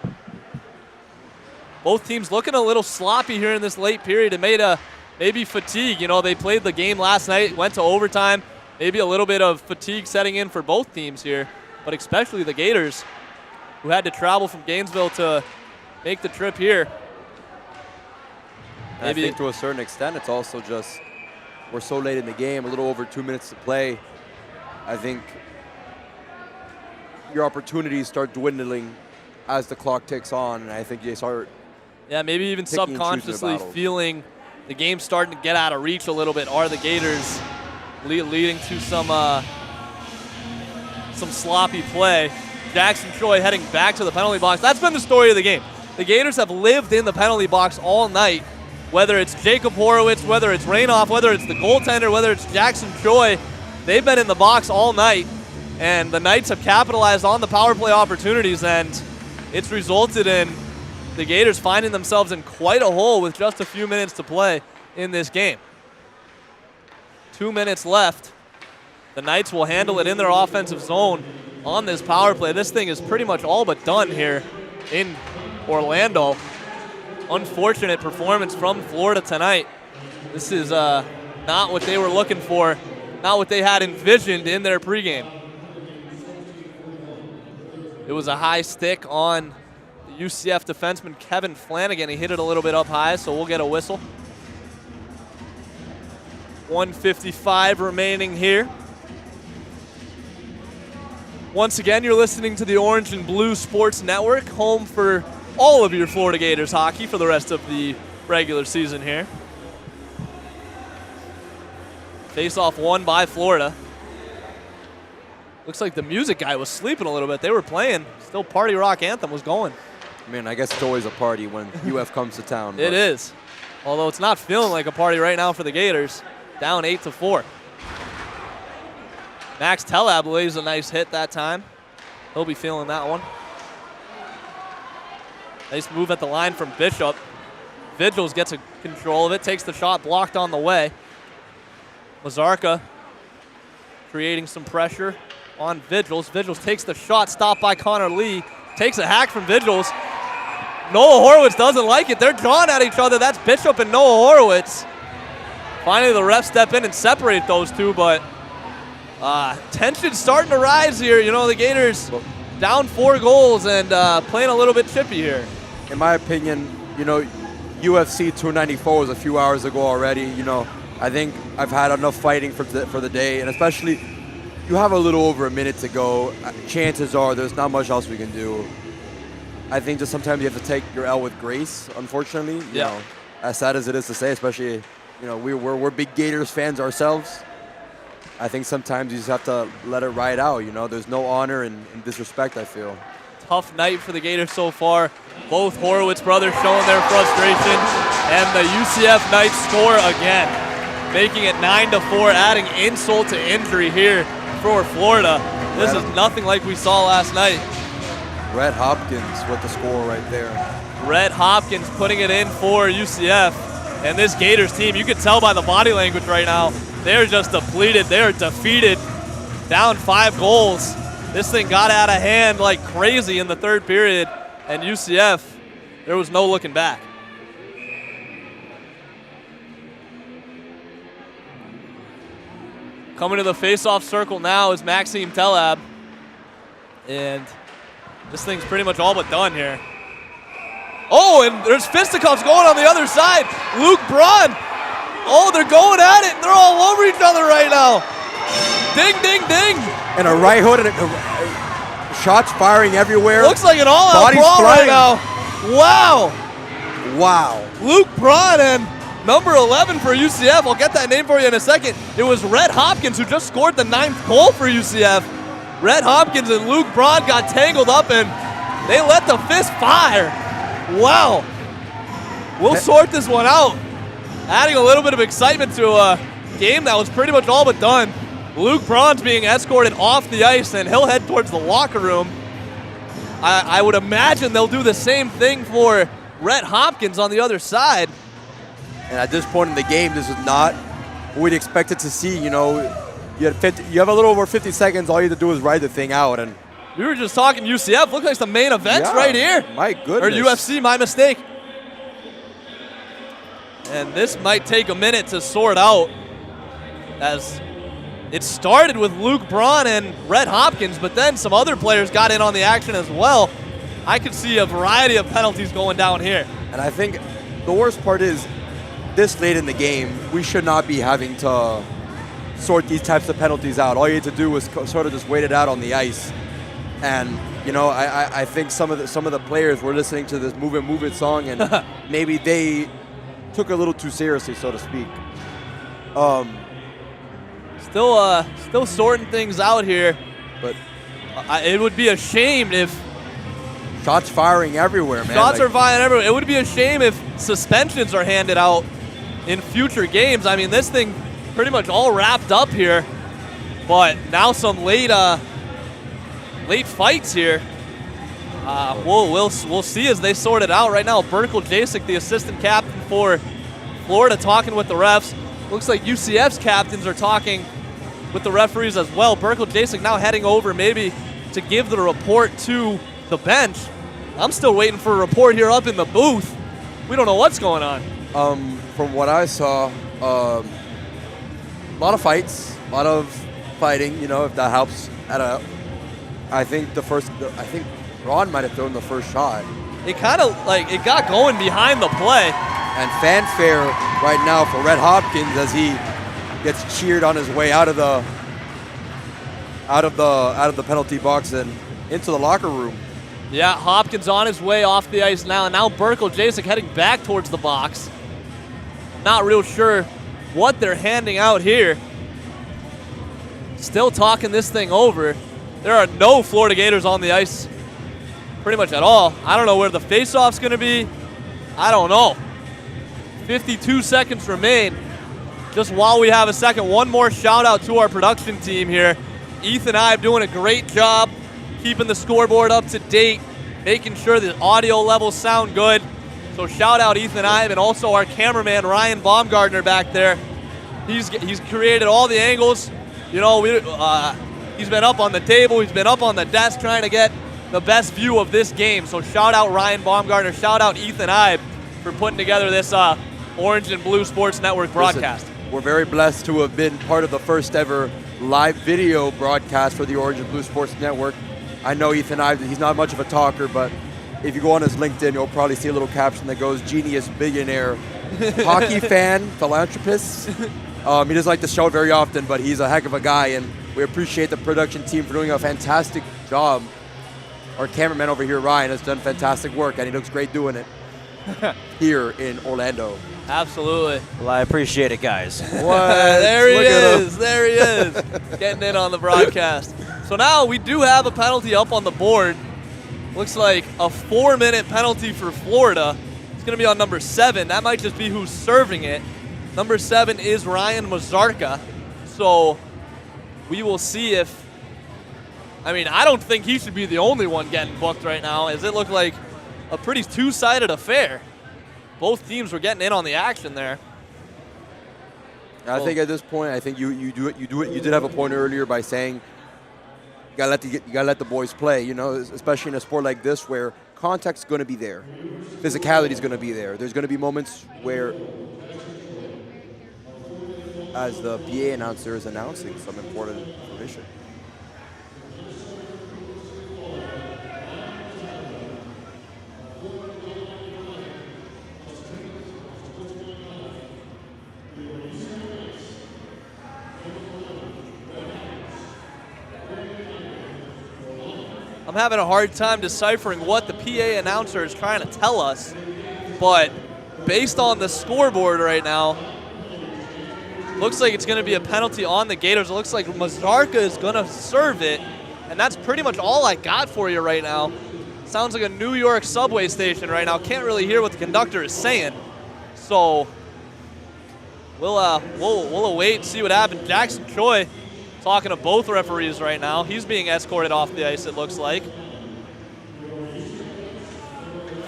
Both teams looking a little sloppy here in this late period. It made maybe fatigue. You know, they played the game last night, went to overtime. Maybe a little bit of fatigue setting in for both teams here, but especially the Gators, who had to travel from Gainesville to make the trip here. I think to a certain extent, it's also just we're so late in the game, a little over 2 minutes to play. I think your opportunities start dwindling as the clock ticks on, and I think they start. Yeah, maybe even subconsciously feeling the game starting to get out of reach a little bit. Are the Gators leading to some sloppy play? Jackson Troy heading back to the penalty box. That's been the story of the game. The Gators have lived in the penalty box all night. Whether it's Jacob Horowitz, whether it's Rainoff, whether it's the goaltender, whether it's Jackson Troy, they've been in the box all night. And the Knights have capitalized on the power play opportunities, and it's resulted in the Gators finding themselves in quite a hole with just a few minutes to play in this game. 2 minutes left. The Knights will handle it in their offensive zone on this power play. This thing is pretty much all but done here in Orlando. Unfortunate performance from Florida tonight. This is not what they were looking for, not what they had envisioned in their pregame. It was a high stick on the UCF defenseman Kevin Flanagan. He hit it a little bit up high, so we'll get a whistle. 1:55 remaining here. Once again, you're listening to the Orange and Blue Sports Network, home for all of your Florida Gators hockey for the rest of the regular season here. Face-off won by Florida. Looks like the music guy was sleeping a little bit. They were playing. Still Party Rock Anthem was going. I mean, I guess it's always a party when UF comes to town. It is. Although it's not feeling like a party right now for the Gators. Down 8-4. Max Tellab lays a nice hit that time. He'll be feeling that one. Nice move at the line from Bishop. Vigils gets a control of it, takes the shot blocked on the way. Mazarka creating some pressure on Vigils. Vigils takes the shot, stopped by Connor Lee. Takes a hack from Vigils. Noah Horowitz doesn't like it. They're drawing at each other. That's Bishop and Noah Horowitz. Finally, the refs step in and separate those two, but tension's starting to rise here. You know, the Gators down 4 goals and playing a little bit chippy here. In my opinion, you know, UFC 294 was a few hours ago already. You know, I think I've had enough fighting for the day, and especially you have a little over a minute to go. Chances are there's not much else we can do. I think just sometimes you have to take your L with grace, unfortunately. You know, as sad as it is to say, especially, you know, we're big Gators fans ourselves. I think sometimes you just have to let it ride out. You know, there's no honor in disrespect, I feel. Tough night for the Gators so far. Both Horowitz brothers showing their frustration, and the UCF Knights score again, making it 9-4, adding insult to injury here for Florida. This is nothing like we saw last night. Rhett Hopkins with the score right there. Rhett Hopkins putting it in for UCF. And this Gators team, you can tell by the body language right now, they're just depleted. They're defeated, down 5 goals. This thing got out of hand like crazy in the third period. And UCF, there was no looking back. Coming to the face-off circle now is Maxime Telab. And this thing's pretty much all but done here. Oh, and there's fisticuffs going on the other side. Luke Braun. Oh, they're going at it. They're all over each other right now. Ding, ding, ding. And a right hook and shots firing everywhere. Looks like an all-out brawl right now. Wow. Wow. Luke Braun and number 11 for UCF. I'll get that name for you in a second. It was Rhett Hopkins who just scored the 9th goal for UCF. Rhett Hopkins and Luke Braun got tangled up and they let the fist fire. Wow. We'll sort this one out. Adding a little bit of excitement to a game that was pretty much all but done. Luke Braun's being escorted off the ice and he'll head towards the locker room. I would imagine they'll do the same thing for Rhett Hopkins on the other side. And at this point in the game, this is not what we'd expected to see. You know, you have a little over 50 seconds. All you have to do is ride the thing out. And we were just talking UCF. Looks like the main event right here. My goodness. Or UFC, my mistake. And this might take a minute to sort out, as it started with Luke Braun and Rhett Hopkins, but then some other players got in on the action as well. I could see a variety of penalties going down here. And I think the worst part is, this late in the game, we should not be having to sort these types of penalties out. All you need to do is sort of just wait it out on the ice. And you know, I think some of the players were listening to this "Move It" song, and maybe they took it a little too seriously, so to speak. Still sorting things out here, but it would be a shame if shots firing everywhere, man. Shots are flying everywhere. It would be a shame if suspensions are handed out in future games. I mean, this thing pretty much all wrapped up here, but now some late fights here. We'll see as they sort it out. Right now, Berkel Jasek, the assistant captain for Florida, talking with the refs. Looks like UCF's captains are talking with the referees as well. Berkel Jasek now heading over maybe to give the report to the bench. I'm still waiting for a report here up in the booth. We don't know what's going on. From what I saw, a lot of fights, a lot of fighting. You know, if that helps. I think Ron might have thrown the first shot. It kind of it got going behind the play. And fanfare right now for Rhett Hopkins as he gets cheered on his way out of the penalty box and into the locker room. Yeah, Hopkins on his way off the ice now. And now Berkel Jasek heading back towards the box. Not real sure what they're handing out here. Still talking this thing over. There are no Florida Gators on the ice pretty much at all. I don't know where the faceoff's going to be. I don't know. 52 seconds remain. Just while we have a second, one more shout out to our production team here. Ethan Ibe doing a great job keeping the scoreboard up to date, making sure the audio levels sound good. So shout out Ethan Ibe, and also our cameraman Ryan Baumgartner back there. He's created all the angles. You know, he's been up on the table, he's been up on the desk trying to get the best view of this game. So shout out Ryan Baumgartner, shout out Ethan Ibe for putting together this Orange and Blue Sports Network broadcast. Listen, we're very blessed to have been part of the first ever live video broadcast for the Orange and Blue Sports Network. I know Ethan Ibe, he's not much of a talker, but if you go on his LinkedIn, you'll probably see a little caption that goes, "Genius, billionaire, hockey fan, philanthropist." He doesn't like to show it very often, but he's a heck of a guy, and we appreciate the production team for doing a fantastic job. Our cameraman over here, Ryan, has done fantastic work, and he looks great doing it here in Orlando. Absolutely. Well, I appreciate it, guys. What? There he is. There he is. Getting in on the broadcast. So now we do have a penalty up on the board. Looks like a 4-minute penalty for Florida. It's going to be on number 7. That might just be who's serving it. Number 7 is Ryan Mazarka. So we will see if, I mean, I don't think he should be the only one getting booked right now, as it looked like a pretty two-sided affair. Both teams were getting in on the action there. I think at this point, I think you did have a point earlier by saying you gotta let the boys play. You know, especially in a sport like this where contact's going to be there, physicality is going to be there. There's going to be moments where, as the PA announcer is announcing some important information. I'm having a hard time deciphering what the PA announcer is trying to tell us, but based on the scoreboard right now, looks like it's going to be a penalty on the Gators. It looks like Mazarka is going to serve it, and that's pretty much all I got for you right now. Sounds like a New York subway station right now. Can't really hear what the conductor is saying, so we'll await and see what happens. Jackson Choi talking to both referees right now. He's being escorted off the ice, it looks like.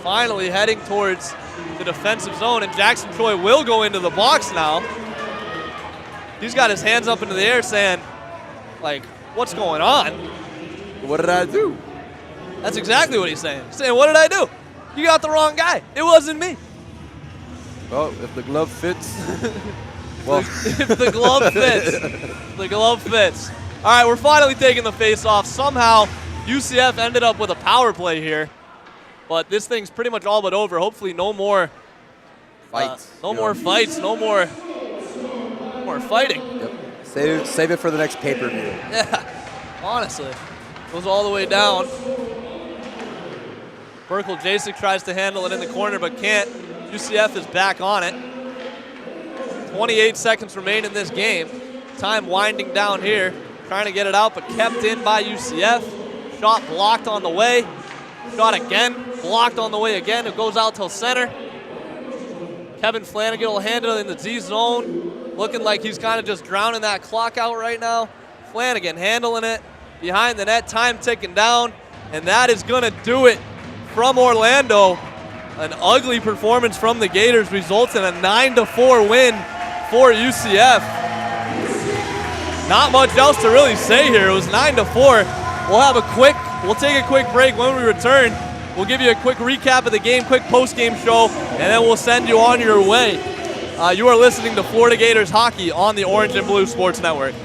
Finally heading towards the defensive zone, and Jackson Choi will go into the box now. He's got his hands up into the air saying, like, what's going on? What did I do? That's exactly what he's saying. He's saying, what did I do? You got the wrong guy. It wasn't me. Well, if the glove fits. Well, if the glove fits, the glove fits. All right, we're finally taking the face-off. Somehow, UCF ended up with a power play here, but this thing's pretty much all but over. Hopefully, no more fights. No more fights. No more fighting. Yep. Save it for the next pay-per-view. Yeah, honestly, goes all the way down. Berkel Jasek tries to handle it in the corner, but can't. UCF is back on it. 28 seconds remain in this game. Time winding down here. Trying to get it out, but kept in by UCF. Shot blocked on the way. Shot again. Blocked on the way again. It goes out till center. Kevin Flanagan will handle it in the Z zone. Looking like he's kind of just drowning that clock out right now. Flanagan handling it. Behind the net, time ticking down. And that is going to do it from Orlando. An ugly performance from the Gators results in a 9-4 win for UCF. Not much else to really say here. It was 9-4. We'll take a quick break. When we return, we'll give you a quick recap of the game, quick post-game show, and then we'll send you on your way. You are listening to Florida Gators hockey on the Orange and Blue Sports Network.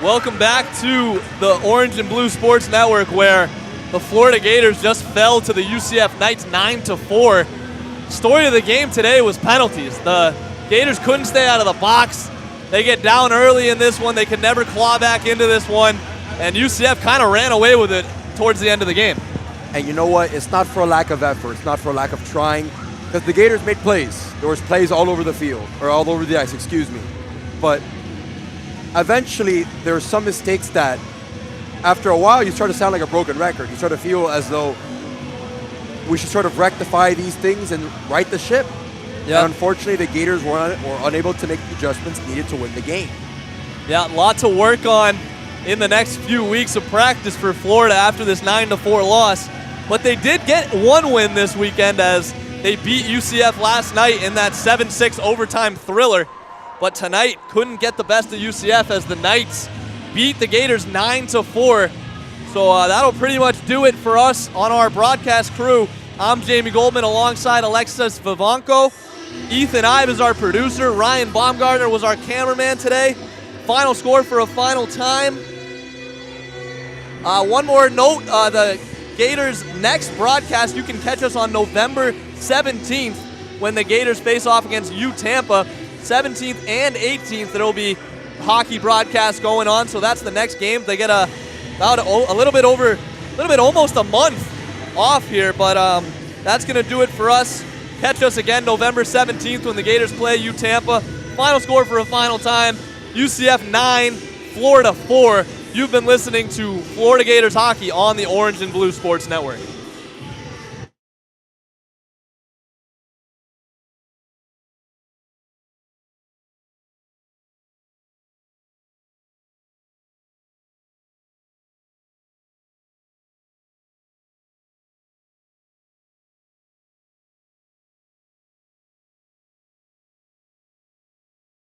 Welcome back to the Orange and Blue Sports Network, where the Florida Gators just fell to the UCF Knights 9-4. Story of the game today was penalties. The Gators couldn't stay out of the box. They get down early in this one. They could never claw back into this one. And UCF kind of ran away with it towards the end of the game. And you know what? It's not for a lack of effort. It's not for a lack of trying. Because the Gators made plays. There was plays all over the field, or all over the ice, excuse me. But eventually, there are some mistakes that, after a while, you start to sound like a broken record. You start to feel as though we should sort of rectify these things and right the ship. Yep. And unfortunately, the Gators were unable to make the adjustments needed to win the game. Yeah, a lot to work on in the next few weeks of practice for Florida after this 9-4 loss. But they did get one win this weekend as they beat UCF last night in that 7-6 overtime thriller. But tonight couldn't get the best of UCF as the Knights beat the Gators 9-4. So that'll pretty much do it for us on our broadcast crew. I'm Jamie Goldman alongside Alexis Vivanco. Ethan Ive is our producer. Ryan Baumgartner was our cameraman today. Final score for a final time. One more note, the Gators' next broadcast, you can catch us on November 17th when the Gators face off against Tampa. 17th and 18th, there will be hockey broadcast going on, so that's the next game. They get almost a month off here, but that's going to do it for us. Catch us again November 17th when the Gators play Tampa. Final score for a final time, UCF 9, Florida 4. You've been listening to Florida Gators hockey on the Orange and Blue Sports Network.